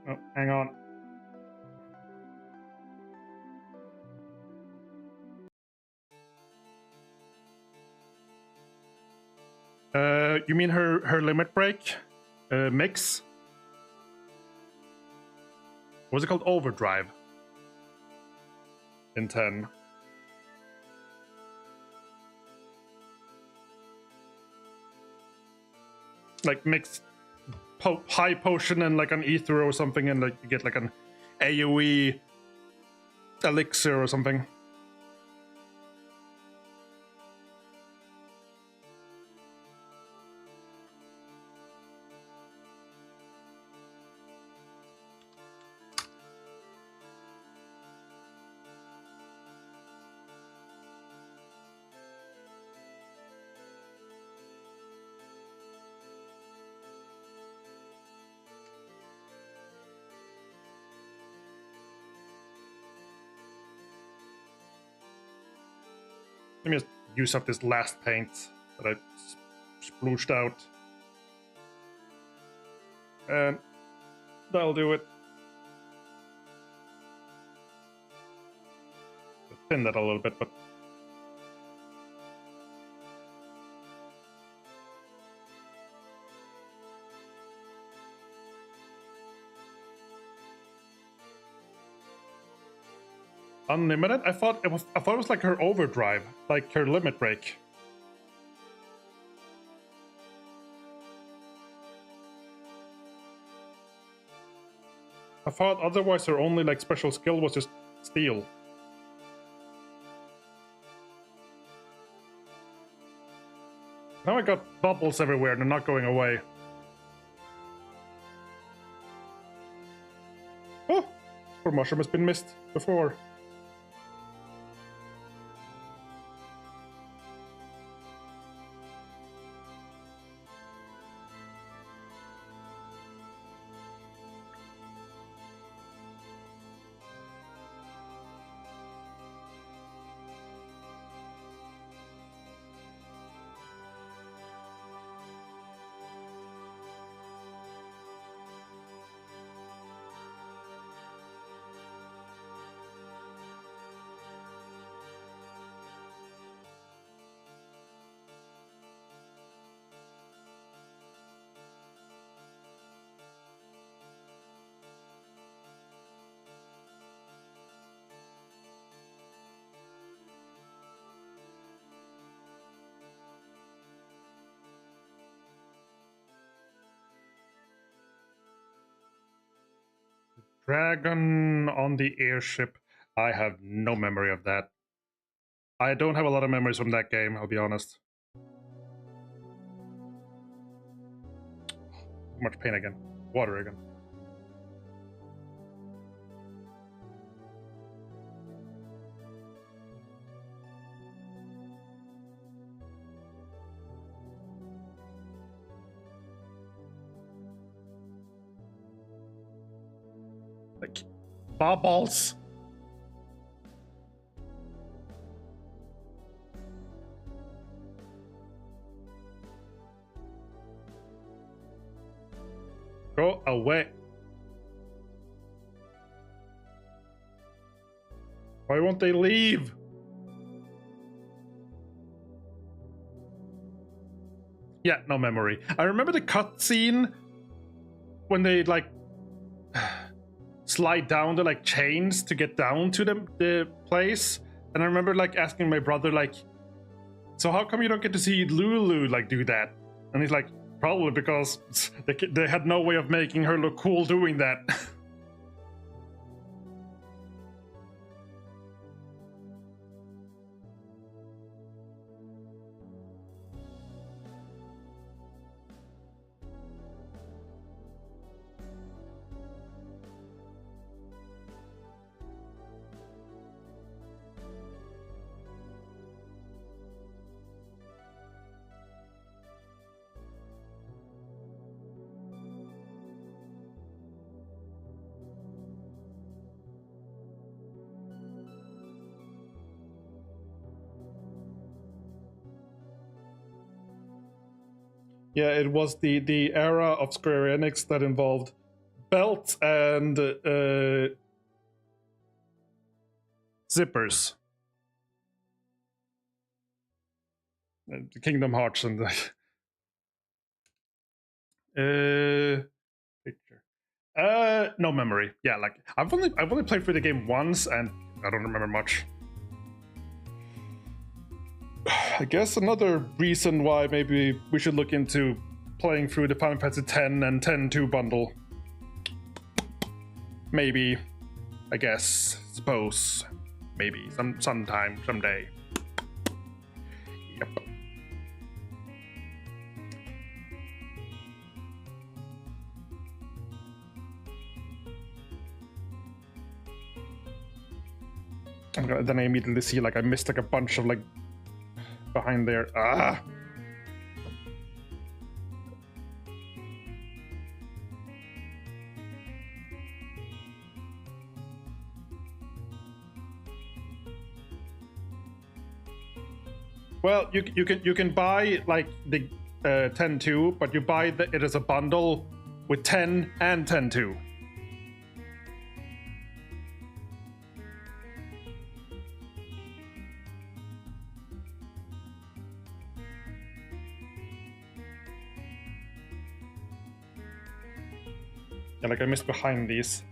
Oh, hang on. You mean her limit break mix? What was it called? Overdrive in 10. Like mix high potion and like an ether or something, and like you get like an AoE elixir or something. Let me just use up this last paint that I splooshed out. And that'll do it. Thin that a little bit, but unlimited? I thought it was like her overdrive, like her limit break. I thought otherwise her only like special skill was just steal. Now I got bubbles everywhere and they're not going away. Oh! Poor mushroom has been missed before. Dragon on the airship. I have no memory of that. I don't have a lot of memories from that game, I'll be honest. Too much pain again. Water again. Like, bubbles! Go away. Why won't they leave? Yeah, no memory. I remember the cutscene when they like slide down the like chains to get down to the place, and I remember like asking my brother like, so how come you don't get to see Lulu like do that? And he's like, probably because they had no way of making her look cool doing that. Yeah, it was the era of Square Enix that involved belts and zippers. Kingdom Hearts and picture. No memory. Yeah, like I've only played through the game once and I don't remember much. I guess another reason why maybe we should look into playing through the Final Fantasy X and 10-2 bundle. Maybe. I guess. Suppose. Maybe. Sometime. Someday. Yep. Then I immediately see like I missed like a bunch of like behind there. Ah! Well, you can buy like the 10-2, but you buy it as a bundle with 10 and 10-2. Yeah, like I missed behind these.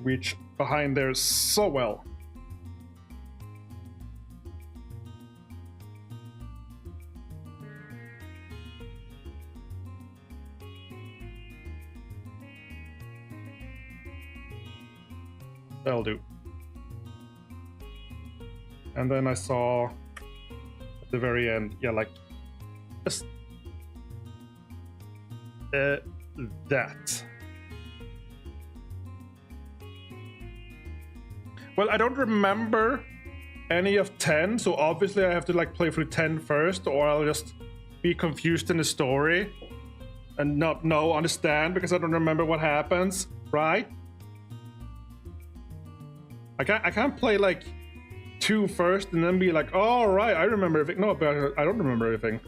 Reach behind there so well. That'll do. And then I saw at the very end, yeah, like just that. Well, I don't remember any of 10, so obviously I have to like play through 10 first, or I'll just be confused in the story and not understand because I don't remember what happens, right? I can't play like 2 first and then be like, oh right, I remember everything. No, but I don't remember everything.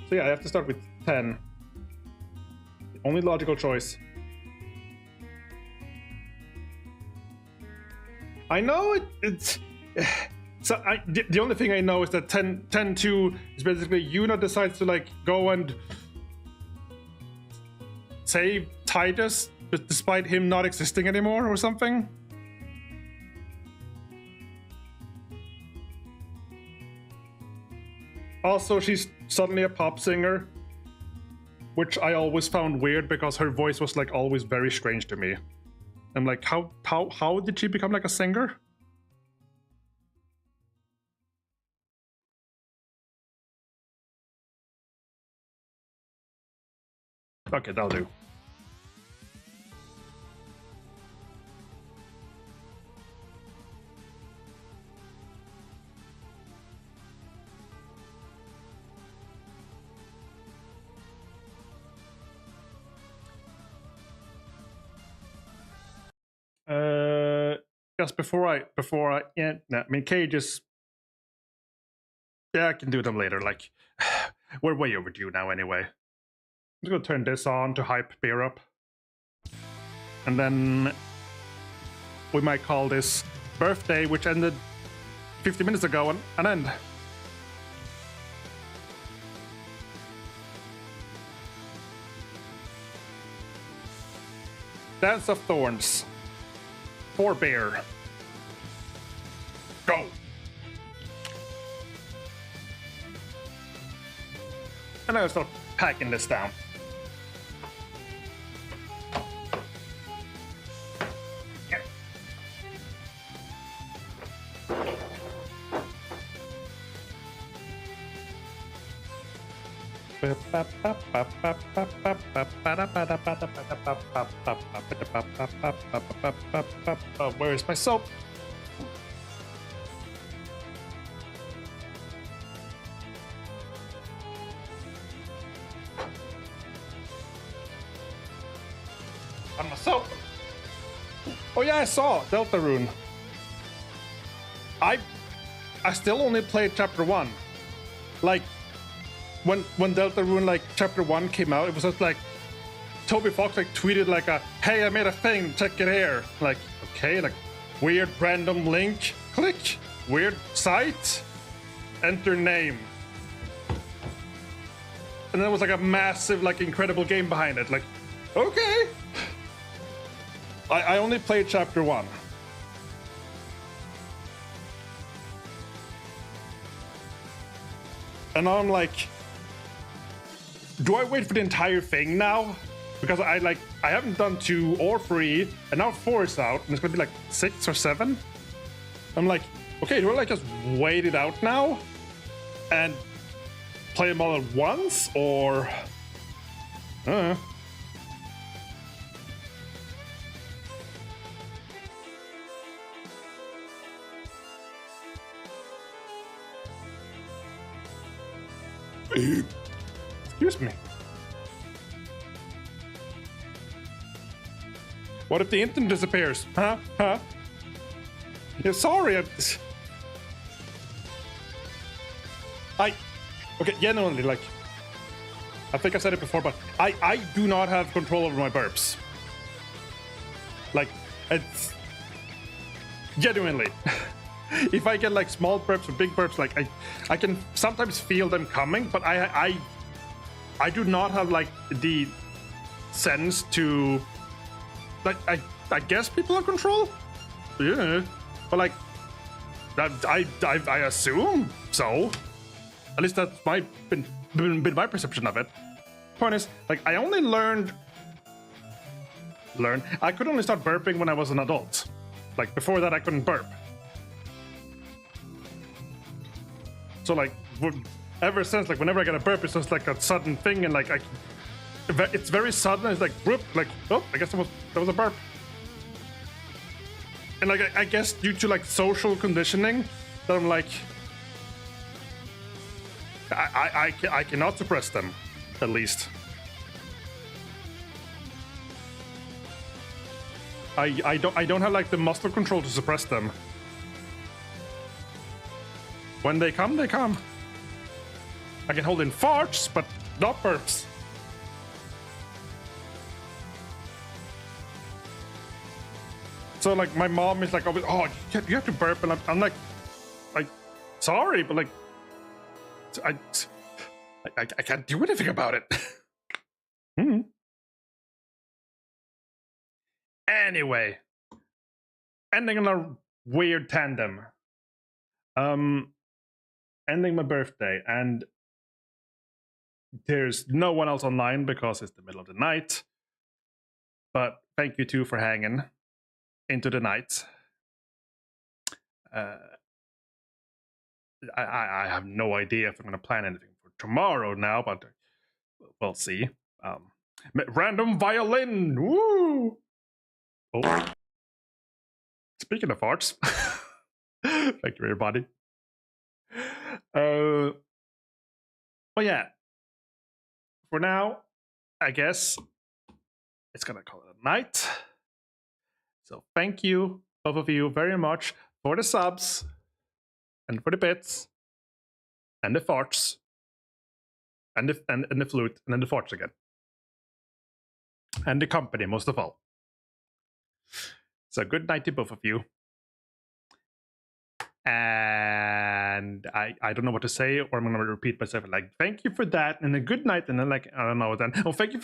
So yeah, I have to start with 10. The only logical choice. I know it's so the only thing I know is that 10-2 is basically Yuna decides to like go and save Titus, but despite him not existing anymore or something. Also, she's suddenly a pop singer, which I always found weird because her voice was like always very strange to me. I'm like, how did she become like a singer? Okay, that'll do. Just before I I mean, cages. Yeah, I can do them later. Like, we're way overdue now anyway. I'm just gonna turn this on to hype beer up, and then we might call this birthday, which ended 50 minutes ago, an end. Dance of Thorns. 4 bear. Go. And I'm gonna start packing this down. Yeah. Where is my soap? On my soap. Oh yeah, I saw Deltarune. I still only played chapter 1. Like when Deltarune like chapter 1 came out, it was just like Toby Fox like tweeted like a, hey, I made a thing, check it here. Like, okay, like weird random link, click, weird site, enter name. And then it was like a massive, like incredible game behind it. Like, okay. I only played chapter 1. And now I'm like, do I wait for the entire thing now? Because I haven't done 2 or 3, and now 4 is out, and it's gonna be like 6 or 7. I'm like, okay, do I like just wait it out now and play them all at once, or Excuse me. What if the internet disappears? Huh? Yeah, sorry. Okay, genuinely, like, I think I said it before, but I do not have control over my burps. Like, it's genuinely. If I get like small burps or big burps, like I can sometimes feel them coming, but I do not have like the sense to like I guess people are control. Yeah, but like I assume so. At least that's been my perception of it. Point is, like, I only learned. I could only start burping when I was an adult. Like before that, I couldn't burp. So like, ever since, like, whenever I get a burp, it's just like a sudden thing, and like it's very sudden. It's like whoop, like, oh, I guess that was a burp. And like I guess due to like social conditioning, that I'm like, I cannot suppress them, at least. I don't have like the muscle control to suppress them. When they come, they come. I can hold in farts, but not burps. So like my mom is like, oh, you have to burp, and I'm like, sorry, but like, I can't do anything about it. Anyway, ending on a weird tandem. Ending my birthday, and there's no one else online because it's the middle of the night. But thank you two for hanging into the night. I have no idea if I'm going to plan anything for tomorrow now, but we'll see. Random violin! Woo! Oh. Speaking of farts, thank you, everybody. But yeah, for now, I guess it's gonna call it a night. So thank you, both of you, very much for the subs, and for the bits, and the farts, and the flute, and then the farts again, and the company most of all. So good night to both of you. And I don't know what to say, or I'm gonna repeat myself like, thank you for that, and a good night, and then like, I don't know, then, oh, thank you for